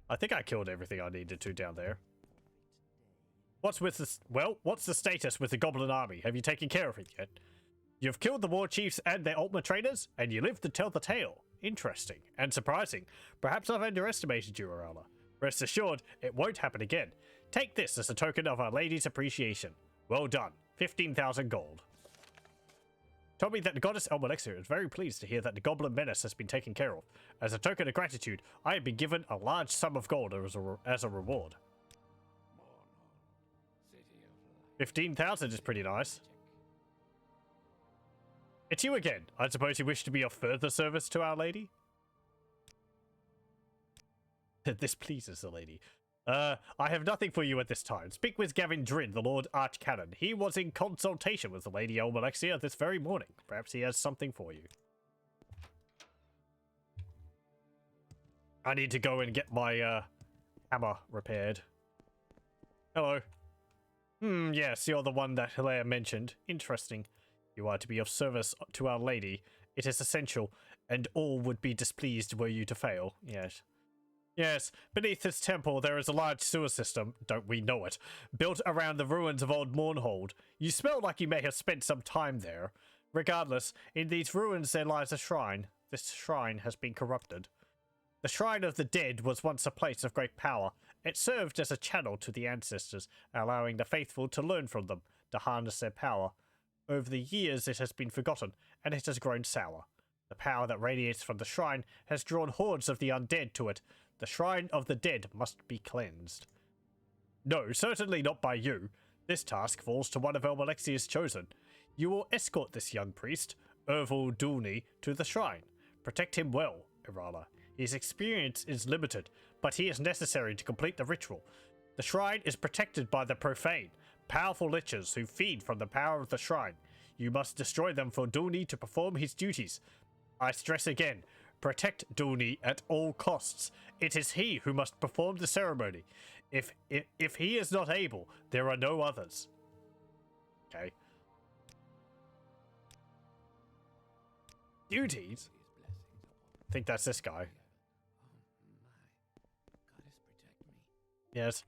I think I killed everything I needed to down there. What's with this? Well, what's the status with the Goblin Army? Have you taken care of it yet? You've killed the war chiefs and their ultimate trainers, and you live to tell the tale. Interesting and surprising. Perhaps I've underestimated you, Arala. Rest assured, it won't happen again. Take this as a token of Our Lady's appreciation. Well done. 15,000 gold. Told me that the goddess Elmalexia is very pleased to hear that the goblin menace has been taken care of. As a token of gratitude, I have been given a large sum of gold as a reward. 15,000 is pretty nice. It's you again. I suppose you wish to be of further service to Our Lady? This pleases the lady. I have nothing for you at this time. Speak with Gavin Drin, the Lord Archcanon. He was in consultation with the Lady Elmalexia this very morning. Perhaps he has something for you. I need to go and get my hammer repaired. Hello. Yes, you're the one that Hilaire mentioned. Interesting. You are to be of service to Our Lady. It is essential, and all would be displeased were you to fail. Yes. Yes, beneath this temple there is a large sewer system, don't we know it, built around the ruins of old Mournhold. You smell like you may have spent some time there. Regardless, in these ruins there lies a shrine. This shrine has been corrupted. The Shrine of the Dead was once a place of great power. It served as a channel to the ancestors, allowing the faithful to learn from them, to harness their power. Over the years it has been forgotten, and it has grown sour. The power that radiates from the shrine has drawn hordes of the undead to it. The Shrine of the Dead must be cleansed. No, certainly not by you. This task falls to one of Elmalexia's chosen. You will escort this young priest, Erval Dulni, to the shrine. Protect him well, Irala. His experience is limited, but he is necessary to complete the ritual. The shrine is protected by the profane, powerful lichens who feed from the power of the shrine. You must destroy them for Dulni to perform his duties. I stress again, protect Dulni at all costs. It is he who must perform the ceremony. If he is not able, there are no others. Okay. Duties? I think that's this guy. Yes.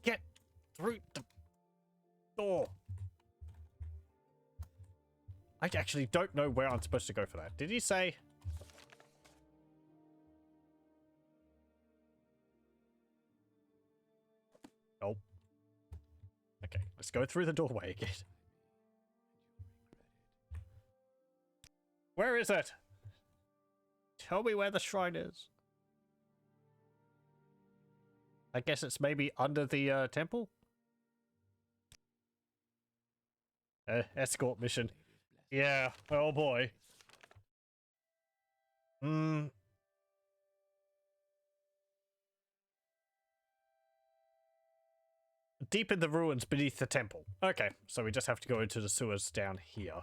Get through the door. I actually don't know where I'm supposed to go for that. Did he say? Nope. Okay, let's go through the doorway again. Where is it? Tell me where the shrine is. I guess it's maybe under the temple? Escort mission. Yeah, oh boy. Deep in the ruins beneath the temple. Okay, so we just have to go into the sewers down here.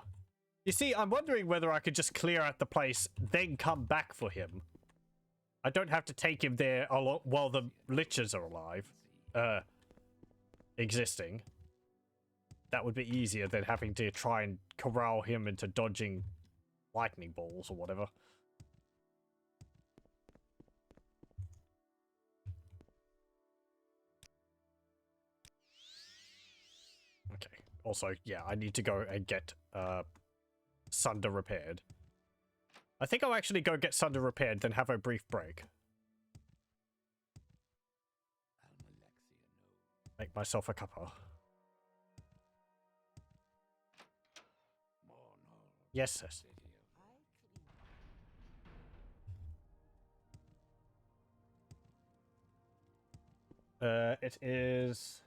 You see, I'm wondering whether I could just clear out the place, then come back for him. I don't have to take him there while the liches are alive. Existing. That would be easier than having to try and corral him into dodging lightning balls or whatever. Okay. Also, yeah, I need to go and get Sunder repaired. I think I'll actually go get Sunder repaired, then have a brief break. Make myself a cuppa. Yes, yes. It is...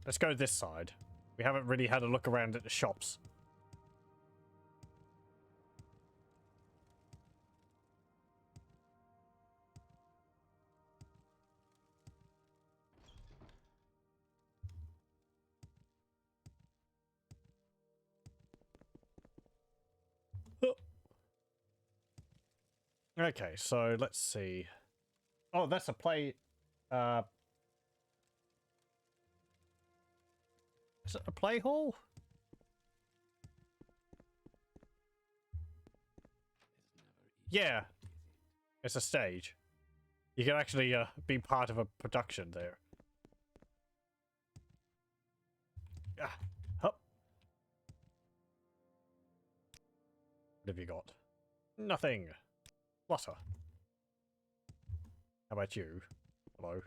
Let's go this side. We haven't really had a look around at the shops. Okay, so let's see. Oh, that's a play. Is it a play hall? Yeah, it's a stage. You can actually be part of a production there. Ah, hup. What have you got? Nothing. Flutter. How about you? Hello.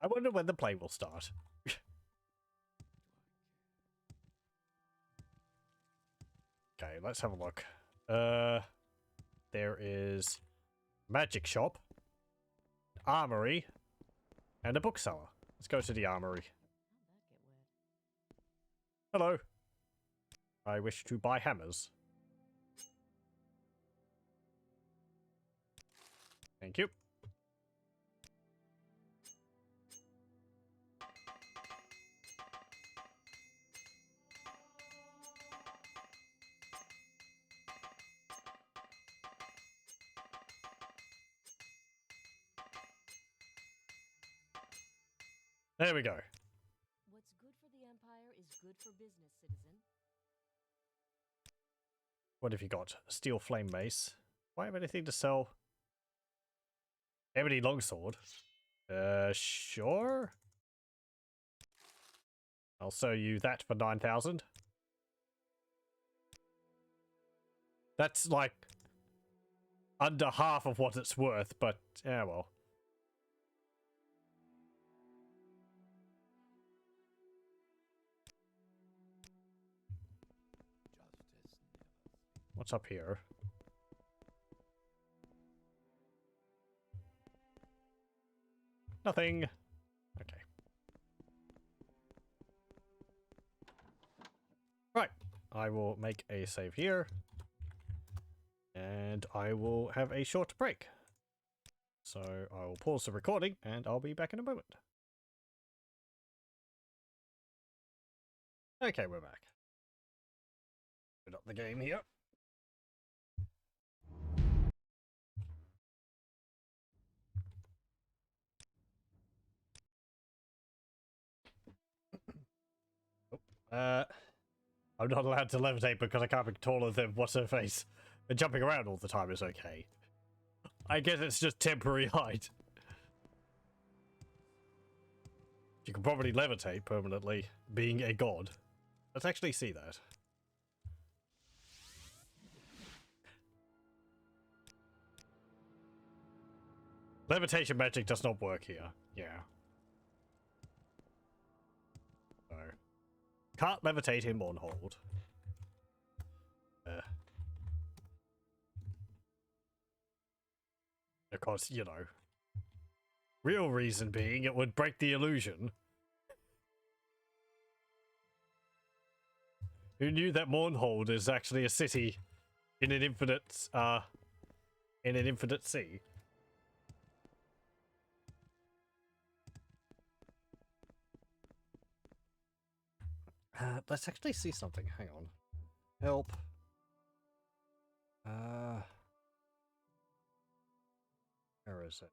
I wonder when the play will start. Okay, let's have a look. There is magic shop, armory, and a bookseller. Let's go to the armory. Hello. I wish to buy hammers. Thank you. There we go. What's good for the Empire is good for business, citizen. What have you got? Steel flame mace. Do I have anything to sell? Ebony longsword. Sure. I'll sell you that for 9,000. That's like under half of what it's worth, but yeah, well. What's up here? Nothing. Okay. Right. I will make a save here. And I will have a short break. So I will pause the recording and I'll be back in a moment. Okay, we're back. Put up the game here. I'm not allowed to levitate because I can't be taller than what's her face. And jumping around all the time is okay. I guess it's just temporary height. You can probably levitate permanently, being a god. Let's actually see that. Levitation magic does not work here. Yeah. So, can't levitate in Mournhold. Of course, you know. Real reason being it would break the illusion. Who knew that Mournhold is actually a city in an infinite sea? Let's actually see something. Hang on. Help. Where is it?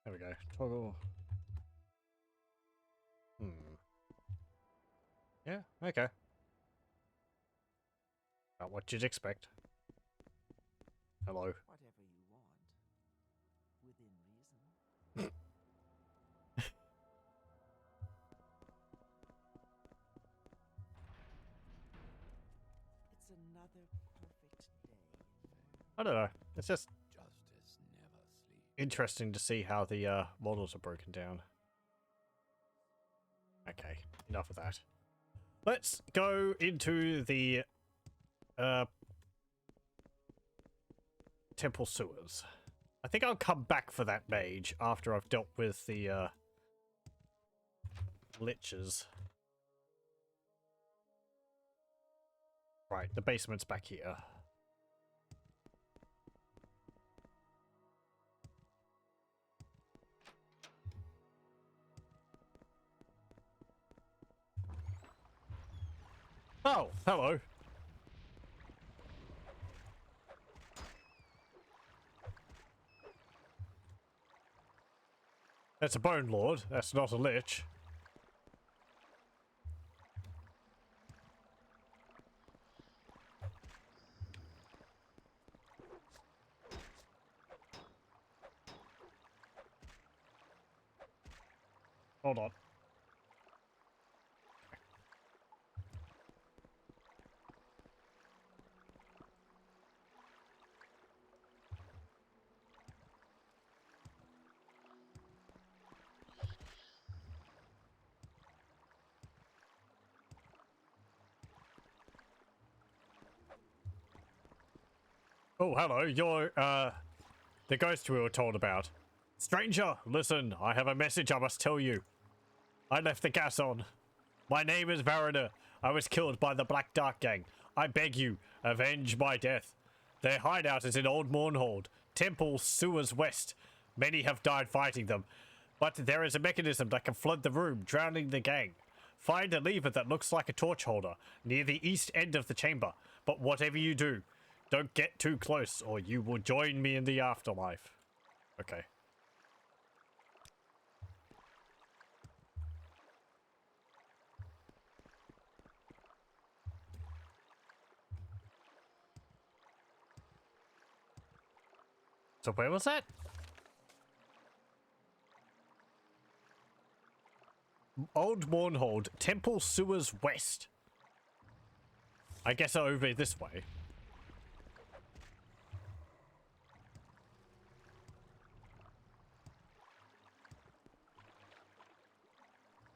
There we go. Toggle. Yeah, okay. Not what you'd expect. Hello. Whatever you want, within reason. It's another perfect day. I don't know. It's just Justice never sleeps. interesting to see how the models are broken down. Okay, enough of that. Let's go into the temple sewers. I think I'll come back for that mage after I've dealt with the liches. Right, the basement's back here. Oh, hello. That's a bone lord. That's not a lich. Hold on. Oh, hello. You're, the ghost we were told about. Stranger, listen, I have a message I must tell you. I left the gas on. My name is Variner. I was killed by the Black Dark Gang. I beg you, avenge my death. Their hideout is in Old Mournhold, Temple Sewers West. Many have died fighting them, but there is a mechanism that can flood the room, drowning the gang. Find a lever that looks like a torch holder near the east end of the chamber, but whatever you do, don't get too close or you will join me in the afterlife. Okay. So where was that? Old Mournhold, Temple Sewers West. I guess over this way.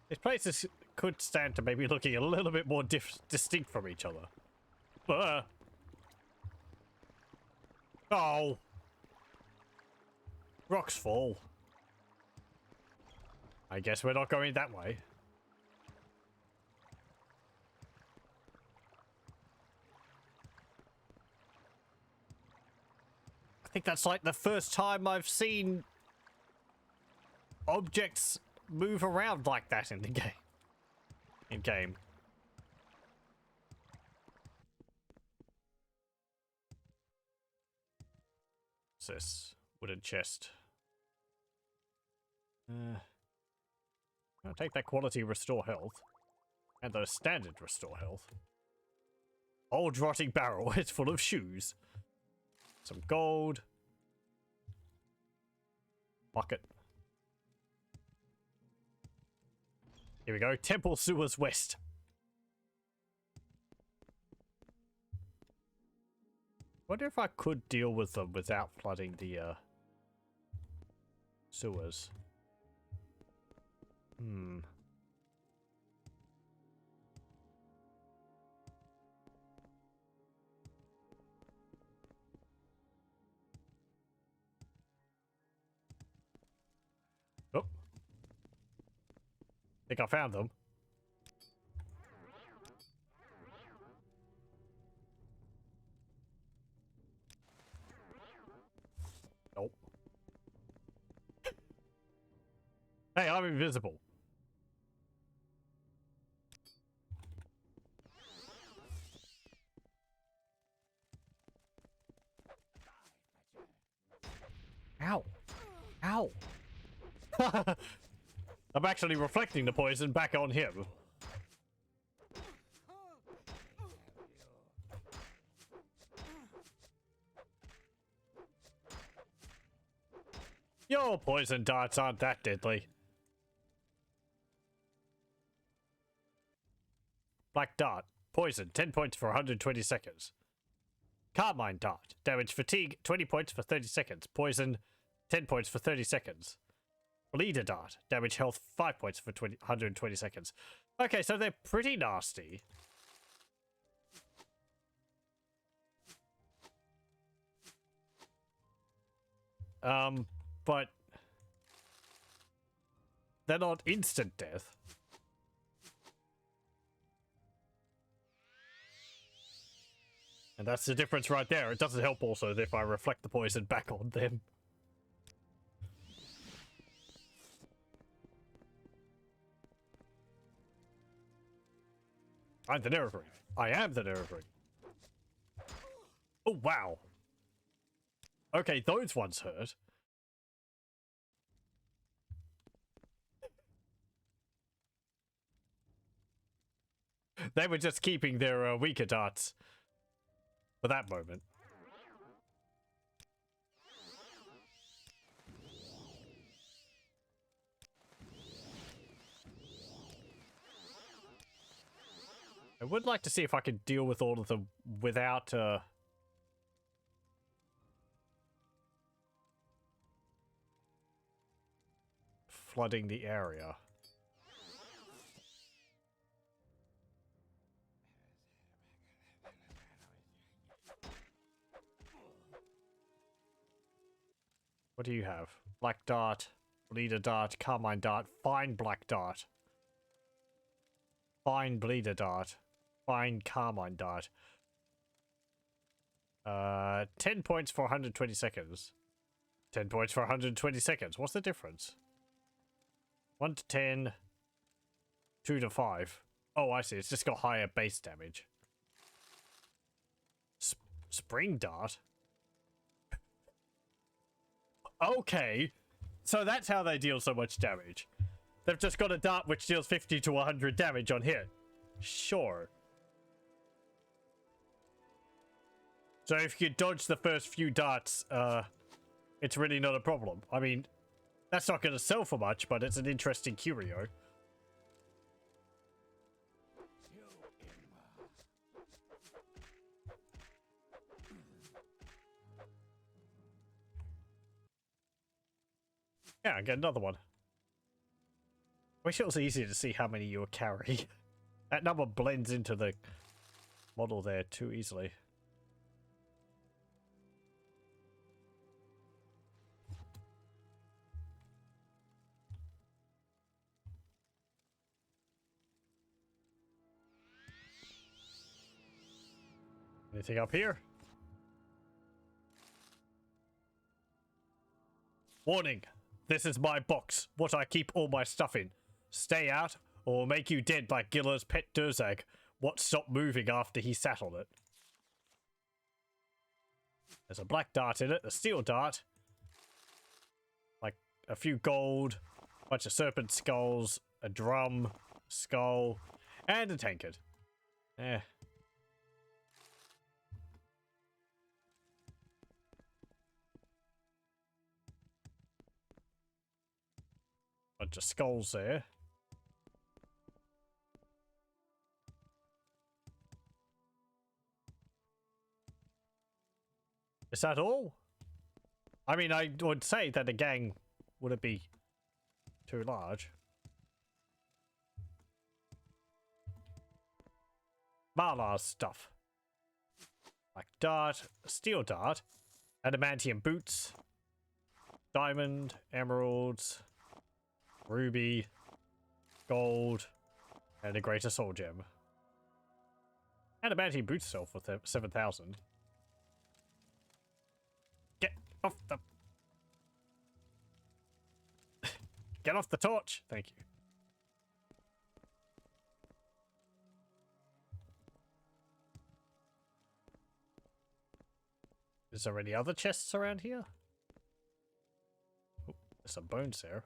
These places could stand to maybe looking a little bit more distinct from each other. Oh. Rocks fall. I guess we're not going that way. I think that's like the first time I've seen objects move around like that in the game. What's this? Wooden chest. I'll take that quality restore health. And the standard restore health. Old rotting barrel, it's full of shoes. Some gold. Bucket. Here we go. Temple Sewers West. Wonder if I could deal with them without flooding the sewers. Oh. Think I found them. Nope. Hey, I'm invisible. Ow. Ow. I'm actually reflecting the poison back on him. Your poison darts aren't that deadly. Black dart. Poison. 10 points for 120 seconds. Carmine dart. Damage fatigue. 20 points for 30 seconds. Poison. 10 points for 30 seconds. Bleeder dart. Damage health. 5 points for 120 seconds. Okay, so they're pretty nasty. But they're not instant death. And that's the difference right there. It doesn't help also if I reflect the poison back on them. I'm the Nervary. I am the Nervary. Oh, wow. Okay, those ones hurt. They were just keeping their weaker darts for that moment. I would like to see if I could deal with all of them without flooding the area. What do you have? Black dart, bleeder dart, carmine dart, fine black dart, fine bleeder dart, fine carmine dart. 10 points for 120 seconds. 10 points for 120 seconds. What's the difference? 1 to 10, 2 to 5. Oh, I see. It's just got higher base damage. Spring dart? Okay. So that's how they deal so much damage. They've just got a dart which deals 50 to 100 damage on hit. Sure. So if you dodge the first few darts, it's really not a problem. I mean, that's not going to sell for much, but it's an interesting curio. Yeah, I get another one. Wish it was easier to see how many you would carry. That number blends into the model there too easily. Anything up here? Warning! This is my box, what I keep all my stuff in. Stay out, or we'll make you dead like Giller's pet Durzag. What stopped moving after he sat on it? There's a black dart in it, a steel dart. Like, a few gold, a bunch of serpent skulls, a drum, skull, and a tankard. Eh. bunch of skulls there. Is that all? I mean, I would say that the gang wouldn't be too large. Malar stuff. Like dart, steel dart, adamantium boots, diamond, emeralds, ruby, gold, and a greater soul gem. Adamantium boots sell for 7,000. Get off the... Get off the torch! Thank you. Is there any other chests around here? Oh, there's some bones there.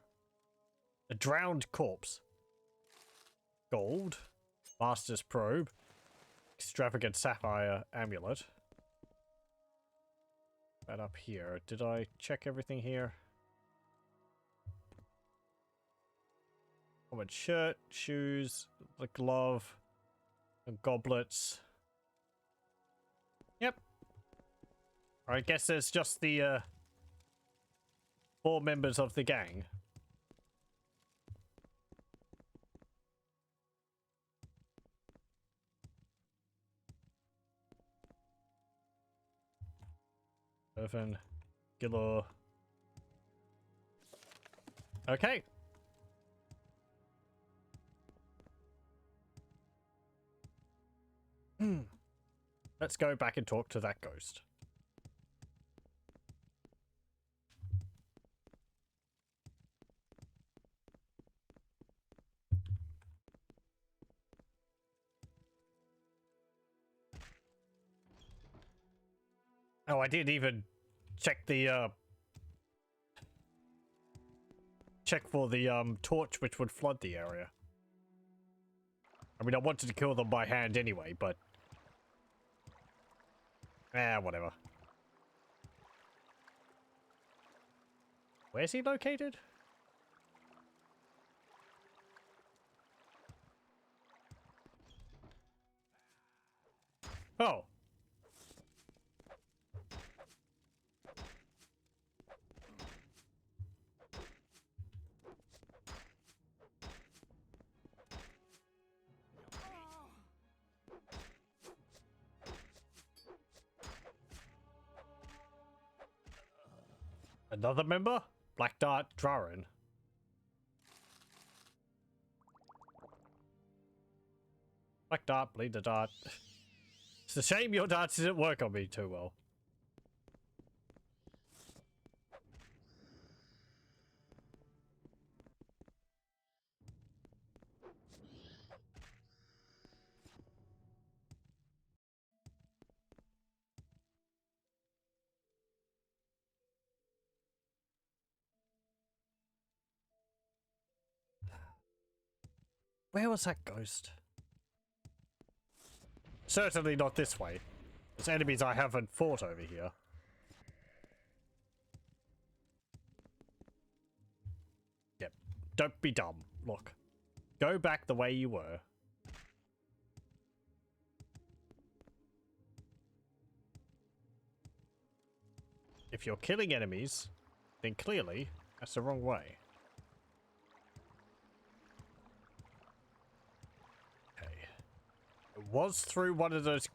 A drowned corpse. Gold. Master's probe. Extravagant sapphire amulet. Right up here. Did I check everything here? Common shirt, shoes, the glove, and goblets. Yep. I guess there's just the 4 members of the gang. Irvin, Gilor. Okay. Let's go back and talk to that ghost. Oh, I didn't even check the check for the torch which would flood the area. I mean, I wanted to kill them by hand anyway, but whatever. Where's he located? Oh. Another member? Black Dart Drarin. Black Dart, bleed the dart. It's a shame your darts didn't work on me too well. Where was that ghost? Certainly not this way. There's enemies I haven't fought over here. Yep. Don't be dumb. Look. Go back the way you were. If you're killing enemies, then clearly that's the wrong way. It was through one of those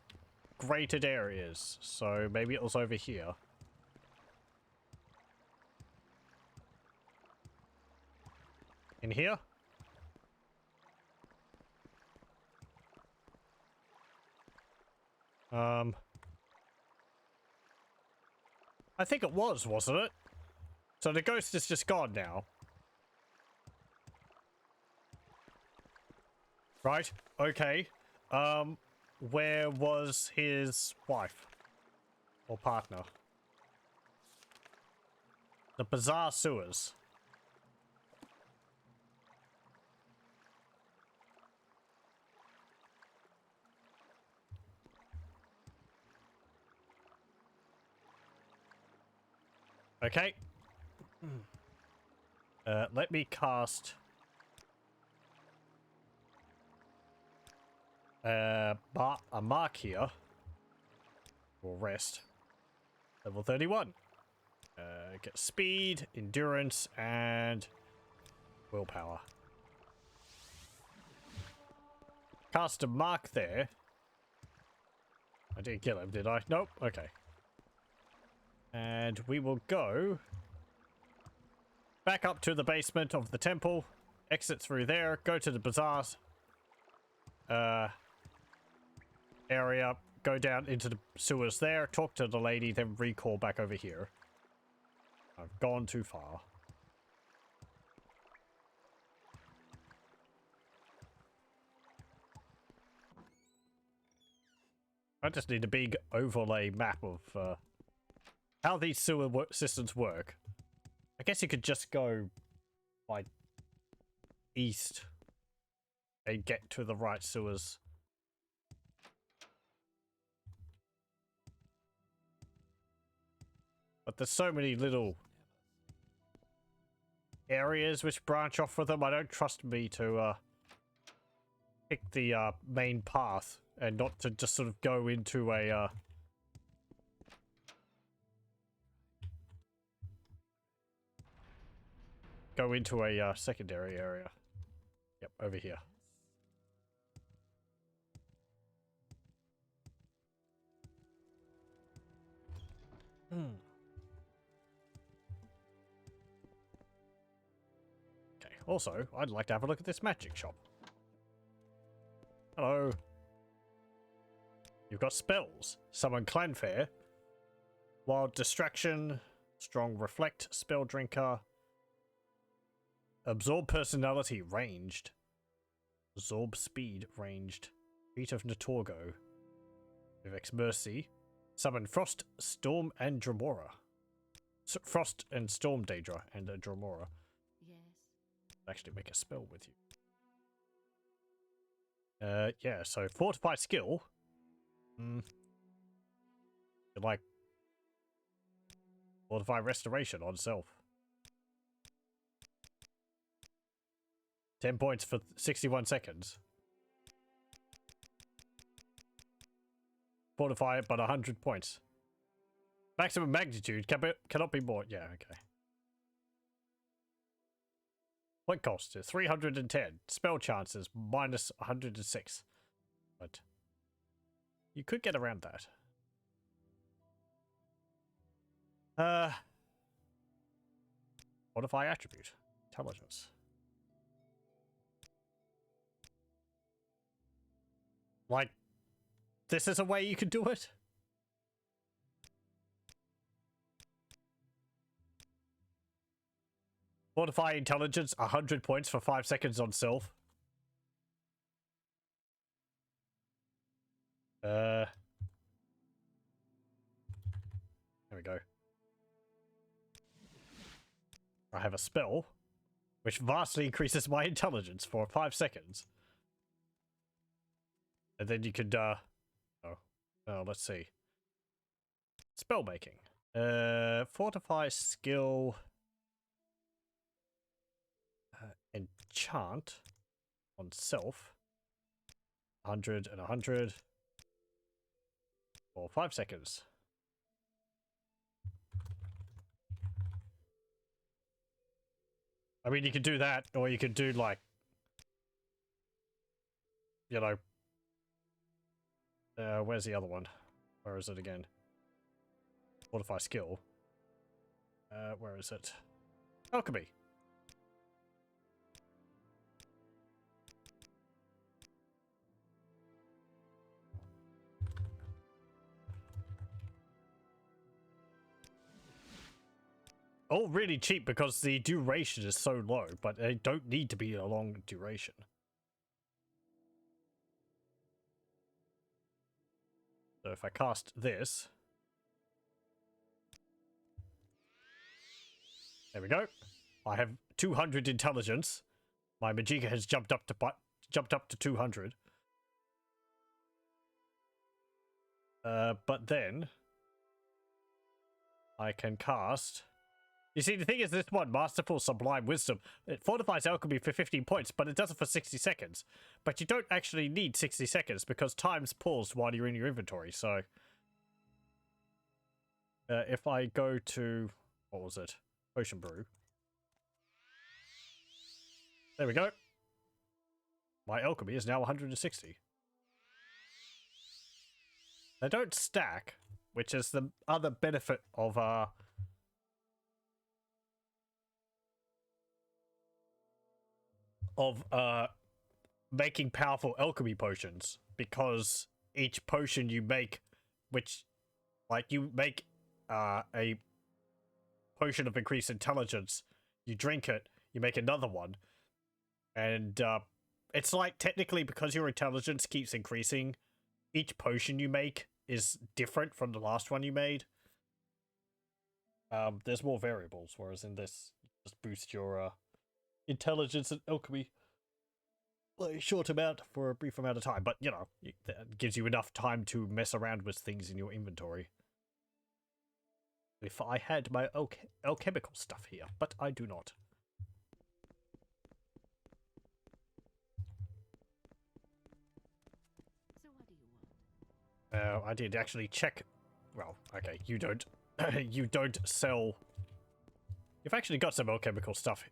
grated areas, so maybe it was over here. In here? I think it was, wasn't it? So the ghost is just gone now. Right, okay. Where was his wife? Or partner? The bizarre sewers. Okay. Let me cast a mark here. We'll rest. Level 31. Get speed, endurance, and willpower. Cast a mark there. I didn't kill him, did I? Nope. Okay. And we will go back up to the basement of the temple, exit through there, go to the bazaars area, go down into the sewers there, talk to the lady, then recall back over here. I've gone too far. I just need a big overlay map of how these sewer systems work. I guess you could just go like east and get to the right sewers. But there's so many little areas which branch off of them. I don't trust me to pick the main path and not to just sort of go into a secondary area. Yep, over here. Okay, also, I'd like to have a look at this magic shop. Hello. You've got spells. Summon Clanfair. Wild Distraction. Strong Reflect. Spell Drinker. Absorb Personality. Ranged. Absorb Speed. Ranged. Feet of Natorgo. Vivek's Mercy. Summon Frost, Storm, and Dromora. Frost and Storm Daedra and Dromora. Yes. Actually make a spell with you. Yeah, so Fortify skill. Like Fortify Restoration on self. 10 points for 61 seconds. Fortify it, but 100 points. Maximum magnitude cannot be more. Yeah, okay. Point cost is 310. Spell chances minus 106. But you could get around that. Modify attribute. Intelligence. Like, this is a way you could do it? Fortify intelligence, 100 points for 5 seconds on self. There we go. I have a spell, which vastly increases my intelligence for 5 seconds. And then you could, let's see. Spell making. Fortify skill. Enchant on self. 100 and 100. For 5 seconds. I mean, you could do that, or you could do, like, you know, where's the other one? Where is it again? Fortify skill. Where is it? Alchemy. All really cheap because the duration is so low, but they don't need to be a long duration. So if I cast this... There we go. I have 200 intelligence. My Magicka has jumped up to 200. But then... I can cast... You see, the thing is, this one, Masterful Sublime Wisdom, it fortifies alchemy for 15 points, but it does it for 60 seconds. But you don't actually need 60 seconds because time's paused while you're in your inventory, so... if I go to... what was it? Potion Brew. There we go. My alchemy is now 160. They don't stack, which is the other benefit of making powerful alchemy potions, because each potion you make, which, like, you make a potion of increased intelligence, you drink it, you make another one, and it's like, technically, because your intelligence keeps increasing, each potion you make is different from the last one you made. There's more variables, whereas in this, you just boost your intelligence and alchemy like a short amount for a brief amount of time, but you know, that gives you enough time to mess around with things in your inventory. If I had my alchemical stuff here, but I do not. So what do you want? I did actually check. Well, okay, you don't. You don't sell. You've actually got some alchemical stuff,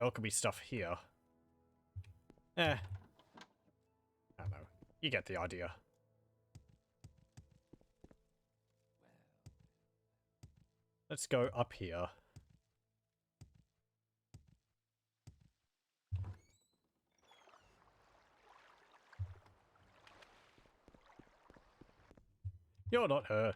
alchemy stuff here. I don't know. You get the idea. Let's go up here. You're not her.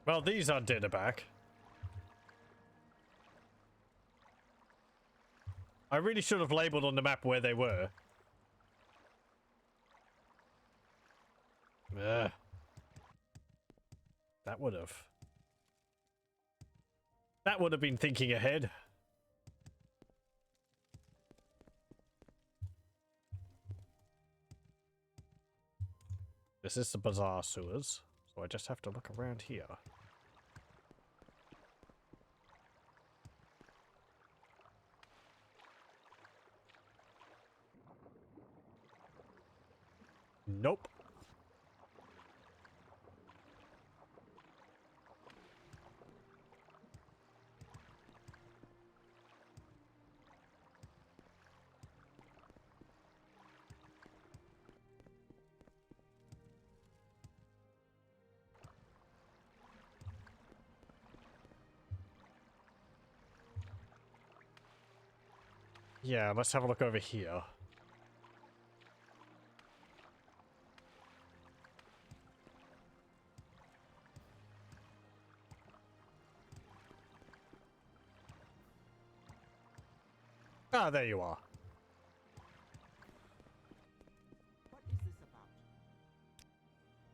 Well, these are dinner back. I really should have labeled on the map where they were. Ugh. That would have been thinking ahead. This is the bazaar sewers, so I just have to look around here. Nope. Yeah, let's have a look over here. Ah, there you are. What is this about?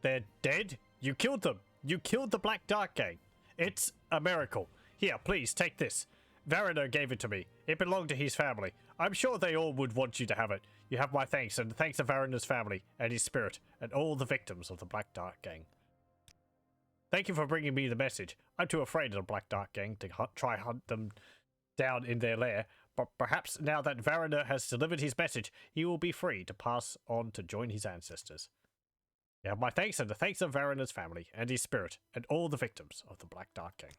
They're dead? You killed them. You killed the Black Dark Gang. It's a miracle. Here, please, take this. Variner gave it to me. It belonged to his family. I'm sure they all would want you to have it. You have my thanks, and thanks to Variner's family, and his spirit, and all the victims of the Black Dark Gang. Thank you for bringing me the message. I'm too afraid of the Black Dark Gang to try hunt them down in their lair, but perhaps now that Variner has delivered his message, he will be free to pass on to join his ancestors. You have my thanks, and the thanks of Variner's family, and his spirit, and all the victims of the Black Dark Gang.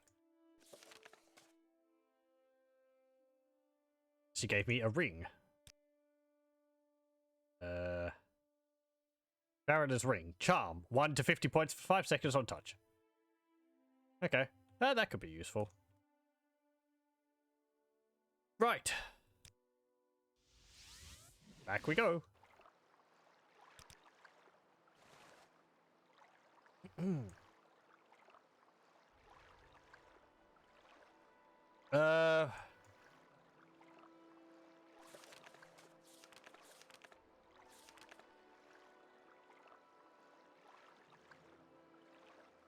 She gave me a ring. Variner's ring. Charm. 1 to 50 points for 5 seconds on touch. Okay. That could be useful. Right. Back we go.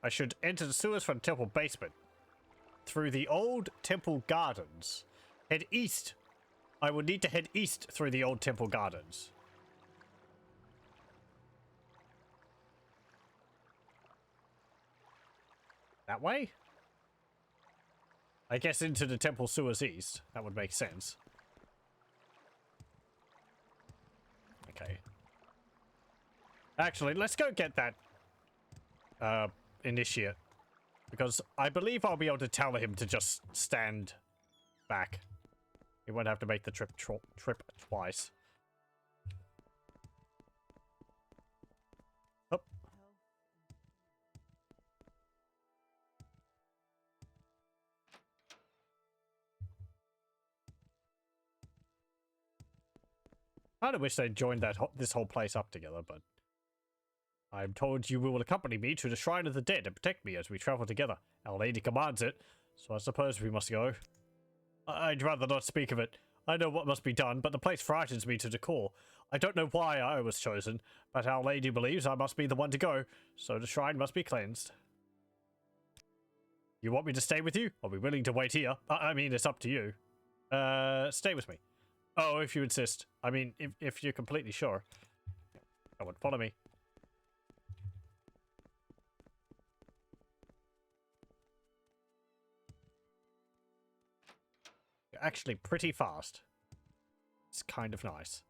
I should enter the sewers from the temple basement. Through the old temple gardens. Head east. I would need to head east through the old temple gardens. That way? I guess into the temple sewers east. That would make sense. Okay. Actually, let's go get that initiate. Because I believe I'll be able to tell him to just stand back. He won't have to make the trip twice. Oh. I kind of wish they'd joined this whole place up together, but I'm told you will accompany me to the Shrine of the Dead and protect me as we travel together. Our Lady commands it, so I suppose we must go. I'd rather not speak of it. I know what must be done, but the place frightens me to the core. I don't know why I was chosen, but Our Lady believes I must be the one to go, so the shrine must be cleansed. You want me to stay with you? I'll be willing to wait here. I mean, it's up to you. Stay with me. Oh, if you insist. I mean, if you're completely sure. Come on, follow me. You're actually pretty fast. It's kind of nice.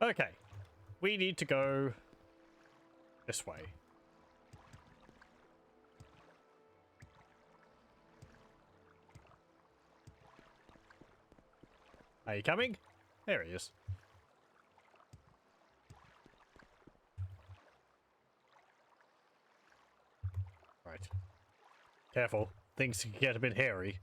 Okay. We need to go this way. Are you coming? There he is. Right. Careful. Things can get a bit hairy.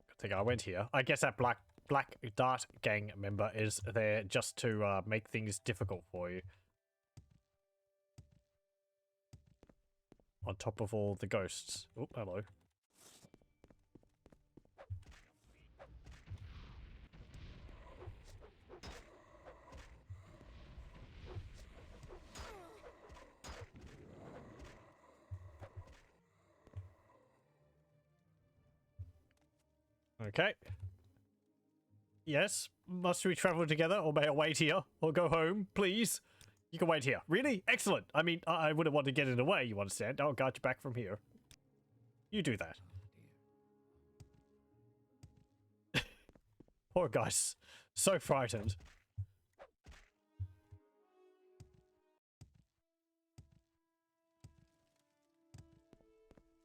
Good thing I went here. I guess that Black Dart gang member is there just to make things difficult for you. On top of all the ghosts. Oh, hello. Okay. Yes, must we travel together, or may I wait here, or go home, please? You can wait here. Really? Excellent. I mean, I wouldn't want to get in the way, you understand? I'll guide you back from here. You do that. Poor guy's so frightened.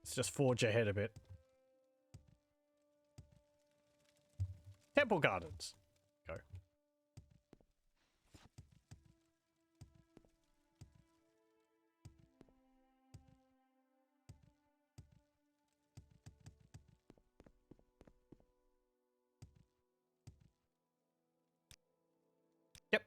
Let's just forge ahead a bit. Temple Gardens. Go. Yep.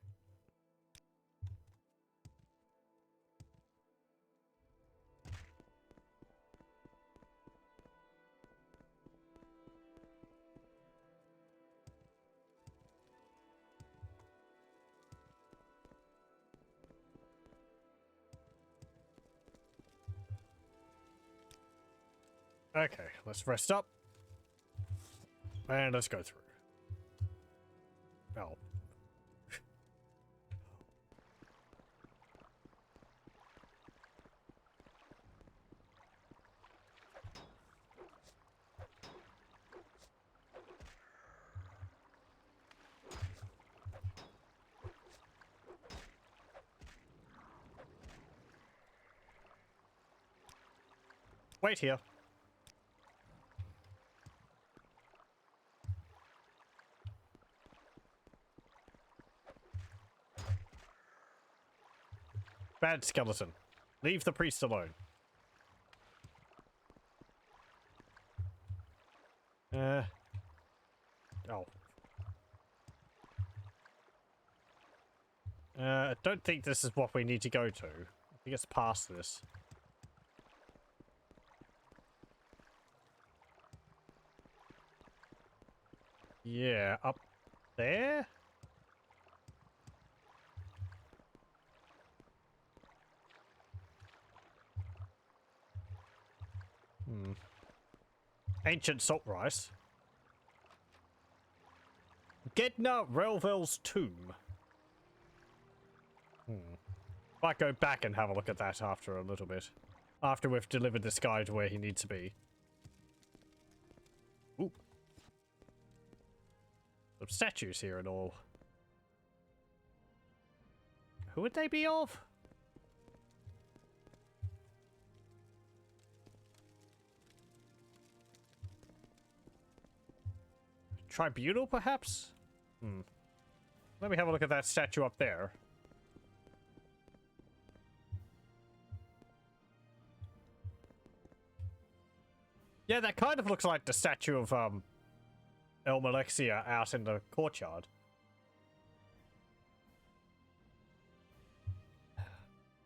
Okay, let's rest up. And let's go through. Oh. Wait here. Bad skeleton. Leave the priest alone. Oh. I don't think this is what we need to go to. I think it's past this. Yeah, up there? Ancient salt rice. Gedna Relvel's tomb. Might go back and have a look at that after a little bit. After we've delivered this guy to where he needs to be. Ooh. Some statues here and all. Who would they be of? Tribunal, perhaps? Let me have a look at that statue up there. Yeah, that kind of looks like the statue of, Elmalexia out in the courtyard.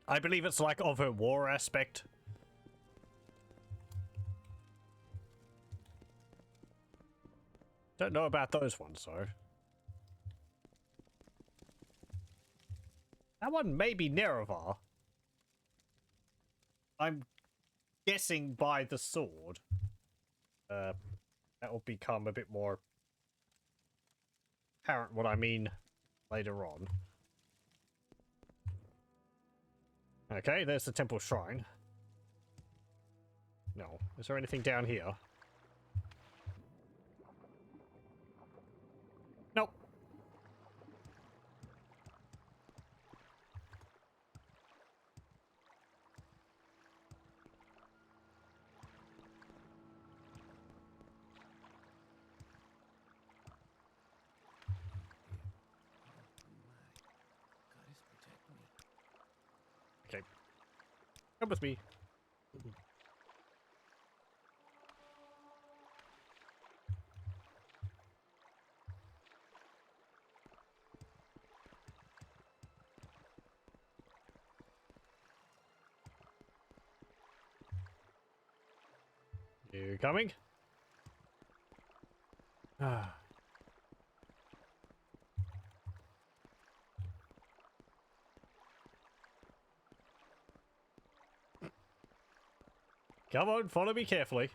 I believe it's like of her war aspect. Don't know about those ones, though. That one may be Nerevar. I'm guessing by the sword. That will become a bit more apparent what I mean later on. Okay, there's the temple shrine. No. Is there anything down here? Nope. Goddess protect me. Okay. Come with me. You coming? Ah. Come on, follow me carefully.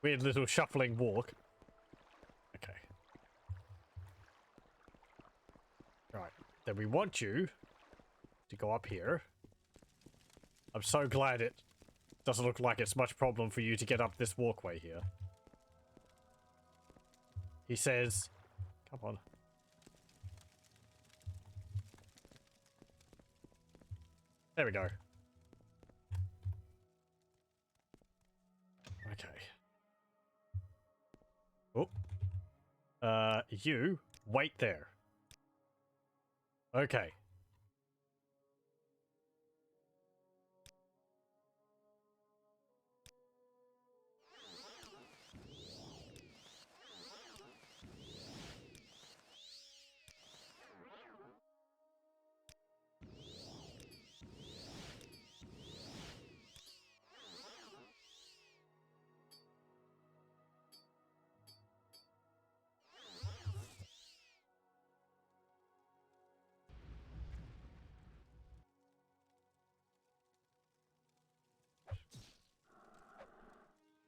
Weird little shuffling walk. Okay. Right. Then we want you to go up here. I'm so glad it doesn't look like it's much problem for you to get up this walkway here. He says, come on. There we go. Okay. Oh. You wait there. Okay.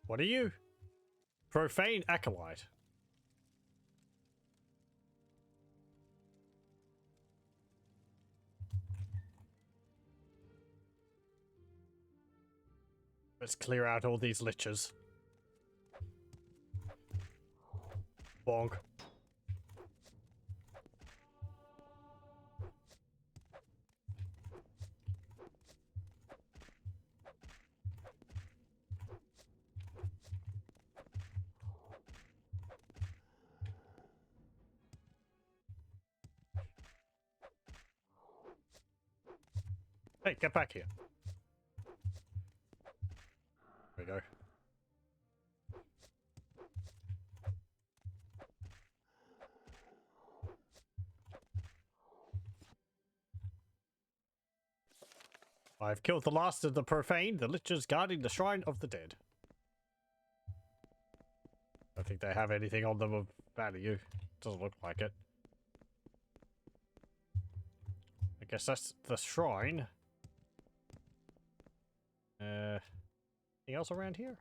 What are you? Profane Acolyte. Let's clear out all these liches. Bonk. Hey, get back here. go. I've killed the last of the profane, the lichens guarding the shrine of the dead. I don't think they have anything on them of value. Doesn't look like it. I guess that's the shrine. Anything else around here?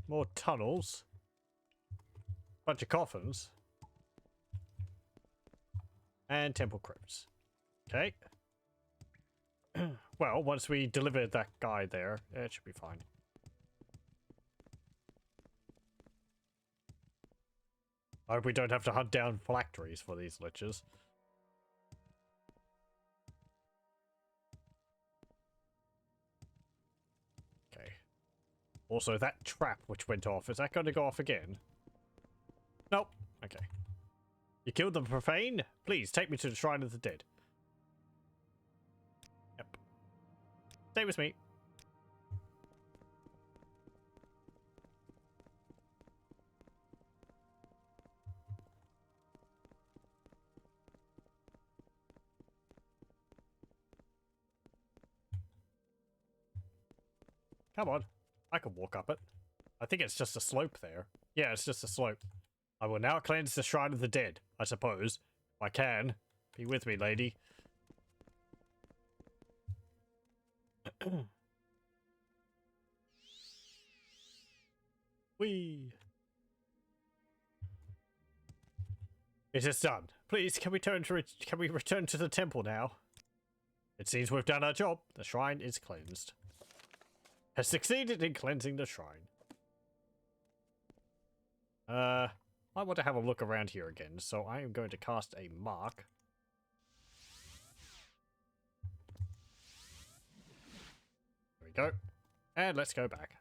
More tunnels. Bunch of coffins. And temple crypts. Okay. Well, once we deliver that guy there, it should be fine. I hope we don't have to hunt down phylacteries for these liches. Okay. Also, that trap which went off, is that going to go off again? Nope. Okay. You killed the profane? Please, take me to the Shrine of the Dead. Yep. Stay with me. Come on. I can walk up it. I think it's just a slope there. Yeah, it's just a slope. I will now cleanse the Shrine of the Dead, I suppose. If I can. Be with me, lady. Whee! It is done. Please, can we return to the temple now? It seems we've done our job. The shrine is cleansed. Has succeeded in cleansing the shrine. I want to have a look around here again, so I am going to cast a mark. There we go. And let's go back.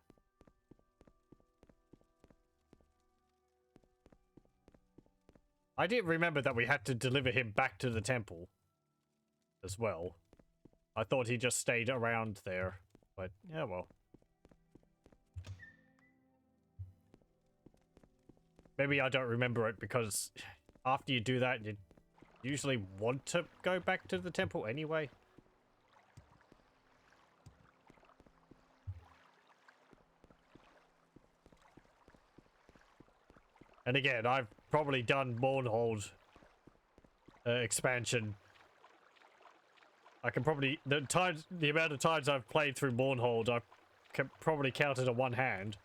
I didn't remember that we had to deliver him back to the temple as well. I thought he just stayed around there, but yeah, well. Maybe I don't remember it because after you do that, you usually want to go back to the temple anyway. And again, I've probably done Mournhold expansion. I can probably the amount of times I've played through Mournhold, I can probably count it on one hand.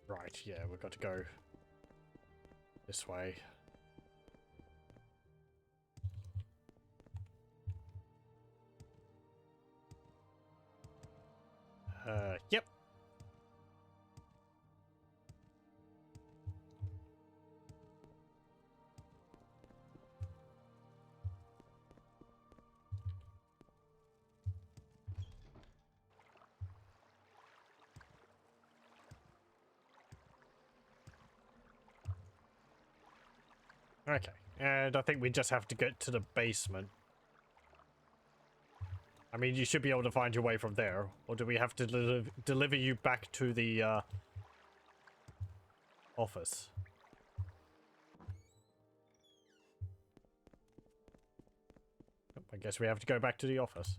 Right, yeah, we've got to go this way. Yep. Okay, and I think we just have to get to the basement. I mean, you should be able to find your way from there. Or do we have to deliver you back to the office? Yep, I guess we have to go back to the office.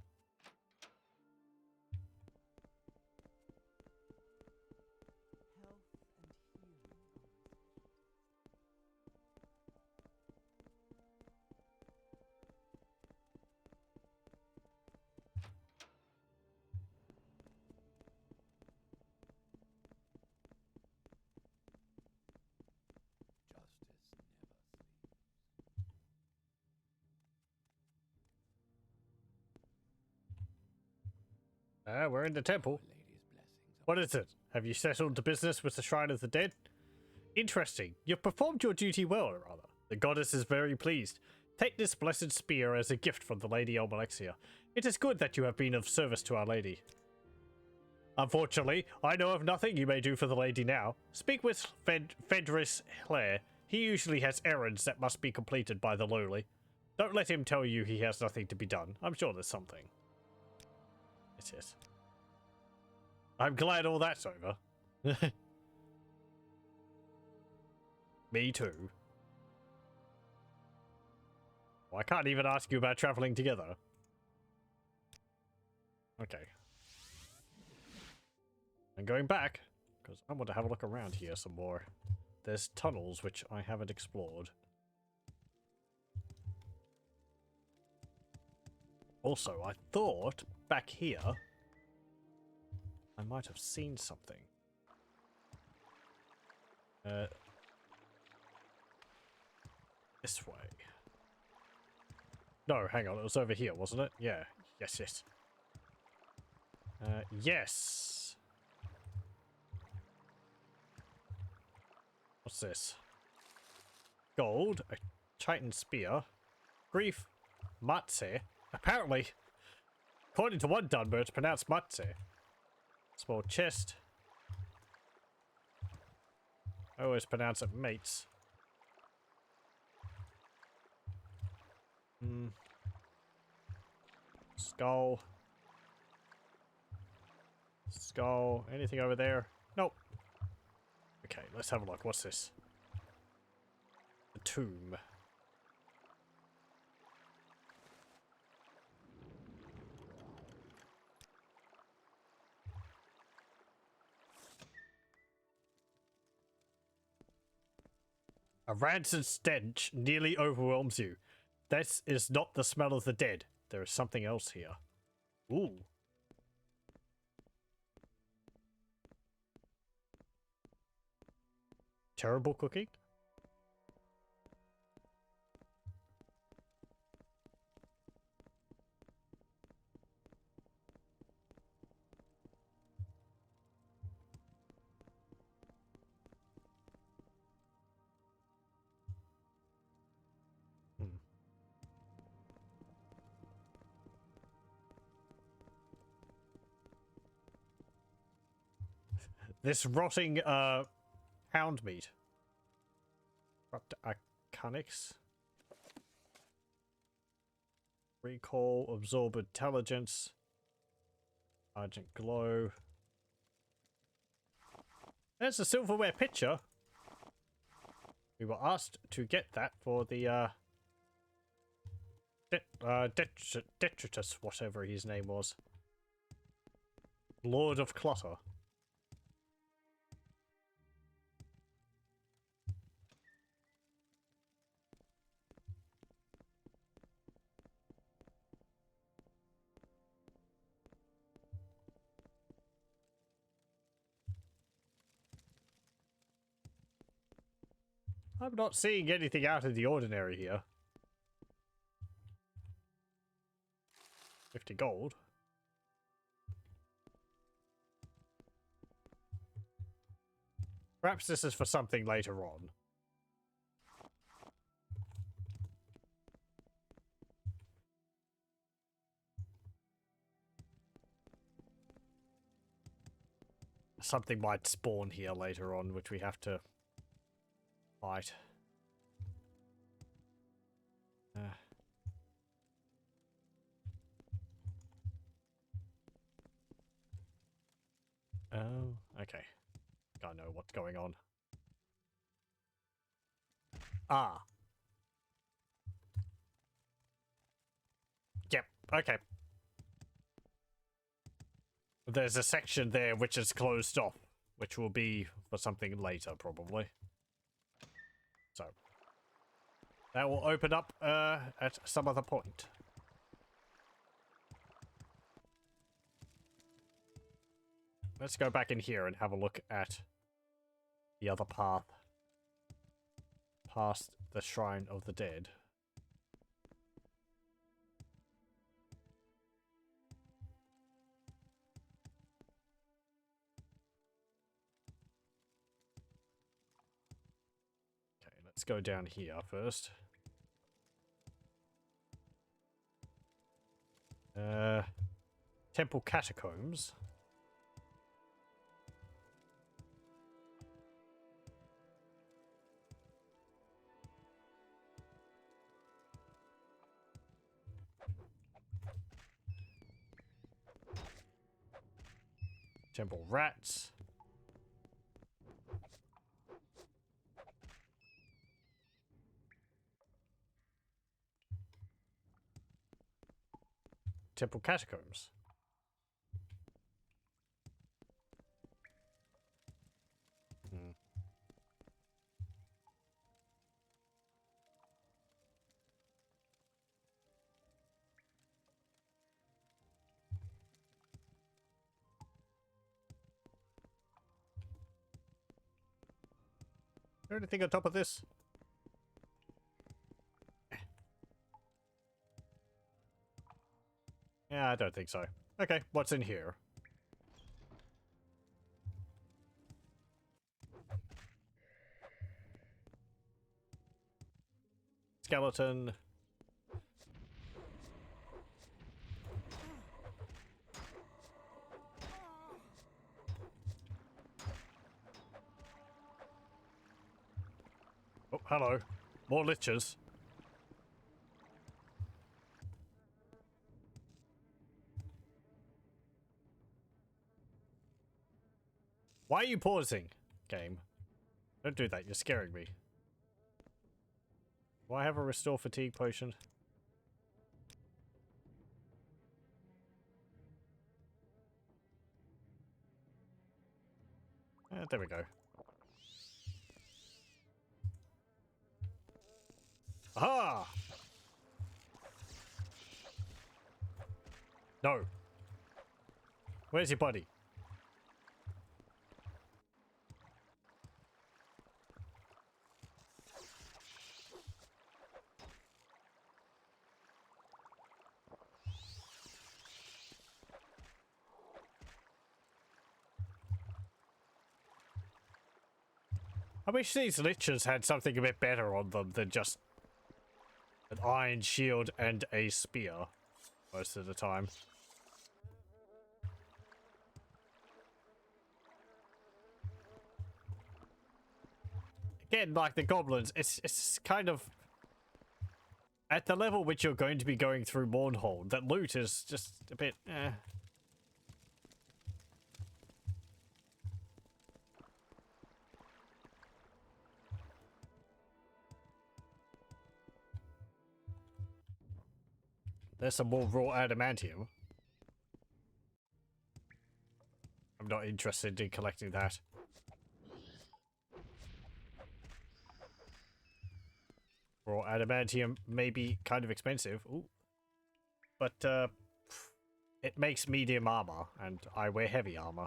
We're in the temple. Our Lady's blessings. What is it? Have you settled the business with the Shrine of the Dead? Interesting. You've performed your duty well, rather. The goddess is very pleased. Take this blessed spear as a gift from the Lady Elmalexia. It is good that you have been of service to Our Lady. Unfortunately, I know of nothing you may do for the lady now. Speak with Fedris Clare. He usually has errands that must be completed by the lowly. Don't let him tell you he has nothing to be done. I'm sure there's something. It is. I'm glad all that's over. Me too. Well, I can't even ask you about traveling together. Okay. I'm going back, because I want to have a look around here some more. There's tunnels which I haven't explored. Also, I thought back here I might have seen something. This way. No, hang on, it was over here, wasn't it? Yeah. Yes, yes. Yes. What's this? Gold, a Titan spear, grief, matse. Apparently, according to one Dunmer, it's pronounced matse. Small chest. I always pronounce it mates. Skull. Skull. Anything over there? Nope. Okay, let's have a look. What's this? A tomb. A rancid stench nearly overwhelms you. This is not the smell of the dead. There is something else here. Ooh. Terrible cooking? This rotting, hound meat. Corrupt Arcanix. Recall, absorb intelligence. Argent glow. There's a silverware pitcher. We were asked to get that for the, Detritus, whatever his name was. Lord of Clutter. I'm not seeing anything out of the ordinary here. 50 gold. Perhaps this is for something later on. Something might spawn here later on, which we have to fight. Oh, okay. Gotta know what's going on. Ah. Yep, okay. There's a section there which is closed off, which will be for something later, probably. So, that will open up at some other point. Let's go back in here and have a look at the other path past the Shrine of the Dead. Let's go down here first. Temple catacombs. Temple rats. Temple catacombs. Hmm. Is there anything on top of this? Yeah, I don't think so. Okay, what's in here? Skeleton. Oh, hello. More lichens. Why are you pausing, game? Don't do that, you're scaring me. Do I have a restore fatigue potion? There we go. Aha! No. Where's your buddy? I wish these lichens had something a bit better on them than just an iron shield and a spear most of the time. Again, like the goblins, it's kind of at the level which you're going to be going through Mournhold, that loot is just a bit eh. There's some more raw adamantium. I'm not interested in collecting that. Raw adamantium may be kind of expensive. Ooh. But it makes medium armor, and I wear heavy armor.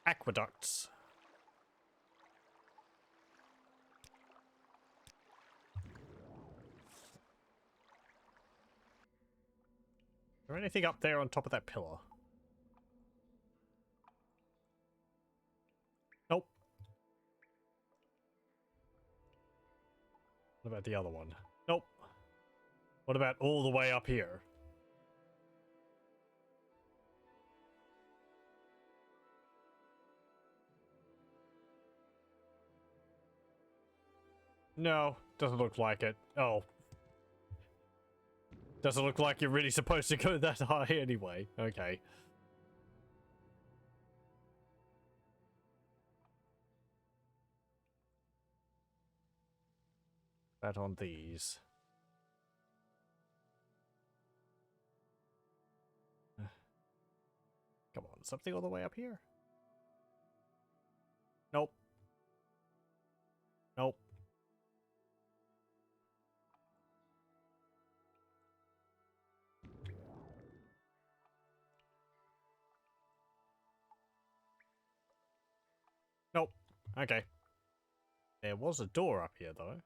Aqueducts. Is there anything up there on top of that pillar? Nope. What about the other one? Nope. What about all the way up here? No, doesn't look like it. Oh. Doesn't look like you're really supposed to go that high anyway. Okay. That on these. Come on, something all the way up here? Nope. Nope. Nope. Okay. There was a door up here, though.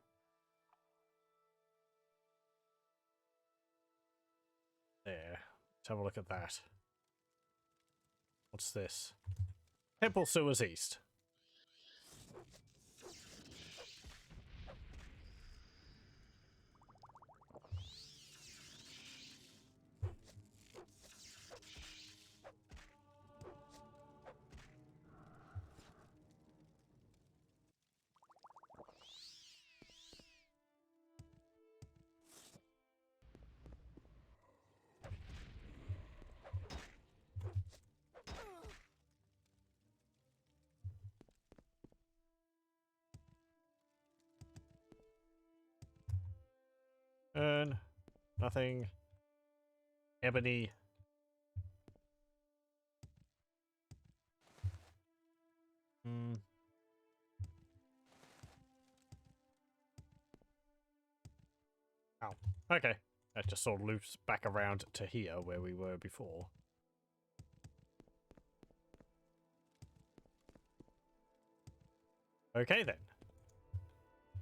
There. Let's have a look at that. What's this? Temple sewers east. Nothing. Ebony. Oh, okay. That just sort of loops back around to here where we were before. Okay then.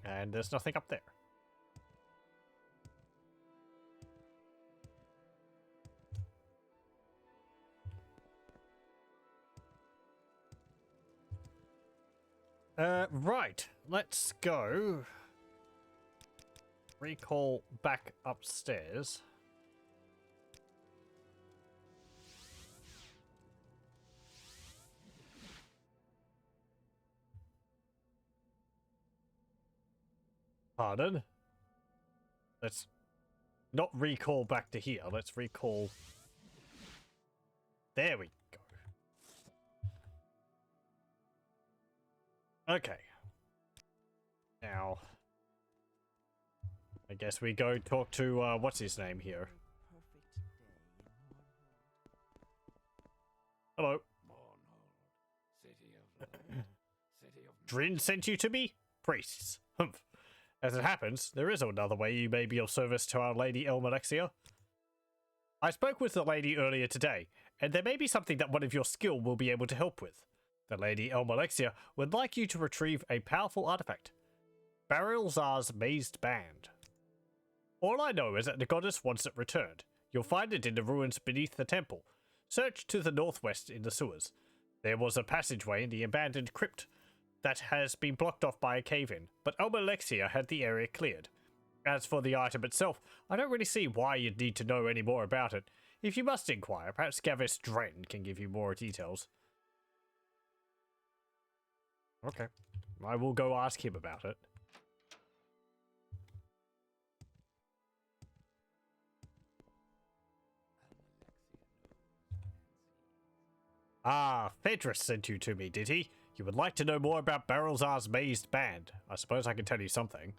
And there's nothing up there. Right. Let's go. Recall back upstairs. Pardon? Let's not recall back to here. Let's recall. There we go. Okay. Now, I guess we go talk to, what's his name here? Perfect day in Mournhold. Hello. Mournhold, city of light, city of Drin sent you to me? Priests. Humph. As it happens, there is another way you may be of service to our Lady Elmalexia. I spoke with the lady earlier today, and there may be something that one of your skill will be able to help with. The Lady Elmalexia would like you to retrieve a powerful artifact. Barilzar's Mazed Band. All I know is that the goddess wants it returned. You'll find it in the ruins beneath the temple. Search to the northwest in the sewers. There was a passageway in the abandoned crypt that has been blocked off by a cave-in, but Elmalexia had the area cleared. As for the item itself, I don't really see why you'd need to know any more about it. If you must inquire, perhaps Gavis Dren can give you more details. Okay. I will go ask him about it. Ah, Phaedrus sent you to me, did he? You would like to know more about Barilzar's Mazed Band. I suppose I can tell you something.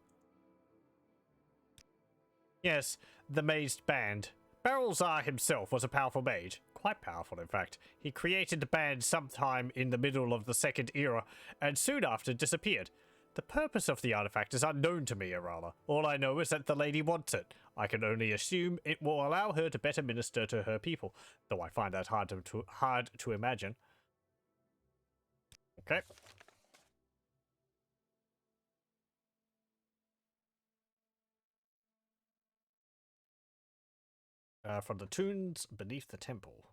Yes, the Mazed Band. Barilzar himself was a powerful mage. Quite powerful, in fact. He created the band sometime in the middle of the Second Era, and soon after disappeared. The purpose of the artifact is unknown to me, Arala. All I know is that the lady wants it. I can only assume it will allow her to better minister to her people, though I find that hard to imagine. Okay. From the tunes beneath the temple.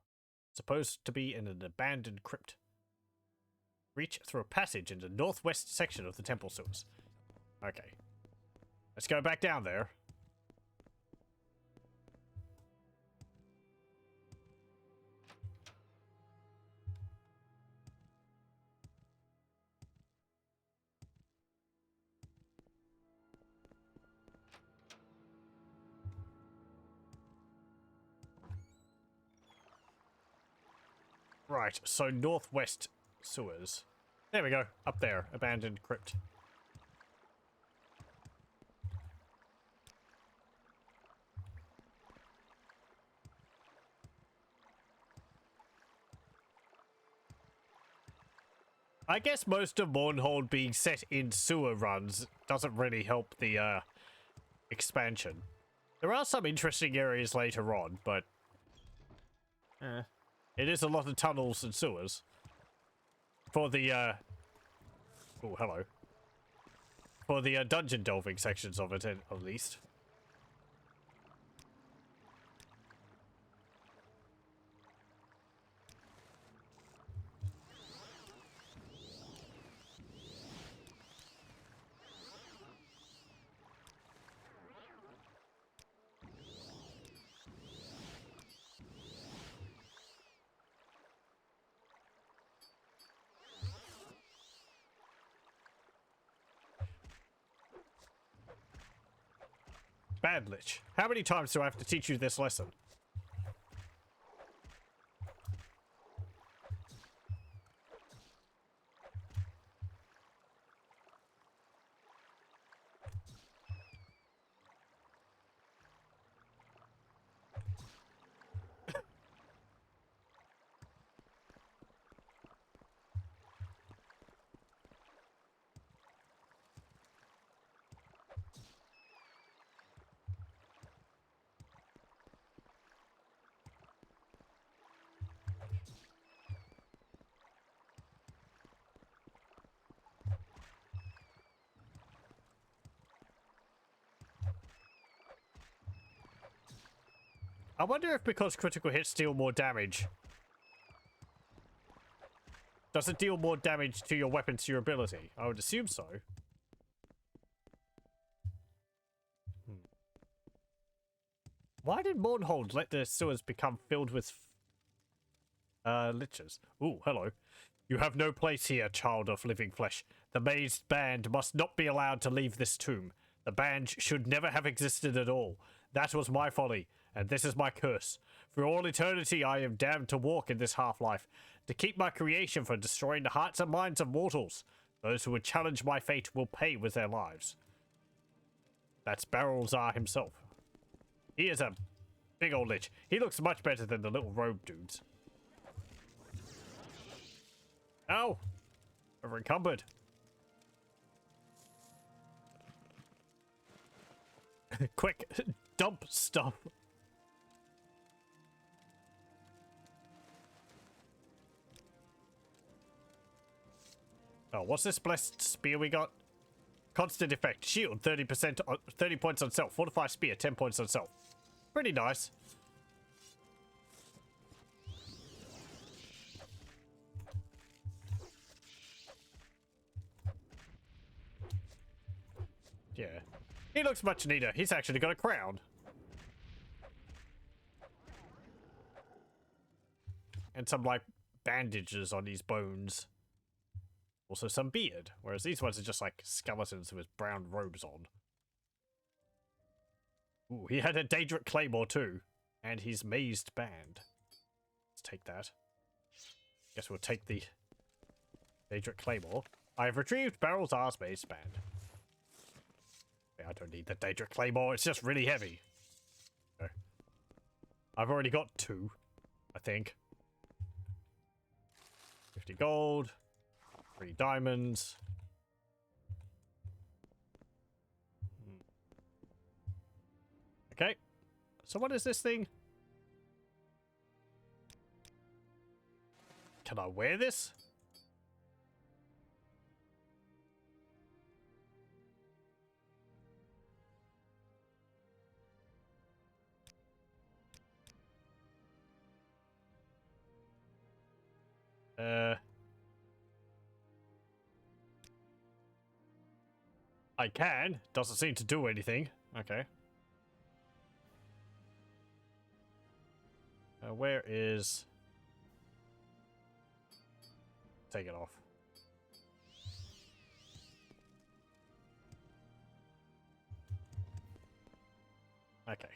Supposed to be in an abandoned crypt. Reach through a passage in the northwest section of the temple sewers. Okay. Let's go back down there. Right, so northwest sewers. There we go, up there, abandoned crypt. I guess most of Mournhold being set in sewer runs doesn't really help the expansion. There are some interesting areas later on, but it is a lot of tunnels and sewers. For the, oh, hello. For the dungeon delving sections of it, at least. bad lich. How many times do I have to teach you this lesson? I wonder if because critical hits deal more damage. Does it deal more damage to your weapon to your ability? I would assume so. Why did Mournhold let the sewers become filled with liches? Ooh, hello. You have no place here, child of living flesh. The mazed band must not be allowed to leave this tomb. The band should never have existed at all. That was my folly, and this is my curse. For all eternity I am damned to walk in this half-life, to keep my creation from destroying the hearts and minds of mortals. Those who would challenge my fate will pay with their lives. That's Barrelzar himself. He is a big old lich. He looks much better than the little robe dudes. Ow! Over encumbered. Quick, dump stuff. Oh, what's this blessed spear we got? Constant effect. Shield, 30%, 30 points on self. Fortify spear, 10 points on self. Pretty nice. Yeah. He looks much neater. He's actually got a crown. And some, like, bandages on his bones. Also some beard. Whereas these ones are just, like, skeletons with brown robes on. Ooh, he had a Daedric Claymore, too. And his mazed band. Let's take that. Guess we'll take the Daedric Claymore. I have retrieved Barrelzar's mazed band. I don't need the Daedric Claymore, it's just really heavy. Okay. I've already got 2, I think. 50 gold, 3 diamonds. Okay, so what is this thing? Can I wear this? I can. Doesn't seem to do anything. Okay. Where is... Take it off. Okay.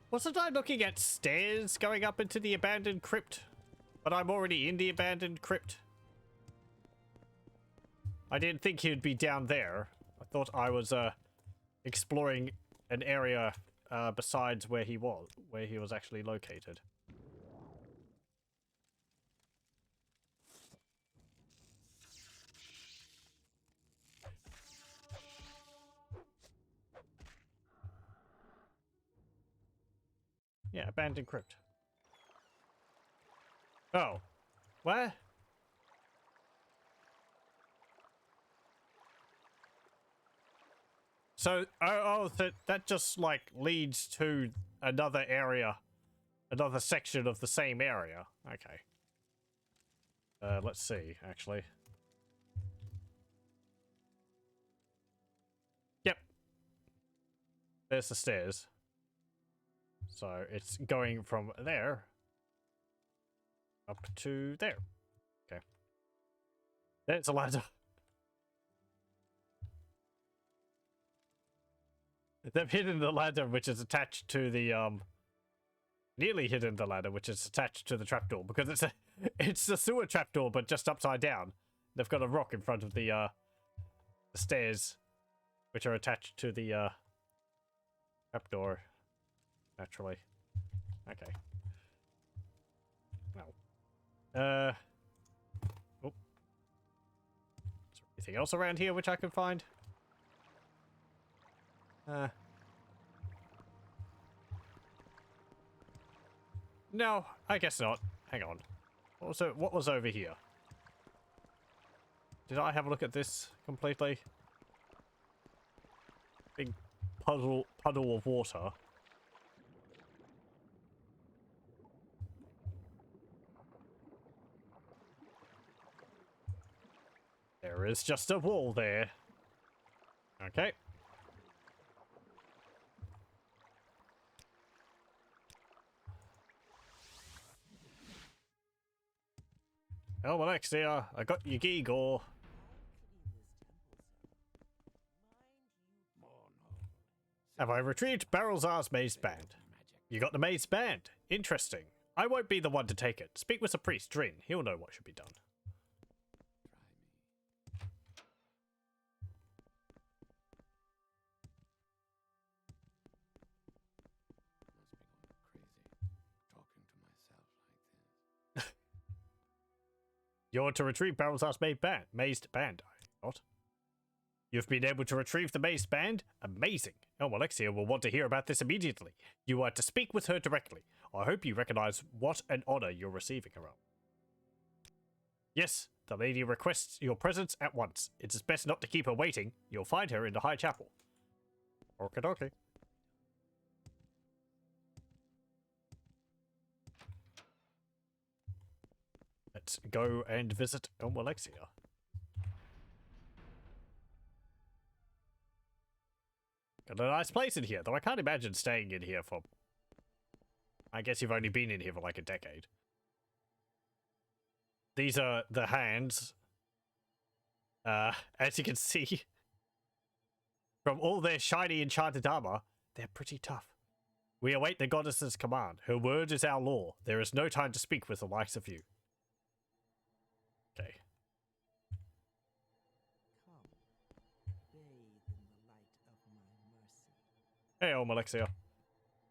Wasn't I looking at stairs going up into the abandoned crypt? But I'm already in the abandoned crypt. I didn't think he'd be down there. I thought I was exploring an area besides where he was actually located. Yeah, abandoned crypt. Oh. Where? So, that just, like, leads to another area. Another section of the same area. Okay. Let's see, actually. Yep. There's the stairs. So, it's going from there up to there. Okay. There's a ladder. They've hidden the ladder which is attached to the nearly hidden the ladder which is attached to the trapdoor because it's a sewer trapdoor but just upside down. They've got a rock in front of the stairs which are attached to the trapdoor. Naturally. Okay. Well. Oh. Is there anything else around here which I can find? No, I guess not. Hang on. What was over here? Did I have a look at this completely? Big puddle of water. There is just a wall there. Okay. Elmalexia, I got your Gigor. Have I retrieved Barrelzar's maze band? You got the maze band. Interesting. I won't be the one to take it. Speak with the priest, Drin. He'll know what should be done. You're to retrieve Barrelzar's mazed band, are you not? You've been able to retrieve the mazed band? Amazing. Elmalexia will want to hear about this immediately. You are to speak with her directly. I hope you recognize what an honor you're receiving her. Yes, the lady requests your presence at once. It is best not to keep her waiting. You'll find her in the High Chapel. Okie dokie. Let's go and visit Elmalexia. Got a nice place in here, though I can't imagine staying in here for... I guess you've only been in here for like a decade. These are the hands. As you can see, from all their shiny enchanted armor, they're pretty tough. We await the goddess's command. Her word is our law. There is no time to speak with the likes of you. Okay. Come, bathe in the light of my mercy. Hey, Elmalexia.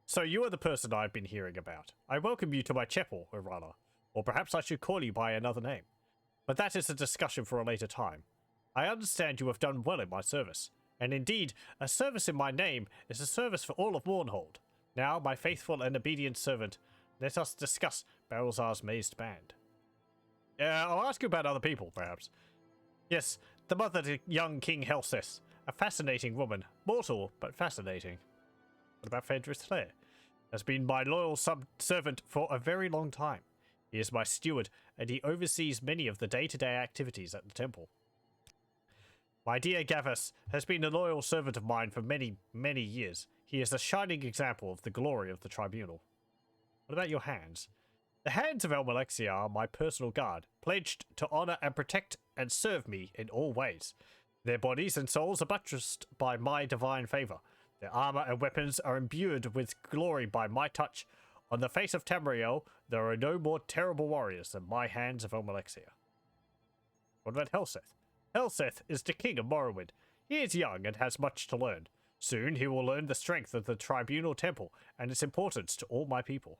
So you are the person I've been hearing about. I welcome you to my chapel, Orana. Or perhaps I should call you by another name. But that is a discussion for a later time. I understand you have done well in my service. And indeed, a service in my name is a service for all of Mournhold. Now, my faithful and obedient servant, let us discuss Barrelzar's mazed band. I'll ask you about other people, perhaps. Yes, the mother to young King Helseth. A fascinating woman. Mortal, but fascinating. What about Fenris Clare? Has been my loyal servant for a very long time. He is my steward, and he oversees many of the day-to-day activities at the temple. My dear Gavus has been a loyal servant of mine for many, many years. He is a shining example of the glory of the Tribunal. What about your hands? The hands of Elmalexia are my personal guard, pledged to honor and protect and serve me in all ways. Their bodies and souls are buttressed by my divine favor. Their armor and weapons are imbued with glory by my touch. On the face of Tamriel, there are no more terrible warriors than my hands of Elmalexia. What about Helseth? Helseth is the king of Morrowind. He is young and has much to learn. Soon he will learn the strength of the Tribunal Temple and its importance to all my people.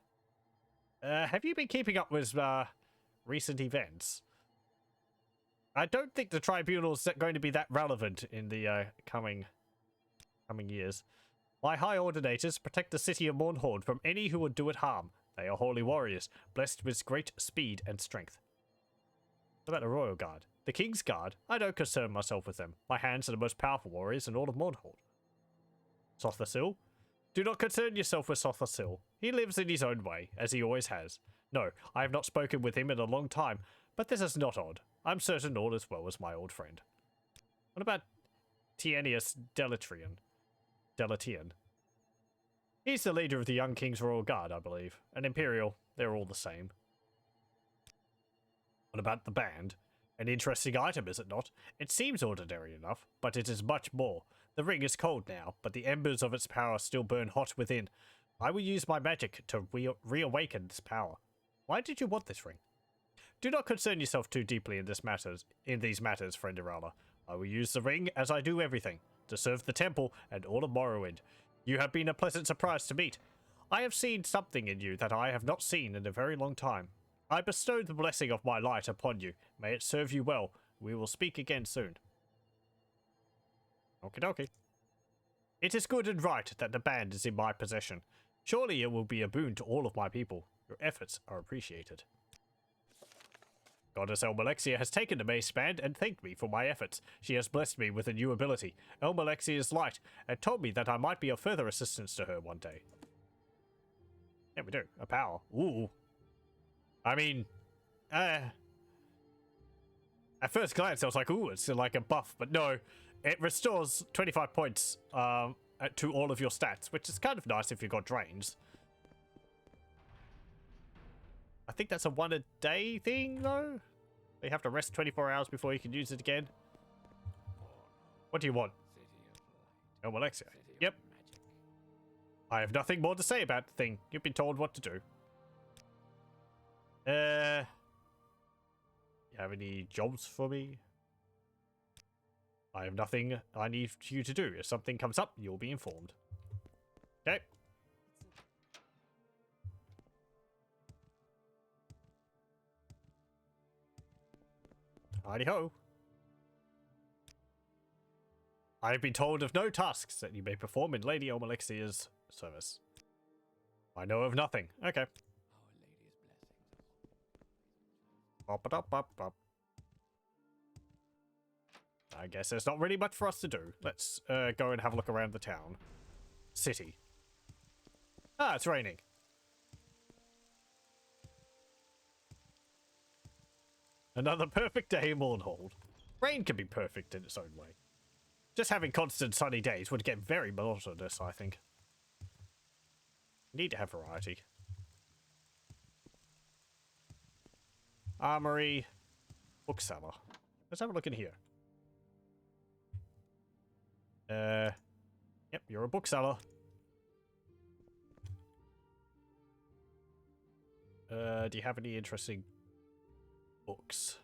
Have you been keeping up with recent events? I don't think the Tribunal's going to be that relevant in the coming years. My High Ordinators protect the city of Mournhold from any who would do it harm. They are holy warriors, blessed with great speed and strength. What about the Royal Guard? The King's Guard? I don't concern myself with them. My hands are the most powerful warriors in all of Mournhold. Sothasil? Do not concern yourself with Sothasil. He lives in his own way, as he always has. No, I have not spoken with him in a long time, but this is not odd. I'm certain all is well as my old friend. What about Tienius Delatian? He's the leader of the Young King's Royal Guard, I believe. An Imperial, they're all the same. What about the band? An interesting item, is it not? It seems ordinary enough, but it is much more. The ring is cold now, but the embers of its power still burn hot within. I will use my magic to reawaken this power. Why did you want this ring? Do not concern yourself too deeply in these matters, friend Irala. I will use the ring, as I do everything, to serve the temple and all of Morrowind. You have been a pleasant surprise to meet. I have seen something in you that I have not seen in a very long time. I bestow the blessing of my light upon you. May it serve you well. We will speak again soon. Okie dokie. It is good and right that the band is in my possession. Surely it will be a boon to all of my people. Your efforts are appreciated. Goddess Elmalexia has taken the mace band and thanked me for my efforts. She has blessed me with a new ability, Elmalexia's Light, and told me that I might be of further assistance to her one day. Yeah, we do. A power. Ooh. I mean, at first glance I was like, ooh, it's like a buff, but no. It restores 25 points to all of your stats, which is kind of nice if you've got drains. I think that's a one-a-day thing, though. You have to rest 24 hours before you can use it again. What do you want? Elmalexia. Yep. I have nothing more to say about the thing. You've been told what to do. You have any jobs for me? I have nothing I need you to do. If something comes up, you'll be informed. Okay. Righty-ho. I have been told of no tasks that you may perform in Lady Elmalexia's service. I know of nothing. Okay. Bop, bop, bop, bop. I guess there's not really much for us to do. Let's go and have a look around the town. City. Ah, it's raining. Another perfect day in Mournhold. Rain can be perfect in its own way. Just having constant sunny days would get very monotonous, I think. Need to have variety. Armory. Bookseller. Let's have a look in here. Yep, you're a bookseller. Do you have any interesting books?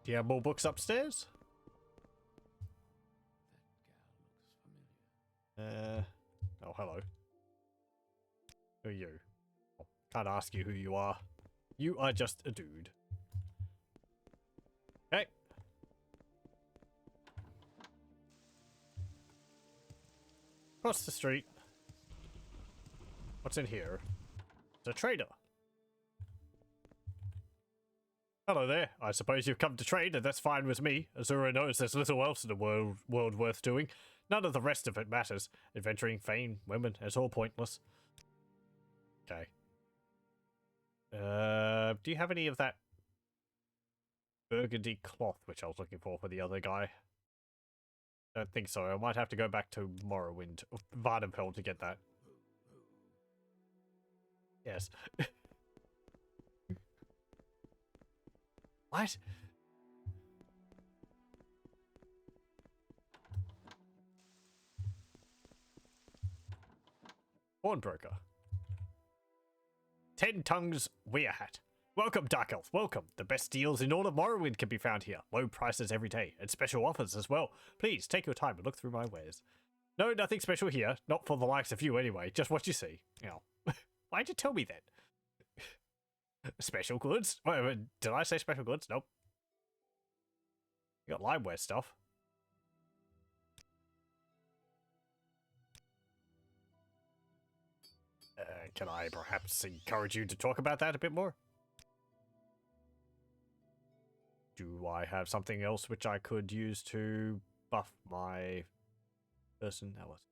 Do you have more books upstairs? Oh, hello. Who are you? Can't ask you who you are. You are just a dude. Okay. Across the street. What's in here? It's a trader. Hello there. I suppose you've come to trade, and that's fine with me. Azura knows there's little else in the world worth doing. None of the rest of it matters. Adventuring, fame, women, it's all pointless. Okay. Do you have any of that burgundy cloth, which I was looking for the other guy? Don't think so. I might have to go back to Morrowind, Vardenfell to get that. Yes. What? Pawnbroker. 10 tongues wear hat. Welcome, Dark Elf. Welcome. The best deals in all of Morrowind can be found here. Low prices every day, and special offers as well. Please take your time and look through my wares. No, nothing special here. Not for the likes of you anyway. Just what you see. You know. Why'd you tell me that? Special goods? Wait, did I say special goods? Nope. You got limeware stuff. Can I perhaps encourage you to talk about that a bit more? Do I have something else which I could use to buff my personality?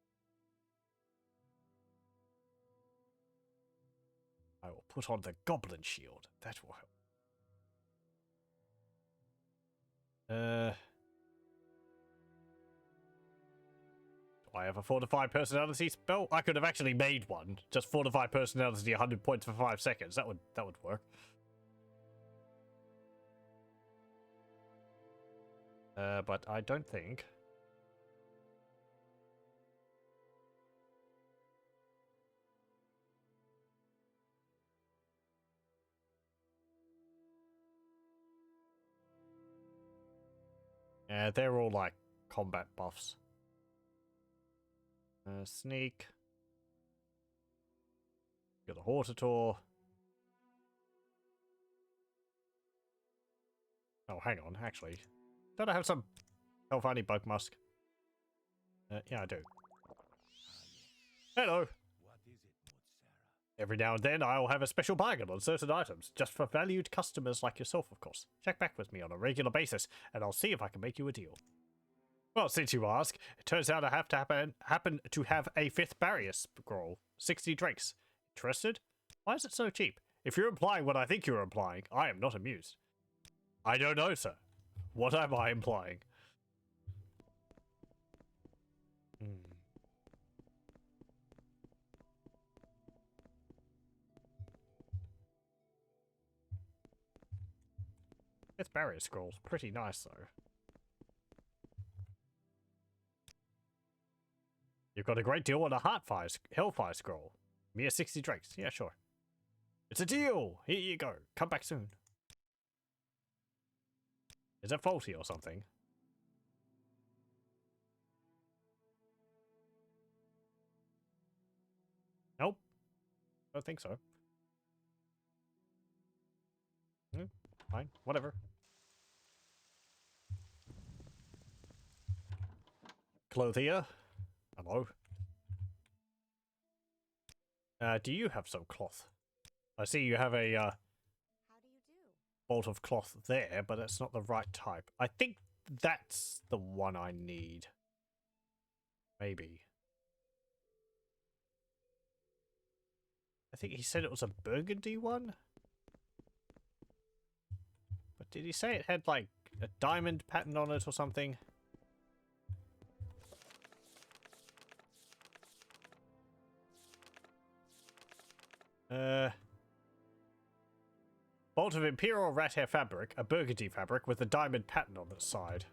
put on the goblin shield. That will help. Do I have a Fortify personality spell? I could have actually made one. Just Fortify personality 100 points for 5 seconds. That would work. But I don't think. Yeah, they're all like combat buffs. Sneak. Got a Hortator. Oh, hang on, actually. Don't I have some Hellfinding Bug Musk? Yeah, I do. Hello! What is it, Motsara? Every now and then I'll have a special bargain on certain items, just for valued customers like yourself, of course. Check back with me on a regular basis, and I'll see if I can make you a deal. Well, since you ask, it turns out I have to happen to have a 5th barrier scroll. 60 drakes. Interested? Why is it so cheap? If you're implying what I think you're implying, I am not amused. I don't know, sir. What am I implying? Fifth barrier scroll's pretty nice, though. You've got a great deal on a Hellfire scroll. Mere 60 drakes. Yeah, sure. It's a deal! Here you go. Come back soon. Is it faulty or something? Nope. Don't think so. Fine. Whatever. Clothier. Hello. Do you have some cloth? I see you have a How do you do? bolt of cloth there, but that's not the right type. I think that's the one I need. Maybe. I think he said it was a burgundy one. But did he say it had like a diamond pattern on it or something? Bolt of Imperial Rat Hair fabric, a burgundy fabric with a diamond pattern on its side.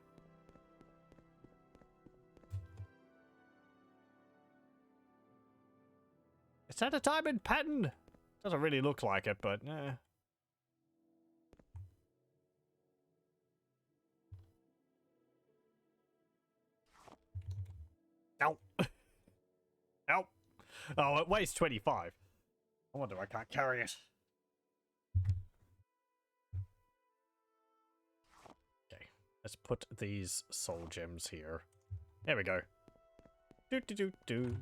Is that a diamond pattern? Doesn't really look like it, but Ow. Ow. Oh, it weighs 25. I wonder I can't carry it. Okay, let's put these soul gems here. There we go. Do.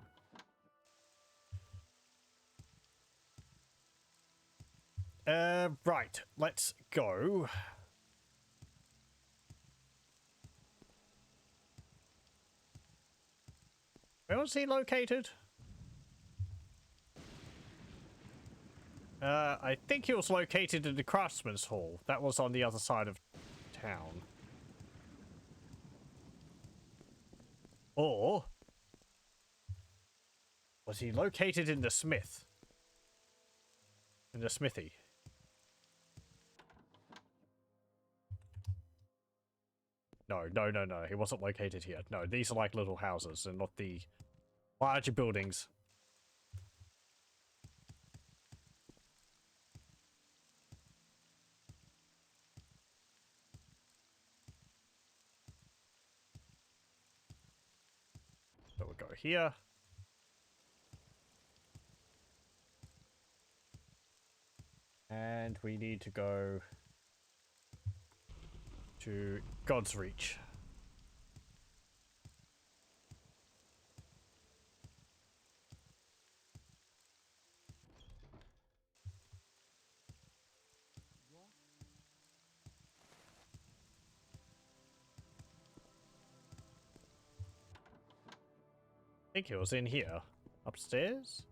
Right, let's go. Where was he located? I think he was located in the Craftsman's Hall. That was on the other side of town. Or was he located in the smith? In the smithy? No. He wasn't located here. No, these are like little houses and not the larger buildings. So we'll go here. And we need to go to God's Reach. I think it was in here. Upstairs?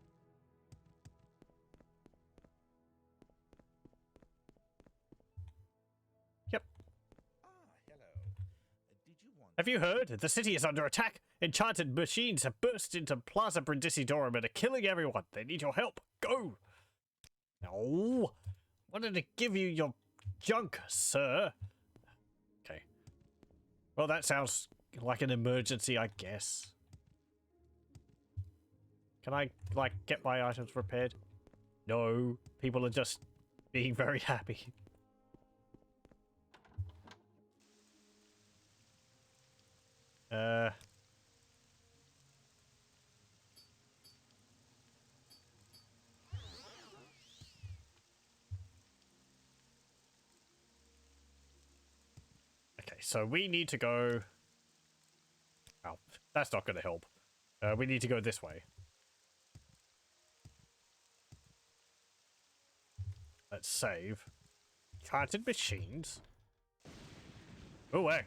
Have you heard? The city is under attack. Enchanted machines have burst into Plaza Brindisidorum and are killing everyone. They need your help. Go! No. Wanted to give you your junk, sir. Okay. Well, that sounds like an emergency, I guess. Can I, like, get my items repaired? No. People are just being very happy. Okay, so we need to go... Oh, that's not going to help. We need to go this way. Let's save. Enchanted machines? Oh, heck.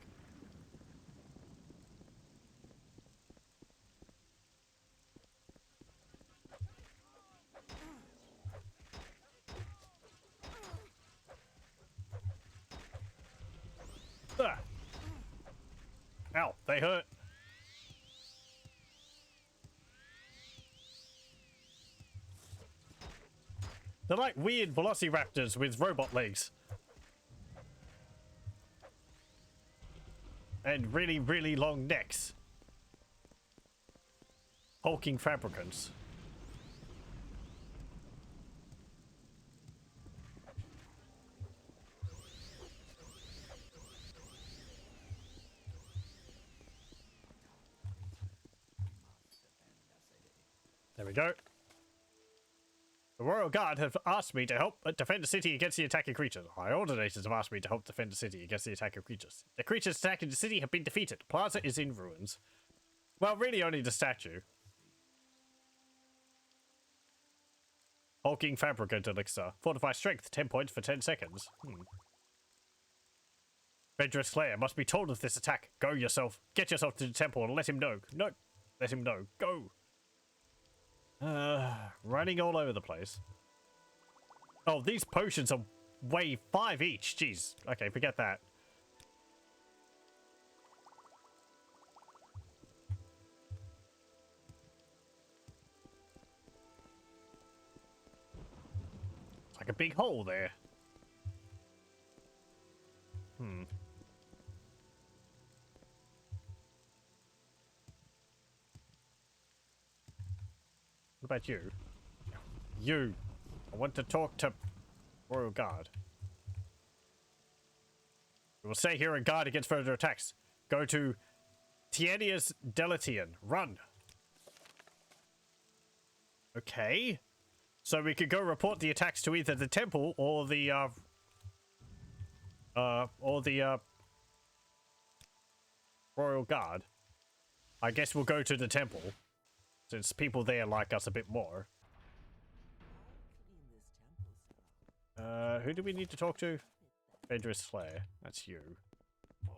Ah. Ow, they hurt. They're like weird velociraptors with robot legs. And really, really long necks. Hulking fabricants. There we go. The Royal Guard have asked me to help defend the city against the attacking creatures. High Ordinators have asked me to help defend the city against the attacking creatures. The creatures attacking the city have been defeated. Plaza is in ruins. Well, really only the statue. Hulking Fabricant Elixir. Fortify strength, 10 points for 10 seconds. Daedric Claymore must be told of this attack. Go yourself. Get yourself to the temple and let him know. No, let him know. Go. Running all over the place. Oh, these potions are weigh 5 each. Jeez. Okay, forget that. It's like a big hole there. What about you? You. I want to talk to Royal Guard. We will stay here and guard against further attacks. Go to Tienius Deletian. Run. Okay. So we could go report the attacks to either the temple or the Royal Guard. I guess we'll go to the temple. Since people there like us a bit more. Who do we need to talk to? Daedric Claymore. That's you.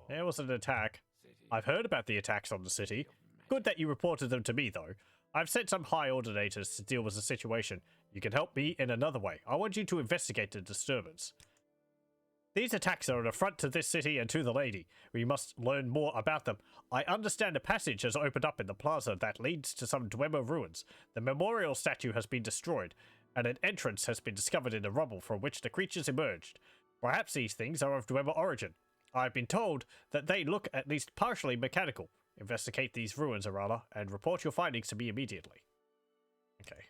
There was an attack. I've heard about the attacks on the city. Good that you reported them to me, though. I've sent some High Ordinators to deal with the situation. You can help me in another way. I want you to investigate the disturbance. These attacks are an affront to this city and to the lady. We must learn more about them. I understand a passage has opened up in the plaza that leads to some Dwemer ruins. The memorial statue has been destroyed, and an entrance has been discovered in the rubble from which the creatures emerged. Perhaps these things are of Dwemer origin. I've been told that they look at least partially mechanical. Investigate these ruins, Arala, and report your findings to me immediately. Okay.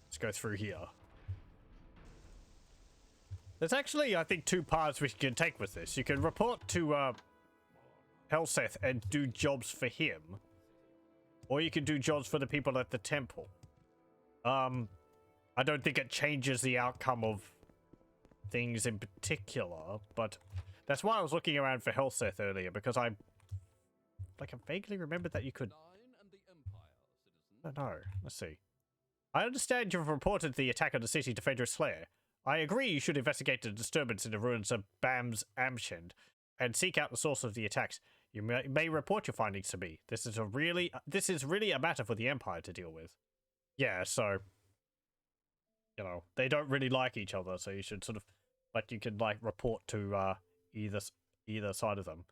Let's go through here. There's actually, I think, 2 paths we can take with this. You can report to Helseth and do jobs for him. Or you can do jobs for the people at the temple. I don't think it changes the outcome of things in particular, but that's why I was looking around for Helseth earlier, because I vaguely remembered that you could... I don't know. Let's see. I understand you've reported the attack on the city to Daedric Claymore. I agree you should investigate the disturbance in the ruins of Bam's Amshend and seek out the source of the attacks. You may report your findings to me. This is really a matter for the Empire to deal with. Yeah, so you know, they don't really like each other, so you should sort of, but you can like report to either side of them.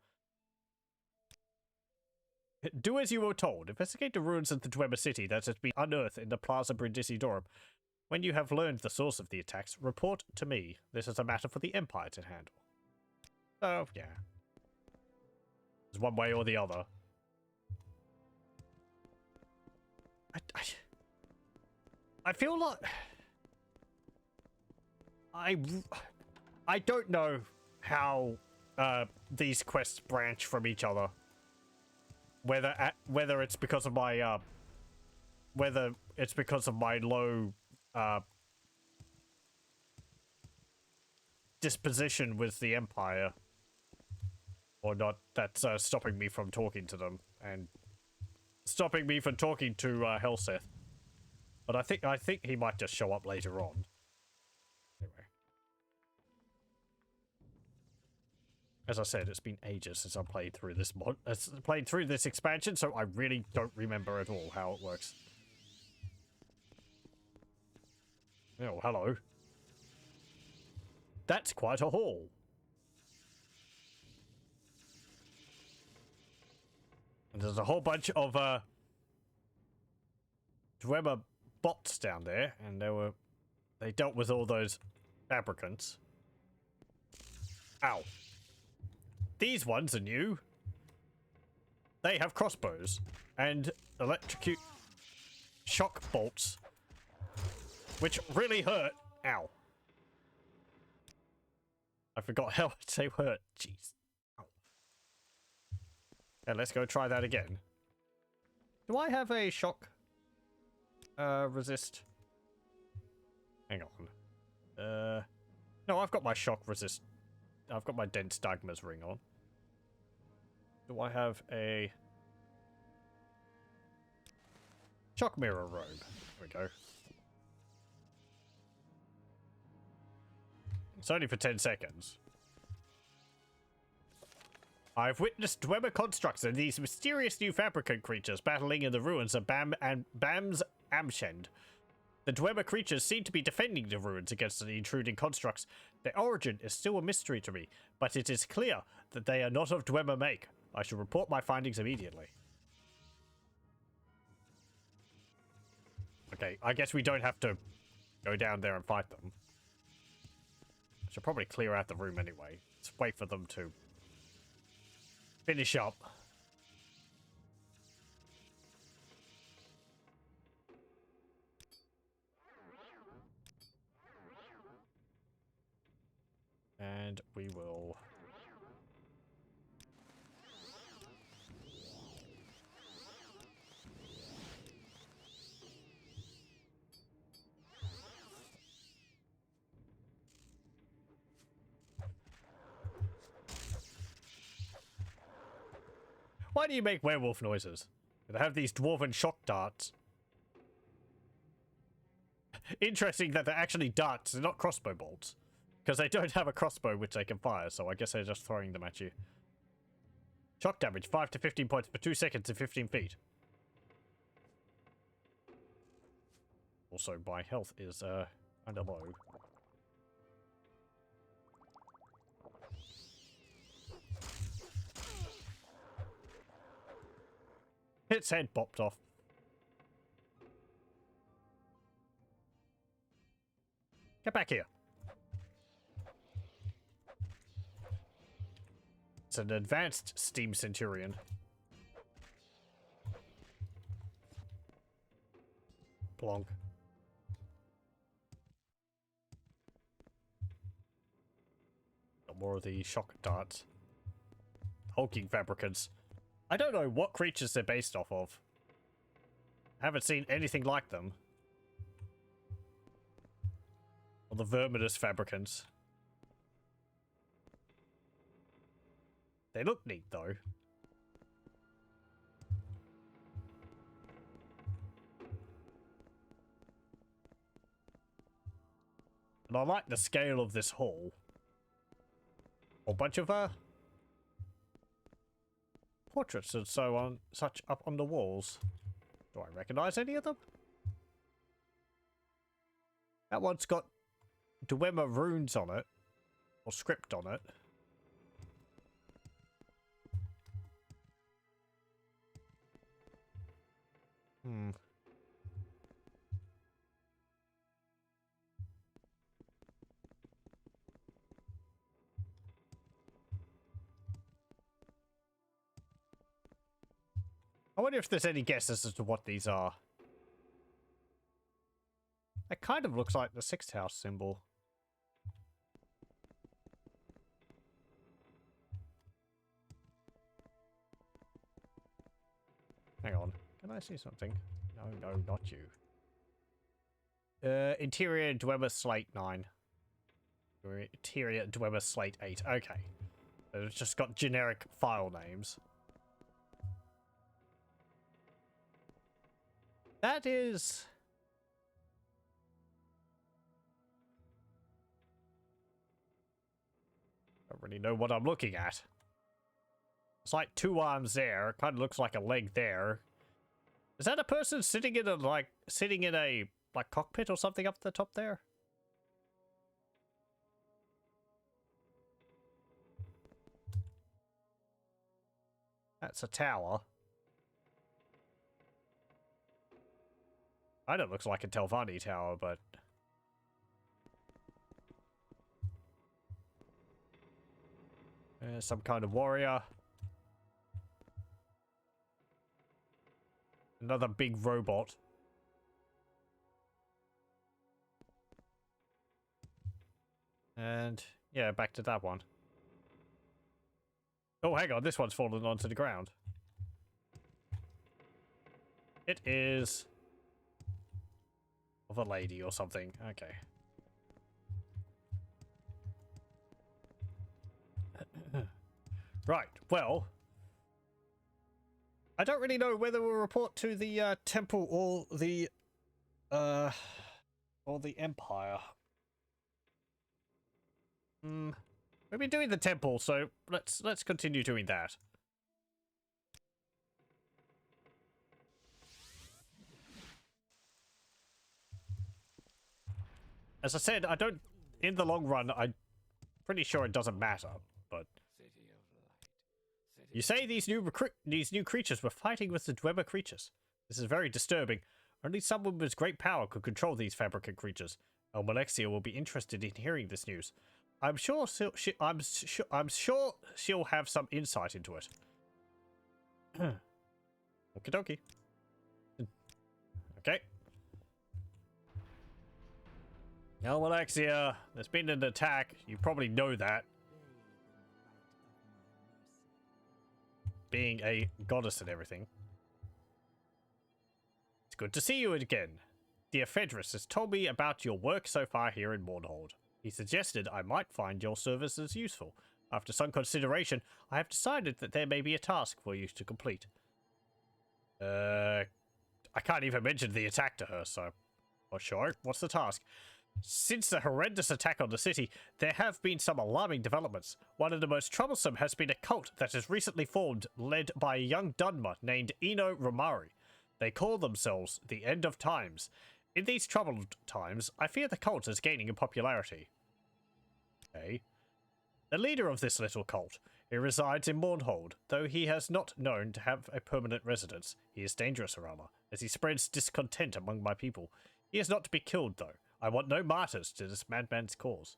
Do as you were told. Investigate the ruins of the Dwemer city that has been unearthed in the Plaza Brindisidorum. When you have learned the source of the attacks, report to me. This is a matter for the Empire to handle. Oh, yeah. It's one way or the other. I feel like... I don't know how these quests branch from each other. Whether it's because of my low disposition with the Empire or not, that's stopping me from talking to them and stopping me from talking to Helseth. But I think he might just show up later on. Anyway. As I said, it's been ages since I played through this expansion, so I really don't remember at all how it works. Oh, hello. That's quite a haul. And there's a whole bunch of Dwemer bots down there, and they dealt with all those fabricants. Ow. These ones are new. They have crossbows and electrocute shock bolts, which really hurt. Ow. I forgot how much they hurt. Jeez. Ow. Yeah, let's go try that again. Do I have a shock resist? Hang on. No, I've got my shock resist. I've got my dense dagmas ring on. Do I have a shock mirror robe? There we go. It's only for 10 seconds. I've witnessed Dwemer constructs and these mysterious new fabricant creatures battling in the ruins of Bam's Amshend. The Dwemer creatures seem to be defending the ruins against the intruding constructs. Their origin is still a mystery to me, but it is clear that they are not of Dwemer make. I shall report my findings immediately. Okay, I guess we don't have to go down there and fight them. I should probably clear out the room anyway. Let's wait for them to finish up. And we will... Why do you make werewolf noises? They have these dwarven shock darts. Interesting that they're actually darts, they're not crossbow bolts. Because they don't have a crossbow which they can fire, so I guess they're just throwing them at you. Shock damage, 5 to 15 points per 2 seconds and 15 feet. Also, my health is under low. Its head bopped off. Get back here. It's an advanced Steam Centurion. Plonk. Got more of the shock darts. Hulking fabricants. I don't know what creatures they're based off of. I haven't seen anything like them. Or the verminous fabricants. They look neat, though. And I like the scale of this hall. A bunch of, portraits and so on, such up on the walls. Do I recognize any of them? That one's got Dwemer runes on it, or script on it. I wonder if there's any guesses as to what these are. It kind of looks like the sixth house symbol. Hang on. Can I see something? No, not you. Interior Dwemer Slate 9. Interior Dwemer Slate 8. Okay. So it's just got generic file names. That is... I don't really know what I'm looking at. It's like two arms there. It kind of looks like a leg there. Is that a person sitting in a, like, cockpit or something up the top there? That's a tower. I know it looks like a Telvanni tower, but... some kind of warrior. Another big robot. And, yeah, back to that one. Oh, hang on, this one's fallen onto the ground. It is... of a lady or something. Okay. Right, well... I don't really know whether we'll report to the, temple or the empire. We've been doing the temple, so let's continue doing that. As I said, I don't... in the long run, I'm pretty sure it doesn't matter, but... City of light. City You say these new creatures were fighting with the Dwemer creatures. This is very disturbing. Only someone with great power could control these fabricant creatures. Elmalexia will be interested in hearing this news. I'm sure she'll have some insight into it. Okie dokie. Okay. Elmalexia, there's been an attack. You probably know that. Being a goddess and everything. It's good to see you again. The Ephedrus has told me about your work so far here in Mournhold. He suggested I might find your services useful. After some consideration, I have decided that there may be a task for you to complete. I can't even mention the attack to her, so... Well, sure. What's the task? Since the horrendous attack on the city, there have been some alarming developments. One of the most troublesome has been a cult that has recently formed, led by a young Dunmer named Eno Romari. They call themselves the End of Times. In these troubled times, I fear the cult is gaining in popularity. Okay. The leader of this little cult, he resides in Mournhold, though he has not known to have a permanent residence. He is dangerous, Arama, as he spreads discontent among my people. He is not to be killed, though. I want no martyrs to this madman's cause.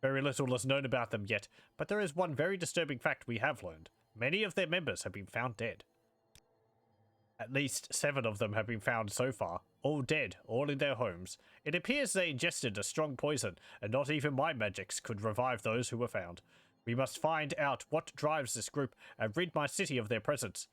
Very little is known about them yet, but there is one very disturbing fact we have learned. Many of their members have been found dead. At least 7 of them have been found so far, all dead, all in their homes. It appears they ingested a strong poison, and not even my magics could revive those who were found. We must find out what drives this group, and rid my city of their presence.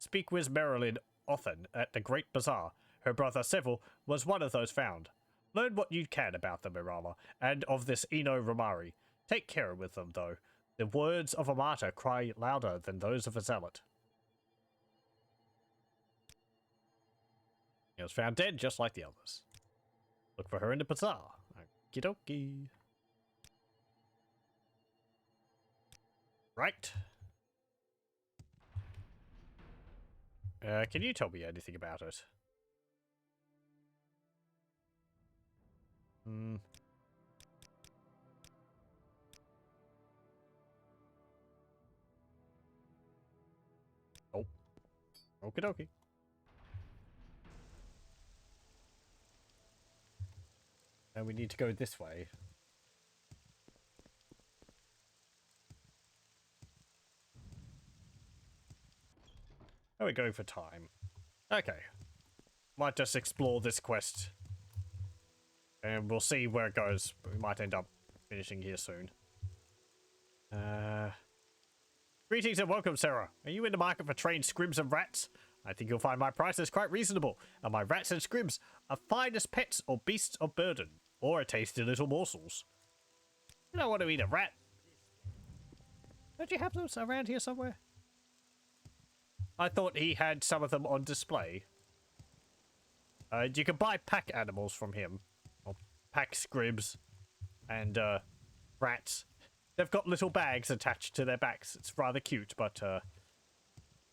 Speak with Marilyn Othen at the Great Bazaar. Her brother Seville was one of those found. Learn what you can about them, Irala, and of this Eno Romari. Take care with them, though. The words of a martyr cry louder than those of a zealot. He was found dead, just like the others. Look for her in the bazaar. Okie dokie. Can you tell me anything about it? Hmm. Oh. Okie dokie. And we need to go this way. Oh, we're going for time. Okay. Might just explore this quest. And we'll see where it goes. But we might end up finishing here soon. Greetings and welcome, Sarah. Are you in the market for trained scribs and rats? I think you'll find my prices quite reasonable, and my rats and scribs are fine as pets or beasts of burden, or a tasty little morsels. You don't want to eat a rat. Don't you have those around here somewhere? I thought he had some of them on display. You can buy pack animals from him. Or pack scribs and rats. They've got little bags attached to their backs. It's rather cute, but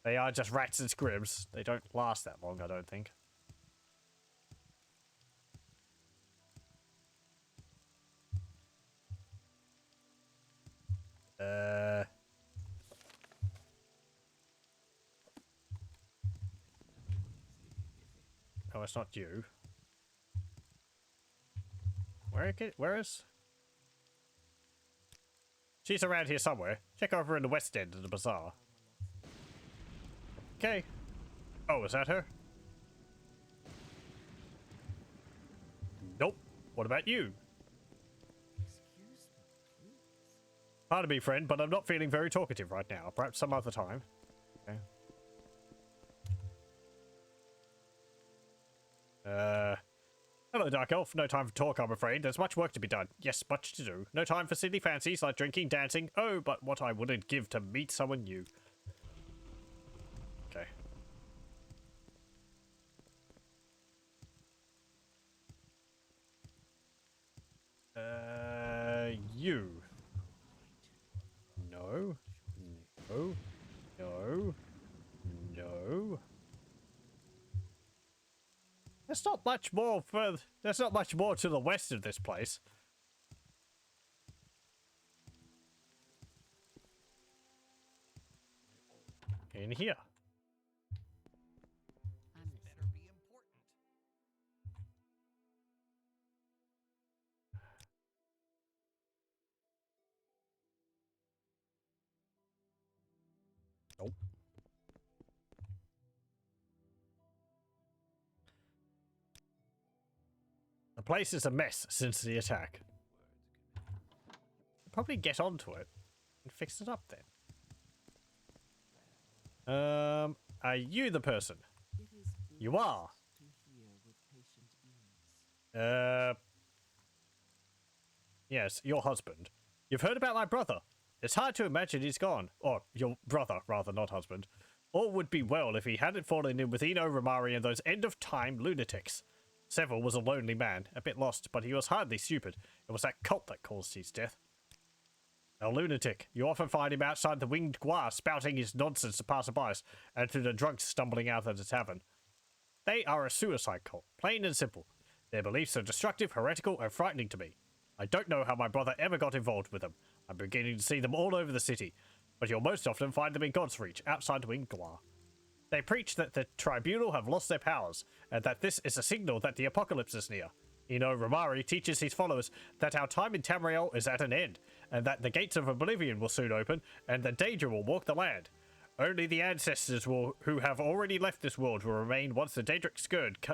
they are just rats and scribs. They don't last that long, I don't think. Oh, it's not you. Where is? She's around here somewhere. Check over in the west end of the bazaar. Okay. Oh, is that her? Nope. What about you? Excuse me, please. Pardon me, friend, but I'm not feeling very talkative right now. Perhaps some other time. Okay. Hello, Dark Elf. No time for talk, I'm afraid. There's much work to be done. Yes, much to do. No time for silly fancies like drinking, dancing. Oh, but what I wouldn't give to meet someone new. Okay. You. No. No. No. No. There's not much more further. There's not much more to the west of this place. In here. Better be important. Nope. The place is a mess since the attack. Probably get onto it and fix it up then. Are you the person? It is You are. to hear with patient ears. Yes, your husband. You've heard about my brother. It's hard to imagine he's gone. Or your brother, rather, not husband. All would be well if he hadn't fallen in with Eno Romari and those end-of-time lunatics. Seville was a lonely man, a bit lost, but he was hardly stupid. It was that cult that caused his death. A lunatic. You often find him outside the winged guar spouting his nonsense to passerbys, and to the drunks stumbling out of the tavern. They are a suicide cult, plain and simple. Their beliefs are destructive, heretical, and frightening to me. I don't know how my brother ever got involved with them. I'm beginning to see them all over the city, but you'll most often find them in God's Reach, outside winged guar. They preach that the Tribunal have lost their powers, and that this is a signal that the apocalypse is near. Eno Romari teaches his followers that our time in Tamriel is at an end, and that the gates of oblivion will soon open, and that Daedra will walk the land. Only the ancestors who have already left this world will remain once the Daedric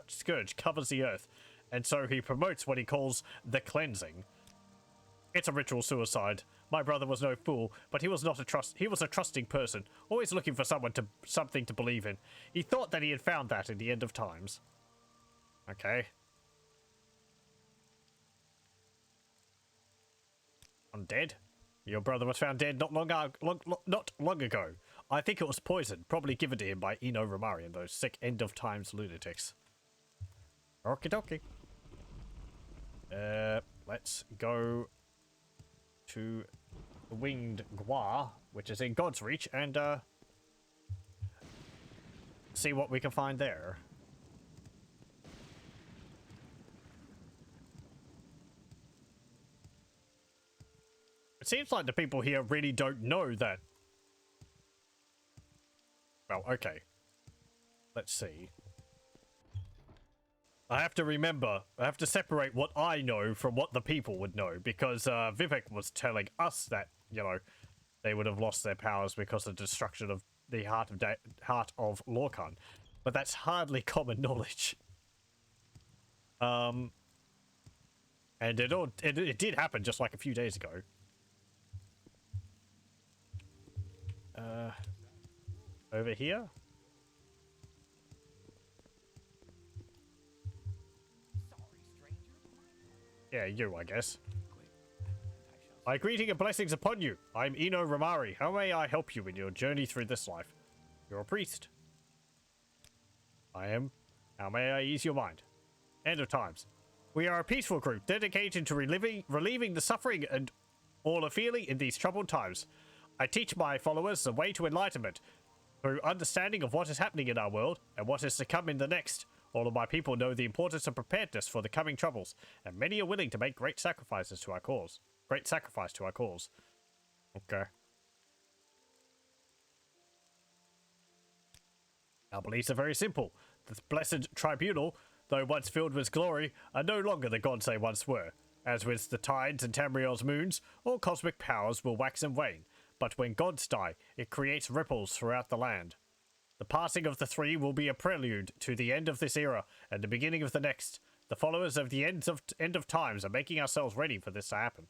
scourge covers the earth, and so he promotes what he calls the cleansing. It's a ritual suicide. My brother was no fool, but he was a trusting person, always looking for something to believe in. He thought that he had found that in the end of times. Okay. Undead? Your brother was found dead not long ago. I think it was poison, probably given to him by Eno Romari and those sick end of times lunatics. Okie dokie. Let's go to the winged guar, which is in God's Reach, and see what we can find there. It seems like the people here really don't know that. Well, okay. Let's see. I have to separate what I know from what the people would know, because Vivek was telling us that, you know, they would have lost their powers because of the destruction of the heart of Lorcan. But that's hardly common knowledge. And it did happen just like a few days ago. Over here? Yeah, you, I guess. My greeting and blessings upon you. I'm Eno Ramari. How may I help you in your journey through this life? You're a priest. I am. How may I ease your mind? End of times. We are a peaceful group dedicated to relieving the suffering and all the feeling in these troubled times. I teach my followers the way to enlightenment through understanding of what is happening in our world and what is to come in the next. All of my people know the importance of preparedness for the coming troubles, and many are willing to make great sacrifices to our cause. Great sacrifice to our cause. Okay. Our beliefs are very simple. The blessed Tribunal, though once filled with glory, are no longer the gods they once were. As with the tides and Tamriel's moons, all cosmic powers will wax and wane. But when gods die, it creates ripples throughout the land. The passing of the three will be a prelude to the end of this era and the beginning of the next. The followers of the end of times are making ourselves ready for this to happen.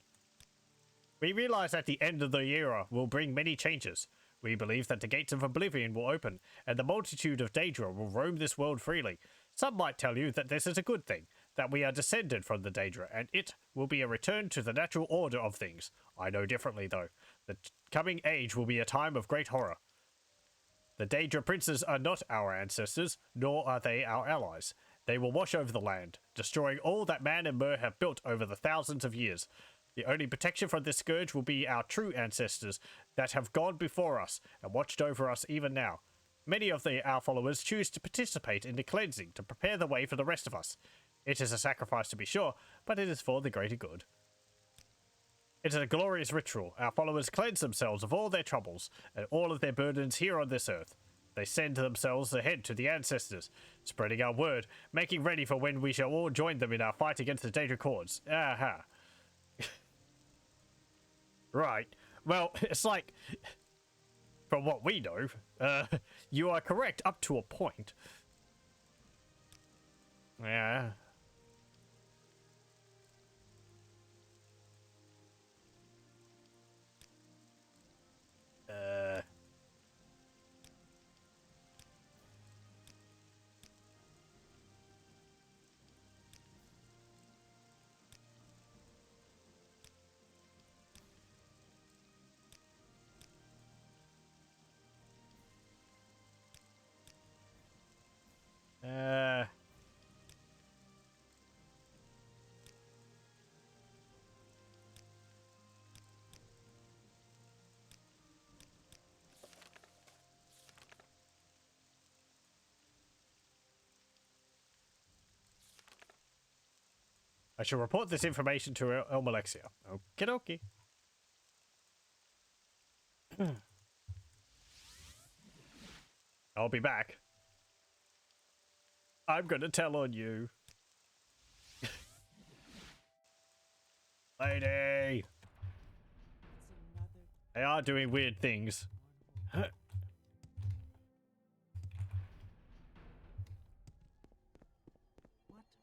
We realize that the end of the era will bring many changes. We believe that the gates of oblivion will open, and the multitude of Daedra will roam this world freely. Some might tell you that this is a good thing, that we are descended from the Daedra, and it will be a return to the natural order of things. I know differently, though. The coming age will be a time of great horror. The Daedra princes are not our ancestors, nor are they our allies. They will wash over the land, destroying all that man and Mer have built over the thousands of years. The only protection from this scourge will be our true ancestors that have gone before us and watched over us even now. Many of our followers choose to participate in the cleansing to prepare the way for the rest of us. It is a sacrifice to be sure, but it is for the greater good. It is a glorious ritual. Our followers cleanse themselves of all their troubles and all of their burdens here on this earth. They send themselves ahead to the ancestors, spreading our word, making ready for when we shall all join them in our fight against the Daedric hordes. Aha. Right. Well, it's like, from what we know, you are correct up to a point. Yeah. I shall report this information to Elmalexia. Okie dokie. I'll be back. I'm gonna tell on you. Lady! They are doing weird things. What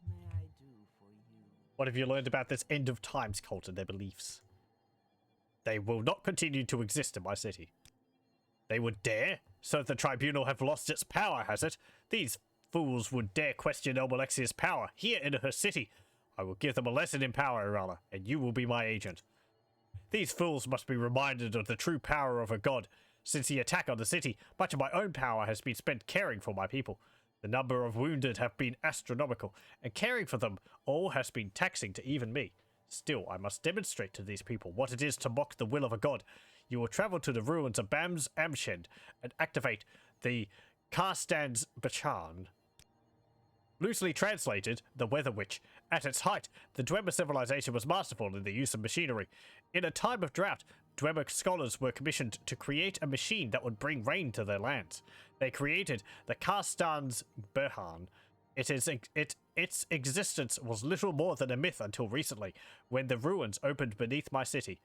may I do for you? What have you learned about this end of times cult and their beliefs? They will not continue to exist in my city. They would dare? So the Tribunal have lost its power, has it? These fools would dare question Elmalexia's power here in her city. I will give them a lesson in power, Irala, and you will be my agent. These fools must be reminded of the true power of a god. Since the attack on the city, much of my own power has been spent caring for my people. The number of wounded have been astronomical, and caring for them all has been taxing to even me. Still, I must demonstrate to these people what it is to mock the will of a god. You will travel to the ruins of Bam's Amshend and activate the Karstan's Bachan. Loosely translated, the Weather Witch. At its height, the Dwemer civilization was masterful in the use of machinery. In a time of drought, Dwemer scholars were commissioned to create a machine that would bring rain to their lands. They created the Karstan's Berhan. Its existence was little more than a myth until recently, when the ruins opened beneath my city.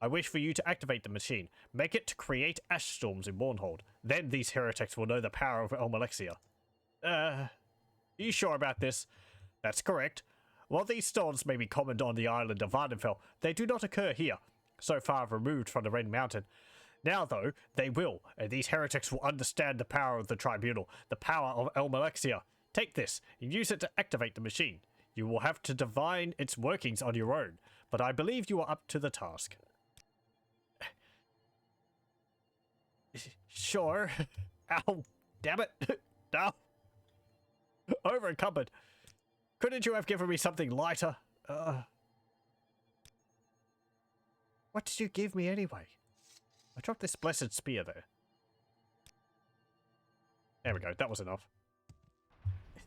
I wish for you to activate the machine. Make it to create ash storms in Mournhold. Then these heretics will know the power of Elmalexia. Are you sure about this? That's correct. While these storms may be common on the island of Vardenfell, they do not occur here, so far removed from the Red Mountain. Now, though, they will, and these heretics will understand the power of the Tribunal, the power of Elmalexia. Take this, and use it to activate the machine. You will have to divine its workings on your own, but I believe you are up to the task. Sure. Ow, damn it. No. Over encumbered. Couldn't you have given me something lighter? What did you give me anyway? I dropped this blessed spear there. There we go, that was enough.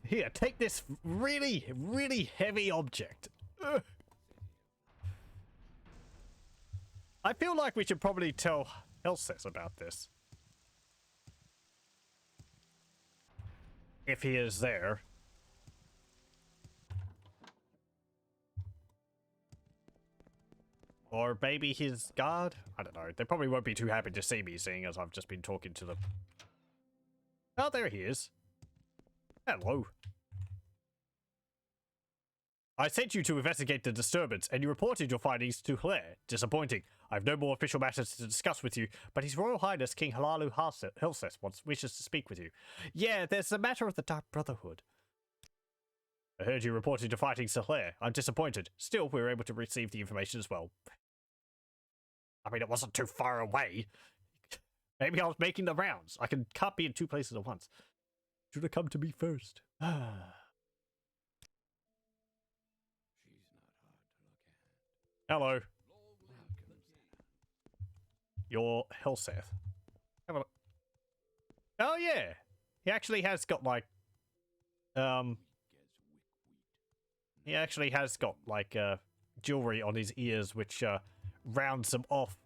Here, take this really, really heavy object. Ugh. I feel like we should probably tell Helseth about this. If he is there. Or maybe his guard? I don't know. They probably won't be too happy to see me, seeing as I've just been talking to them. Oh, there he is. Hello. I sent you to investigate the disturbance, and you reported your findings to Claire. Disappointing. I have no more official matters to discuss with you, but His Royal Highness King Halalu Helseth wishes to speak with you. Yeah, there's the matter of the Dark Brotherhood. I heard you reported your findings to Claire. I'm disappointed. Still, we were able to receive the information as well. I mean, it wasn't too far away. Maybe I was making the rounds. Can't be in two places at once. Should have come to me first. She's not hard to look at. Hello. Welcome, Sarah. You're Helseth. Have a look. Oh yeah. He actually has got like he actually has got like jewelry on his ears which rounds them off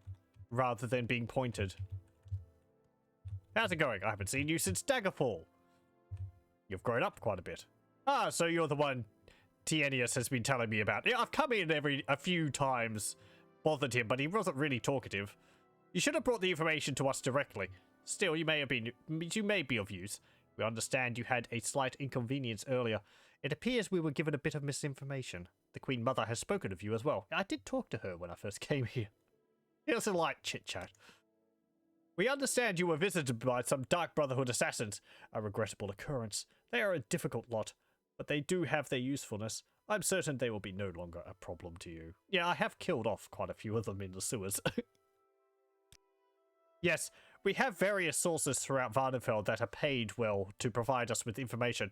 rather than being pointed. How's it going? I haven't seen you since Daggerfall. You've grown up quite a bit. Ah, so you're the one Tienius has been telling me about. Yeah, I've come in a few times, bothered him, but he wasn't really talkative. You should have brought the information to us directly. Still, you may be of use. We understand you had a slight inconvenience earlier. It appears we were given a bit of misinformation. The Queen Mother has spoken of you as well. I did talk to her when I first came here. It was a light chit-chat. We understand you were visited by some Dark Brotherhood assassins. A regrettable occurrence. They are a difficult lot, but they do have their usefulness. I'm certain they will be no longer a problem to you. Yeah, I have killed off quite a few of them in the sewers. Yes, we have various sources throughout Vardenfell that are paid well to provide us with information.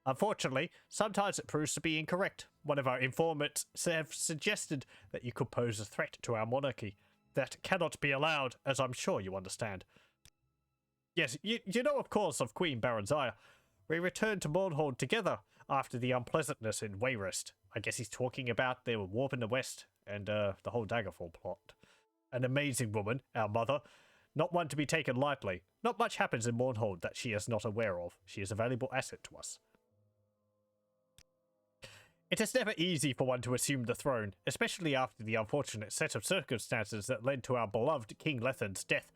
Unfortunately, sometimes it proves to be incorrect. One of our informants have suggested that you could pose a threat to our monarchy. That cannot be allowed, as I'm sure you understand. Yes, you know, of course, of Queen Baronzaya. We returned to Mournhold together after the unpleasantness in Wayrest. I guess he's talking about their warp in the west and the whole Daggerfall plot. An amazing woman, our mother. Not one to be taken lightly. Not much happens in Mournhold that she is not aware of. She is a valuable asset to us. It is never easy for one to assume the throne, especially after the unfortunate set of circumstances that led to our beloved King Lethan's death.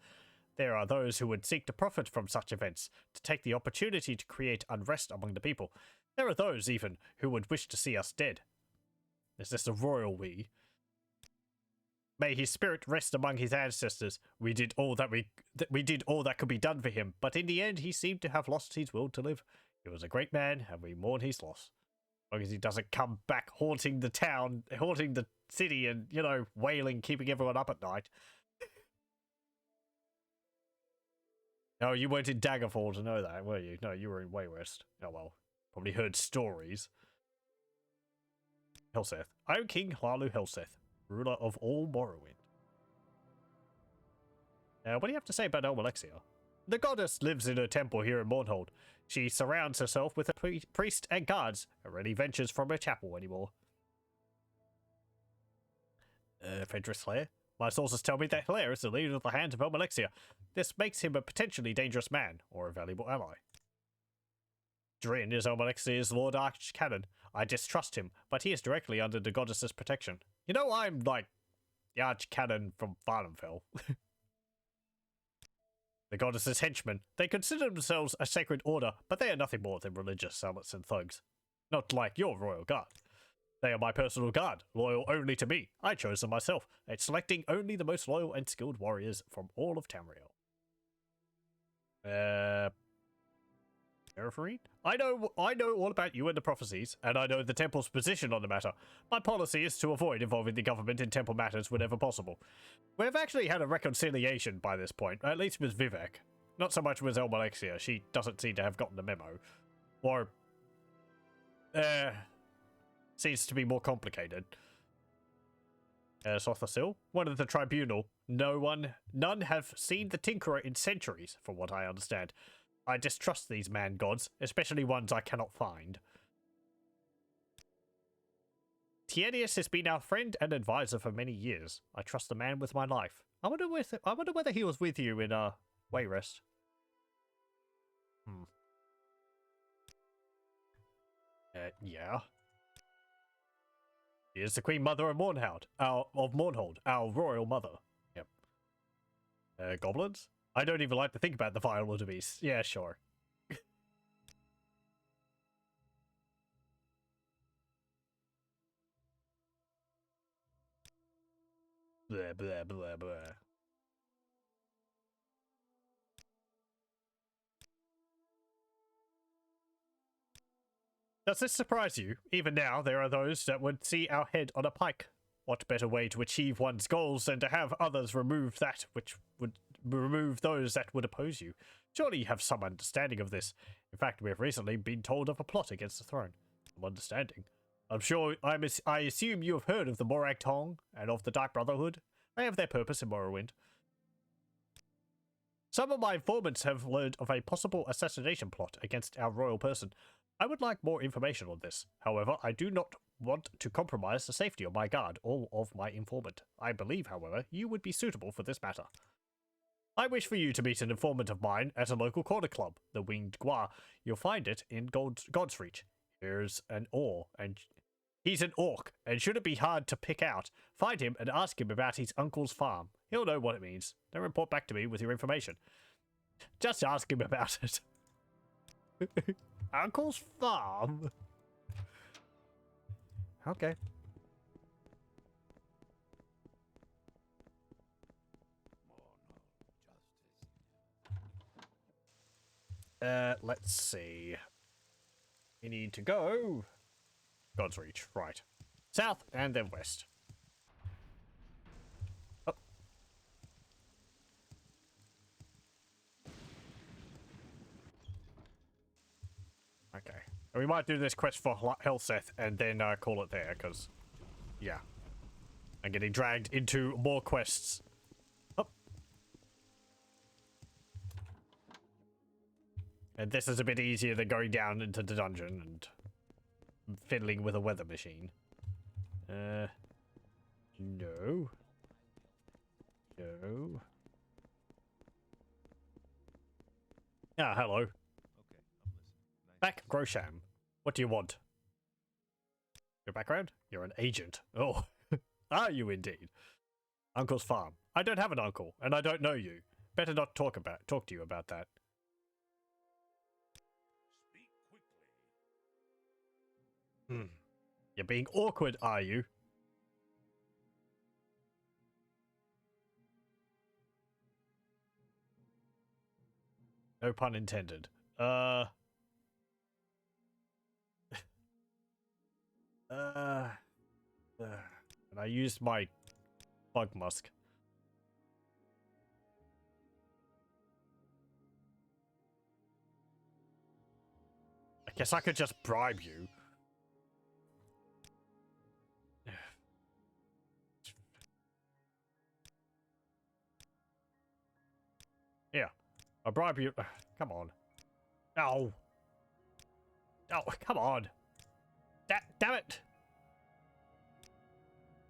There are those who would seek to profit from such events, to take the opportunity to create unrest among the people. There are those, even, who would wish to see us dead. Is this a royal we? May his spirit rest among his ancestors. We did all that could be done for him, but in the end he seemed to have lost his will to live. He was a great man, and we mourn his loss. As long as he doesn't come back haunting the town, haunting the city, and, you know, wailing, keeping everyone up at night. No, you weren't in Daggerfall to know that, were you? No, you were in Wayrest. Oh well, probably heard stories. Helseth. I am King Halalu Helseth, ruler of all Morrowind. What do you have to say about Elmalexia? The goddess lives in her temple here in Mournhold. She surrounds herself with a priest and guards, and rarely ventures from her chapel anymore. Fenris Slayer? My sources tell me that Hilaire is the leader of the Hand of Elmalexia. This makes him a potentially dangerous man, or a valuable ally. Drin is Elmalexia's Lord Archcanon. I distrust him, but he is directly under the goddess's protection. You know, I'm like the Archcanon from Farnhamfell. The goddess's henchmen. They consider themselves a sacred order, but they are nothing more than religious zealots and thugs. Not like your royal guard. They are my personal guard, loyal only to me. I chose them myself, and selecting only the most loyal and skilled warriors from all of Tamriel. Referee? I know all about you and the prophecies, and I know the temple's position on the matter. My policy is to avoid involving the government in temple matters whenever possible. We've actually had a reconciliation by this point, at least with Vivek. Not so much with Elmalexia. She doesn't seem to have gotten the memo. Or seems to be more complicated. Sothasil, one of the Tribunal. None have seen the Tinkerer in centuries, from what I understand. I distrust these man-gods, especially ones I cannot find. Tiedius has been our friend and advisor for many years. I trust the man with my life. I wonder whether he was with you in, Wayrest. Yeah. She is the Queen Mother of Mournhold, our royal mother. Yep. Goblins? I don't even like to think about the vile little beasts. Yeah, sure. Blah, blah, blah, blah. Does this surprise you? Even now, there are those that would see our head on a pike. What better way to achieve one's goals than to have others remove that which would remove those that would oppose you? Surely you have some understanding of this. In fact, we have recently been told of a plot against the throne. Some understanding. I assume you have heard of the Morag Tong and of the Dark Brotherhood. They have their purpose in Morrowind. Some of my informants have learned of a possible assassination plot against our royal person. I would like more information on this. However, I do not want to compromise the safety of my guard or of my informant. I believe, however, you would be suitable for this matter. I wish for you to meet an informant of mine at a local corner club, the Winged Gua. You'll find it in God's Reach. Here's an orc, and he's an orc, and shouldn't be hard to pick out. Find him and ask him about his uncle's farm. He'll know what it means. Then report back to me with your information. Just ask him about it. Uncle's farm? Okay. Let's see. We need to go God's Reach, right. South and then west. Oh. Okay. We might do this quest for Helseth and then call it there, because, yeah. I'm getting dragged into more quests. Oh. And this is a bit easier than going down into the dungeon and fiddling with a weather machine. No. No. Ah, hello. Okay, I'm listening. Nice. Back Grosham. What do you want? Your background? You're an agent. Oh. Are you indeed? Uncle's farm. I don't have an uncle, and I don't know you. Better not talk to you about that. Speak quickly. You're being awkward, are you? No pun intended. And I used my bug musk. I guess I could just bribe you. Yeah. I'll bribe you. Come on. Oh. Oh, come on. Damn it.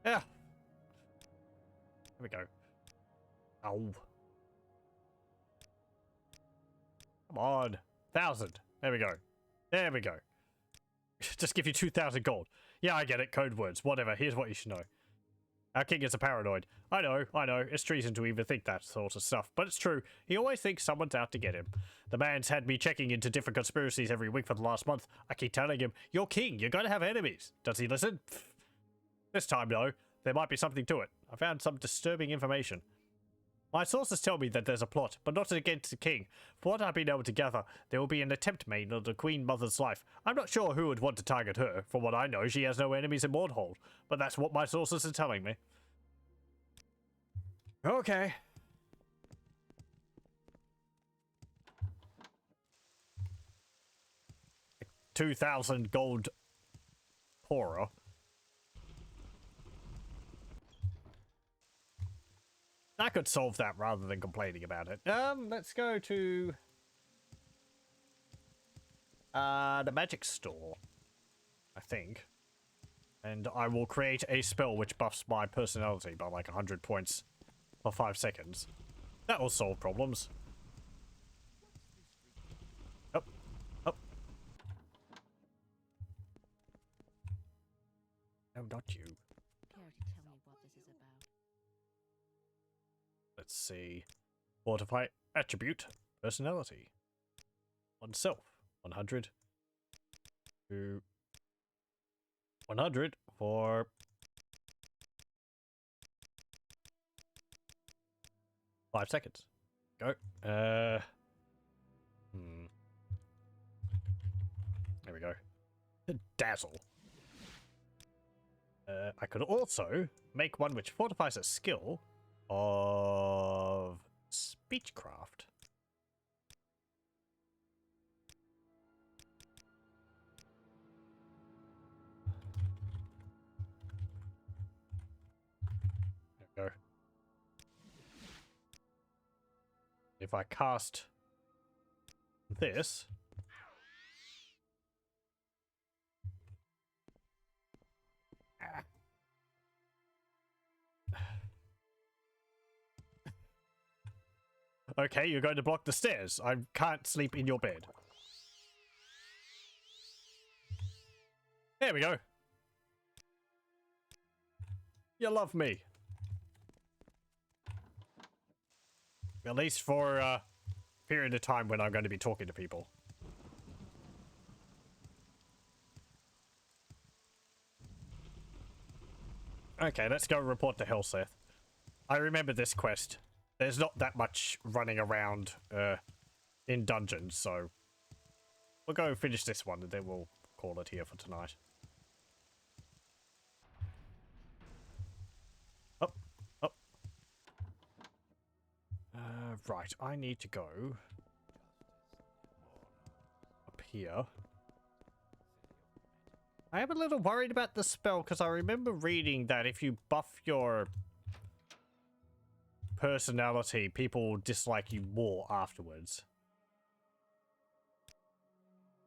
Yeah. There we go. Oh. Come on. 1,000. There we go. There we go. Just give you 2,000 gold. Yeah, I get it. Code words. Whatever. Here's what you should know. Our king is a paranoid. I know. It's treason to even think that sort of stuff. But it's true. He always thinks someone's out to get him. The man's had me checking into different conspiracies every week for the last month. I keep telling him, you're king. You're going to have enemies. Does he listen? This time, though, there might be something to it. I found some disturbing information. My sources tell me that there's a plot, but not against the king. For what I've been able to gather, there will be an attempt made on the Queen Mother's life. I'm not sure who would want to target her. For what I know, she has no enemies in Mournhold. But that's what my sources are telling me. Okay. $2,000 gold poorer. I could solve that rather than complaining about it. Let's go to the magic store, I think. And I will create a spell which buffs my personality by like 100 points for 5 seconds. That will solve problems. Oh. Oh. No, not you. Care to tell me what this is about? Let's see. Fortify attribute. Personality. Oneself. 100. To 100 for 5 seconds. Go. There we go. Dazzle. I could also make one which fortifies a skill of speechcraft. There we go. If I cast this, okay, you're going to block the stairs. I can't sleep in your bed. There we go. You love me. At least for a period of time when I'm going to be talking to people. Okay, let's go report to Helseth. I remember this quest. There's not that much running around in dungeons, so we'll go finish this one and then we'll call it here for tonight. Up, up. Right, I need to go up here. I am a little worried about the spell because I remember reading that if you buff your personality, people dislike you more afterwards.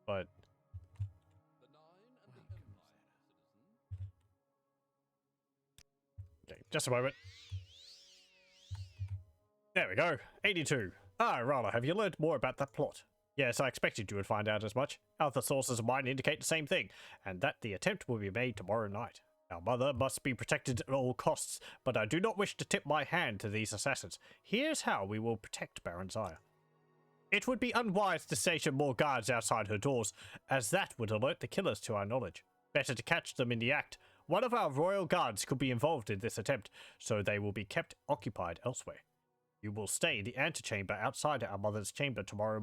But okay, just a moment. There we go. 82. Ah, Rana, have you learned more about that plot? Yes, I expected you would find out as much. Other sources of mine indicate the same thing, and that the attempt will be made tomorrow night. Our mother must be protected at all costs, but I do not wish to tip my hand to these assassins. Here's how we will protect Baron Zaya. It would be unwise to station more guards outside her doors, as that would alert the killers to our knowledge. Better to catch them in the act. One of our royal guards could be involved in this attempt, so they will be kept occupied elsewhere. You will stay in the antechamber outside our mother's chamber tomorrow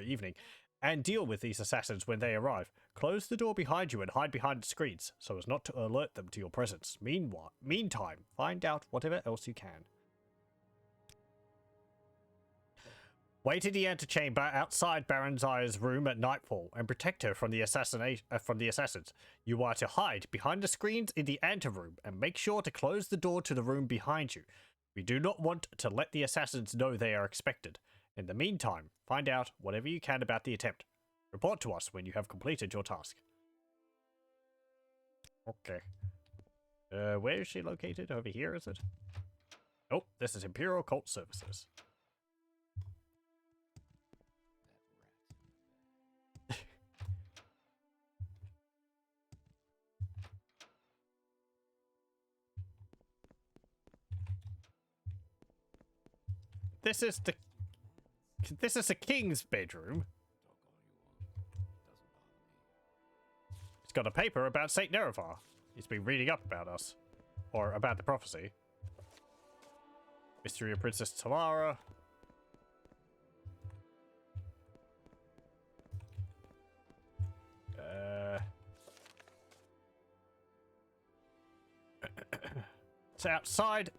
evening, and deal with these assassins when they arrive. Close the door behind you and hide behind the screens, so as not to alert them to your presence. Meantime, find out whatever else you can. Wait in the antechamber outside Baron Zaya's room at nightfall and protect her from the assassins. You are to hide behind the screens in the anteroom and make sure to close the door to the room behind you. We do not want to let the assassins know they are expected. In the meantime, find out whatever you can about the attempt. Report to us when you have completed your task. Okay. Where is she located? Over here, is it? Oh, this is Imperial Cult Services. This is the king's bedroom. He's got a paper about Saint Nerevar. He's been reading up about us. Or about the prophecy. Mystery of Princess Talara. It's outside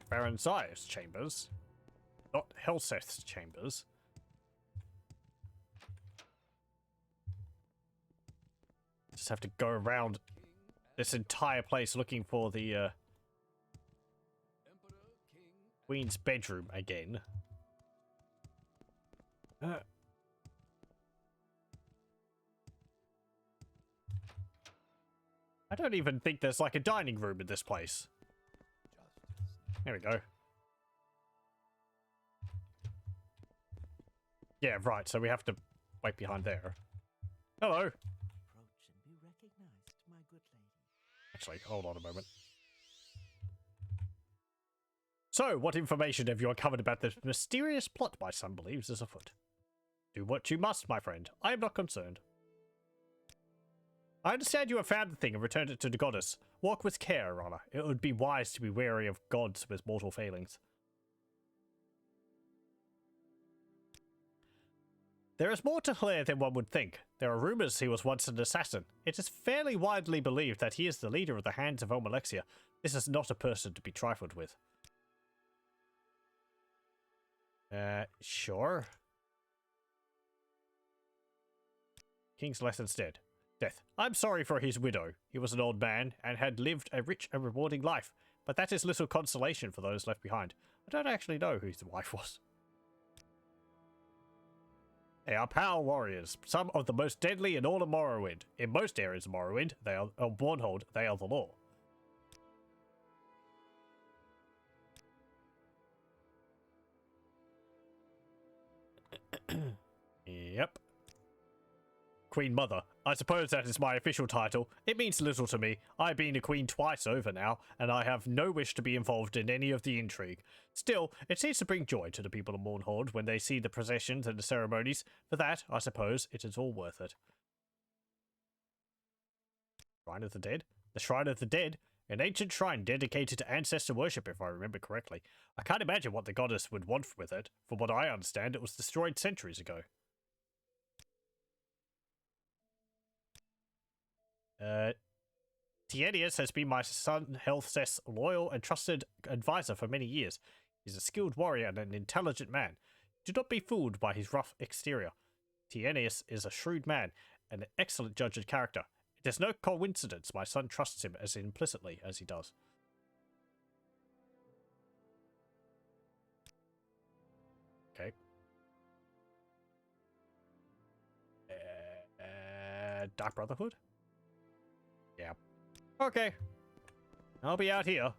Baron Zaya's chambers. Not Helseth's chambers. Just have to go around this entire place looking for the Queen's bedroom again. I don't even think there's like a dining room in this place. There we go. Yeah, right, so we have to wait behind there. Hello. Approach and be recognized, my good lady. Actually, hold on a moment. So, what information have you uncovered about the mysterious plot my son believes is afoot? Do what you must, my friend. I am not concerned. I understand you have found the thing and returned it to the goddess. Walk with care, Rana. It would be wise to be wary of gods with mortal failings. There is more to Hilaire than one would think. There are rumors he was once an assassin. It is fairly widely believed that he is the leader of the Hands of Elmalexia. This is not a person to be trifled with. Sure. King's lessons dead. Death. I'm sorry for his widow. He was an old man and had lived a rich and rewarding life, but that is little consolation for those left behind. I don't actually know who his wife was. They are power warriors, some of the most deadly in all of Morrowind. In most areas of Morrowind, they are Mournhold, they are the law. Yep. Queen Mother. I suppose that is my official title. It means little to me. I've been a queen twice over now, and I have no wish to be involved in any of the intrigue. Still, it seems to bring joy to the people of Mournhold when they see the processions and the ceremonies. For that, I suppose, it is all worth it. Shrine of the Dead? The Shrine of the Dead? An ancient shrine dedicated to ancestor worship, if I remember correctly. I can't imagine what the goddess would want with it. From what I understand, it was destroyed centuries ago. Tienius has been my son Helseth's loyal and trusted advisor for many years. He's a skilled warrior and an intelligent man. Do not be fooled by his rough exterior. Tienius is a shrewd man and an excellent judge of character. It is no coincidence my son trusts him as implicitly as he does. Okay. Dark Brotherhood? Yeah. Okay. I'll be out here.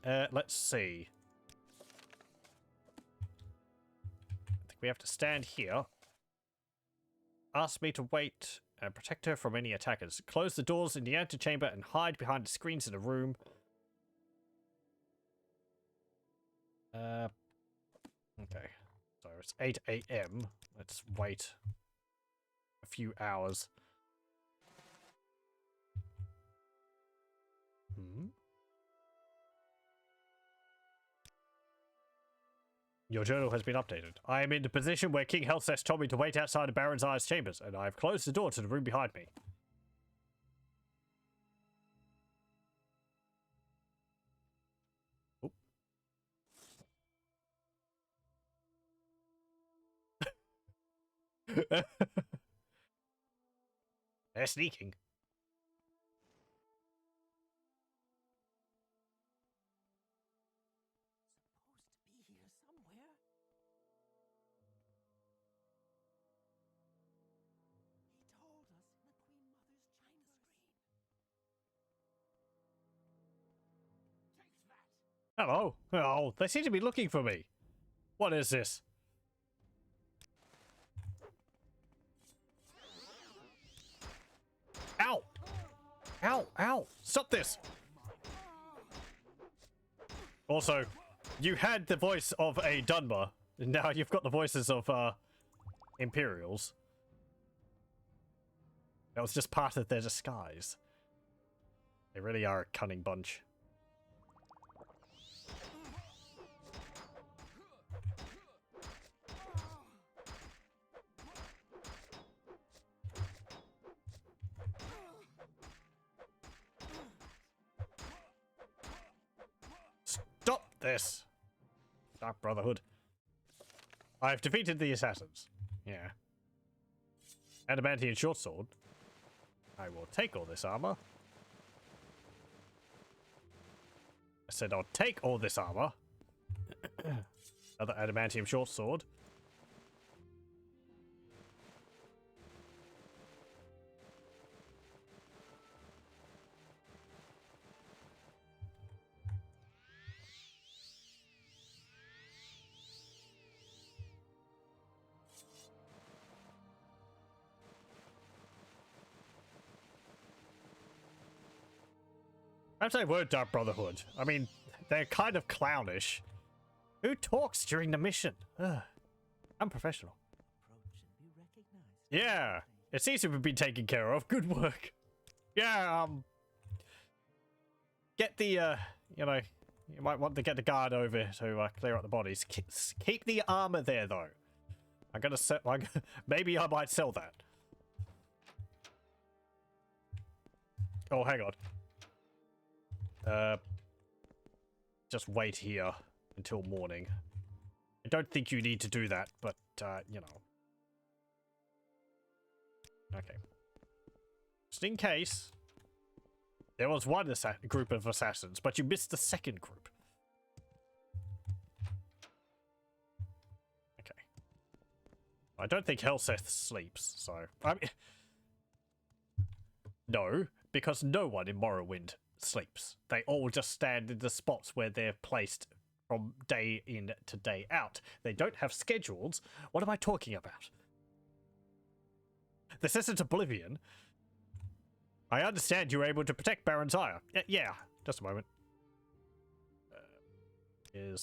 Let's see. I think we have to stand here. Ask me to wait and protect her from any attackers. Close the doors in the antechamber and hide behind the screens in the room. Okay. So it's 8 AM. Let's wait a few hours. Your journal has been updated. I am in the position where King Helseth told me to wait outside of Baron Zaya's chambers, and I have closed the door to the room behind me. Oh. They're sneaking. Supposed to be here Hello. Oh, they seem to be looking for me. What is this? Ow! Ow! Ow! Stop this! Also, you had the voice of a Dunmer, and now you've got the voices of, Imperials. That was just part of their disguise. They really are a cunning bunch. Stop this! Dark Brotherhood. I've defeated the assassins. Yeah. Adamantium short sword. I will take all this armor. I said I'll take all this armor. Another adamantium short sword. Perhaps they were Dark Brotherhood. I mean, they're kind of clownish. Who talks during the mission? Ugh. Unprofessional. Approach and be recognized. Yeah, it seems to have been taken care of. Good work. Yeah, get the, you know, you might want to get the guard over to clear out the bodies. Keep the armor there, though. I'm gonna sell, maybe I might sell that. Oh, hang on. Just wait here until morning. I don't think you need to do that, but, you know. Okay. Just in case. There was one group of assassins, but you missed the second group. Okay. I don't think Helseth sleeps, so... I mean... No, because no one in Morrowind sleeps. They all just stand in the spots where they're placed from day in to day out. They don't have schedules. What am I talking about? This isn't Oblivion. I understand you're able to protect Baron's Ire. Yeah, just a moment. I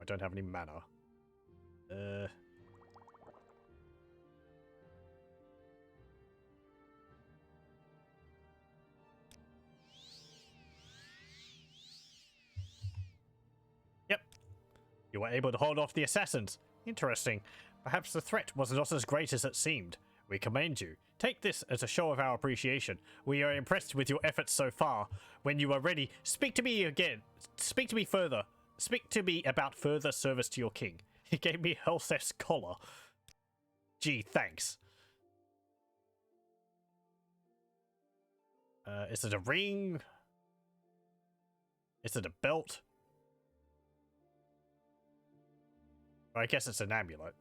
don't have any mana. Yep. You were able to hold off the assassins. Interesting. Perhaps the threat was not as great as it seemed. We commend you. Take this as a show of our appreciation. We are impressed with your efforts so far. When you are ready, speak to me again. Speak to me further. Speak to me about further service to your king. He gave me Helseth's collar. Gee, thanks. Is it a ring? Is it a belt? I guess it's an amulet.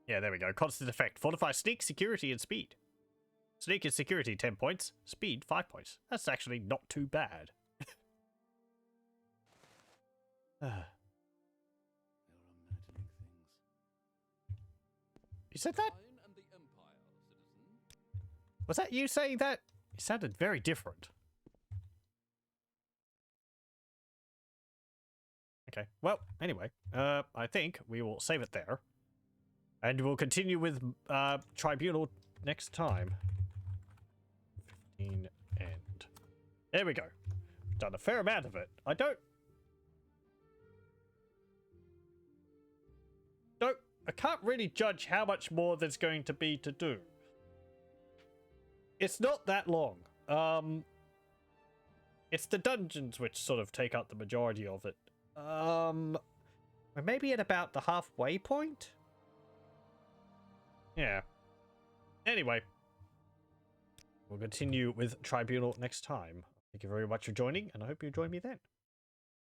Yeah, there we go. Constant effect. Fortify sneak, security, and speed. Sneak and security, 10 points. Speed, 5 points. That's actually not too bad. You're imagining things. You said that? Mine and the Empire, citizen. Was that you saying that? It sounded very different. Okay, well, anyway, I think we will save it there. And we'll continue with Tribunal next time. 15 end. There we go. Done a fair amount of it. I can't really judge how much more there's going to be to do. It's not that long. It's the dungeons which sort of take up the majority of it. We're maybe at about the halfway point? Yeah. Anyway, we'll continue with Tribunal next time. Thank you very much for joining, and I hope you join me then.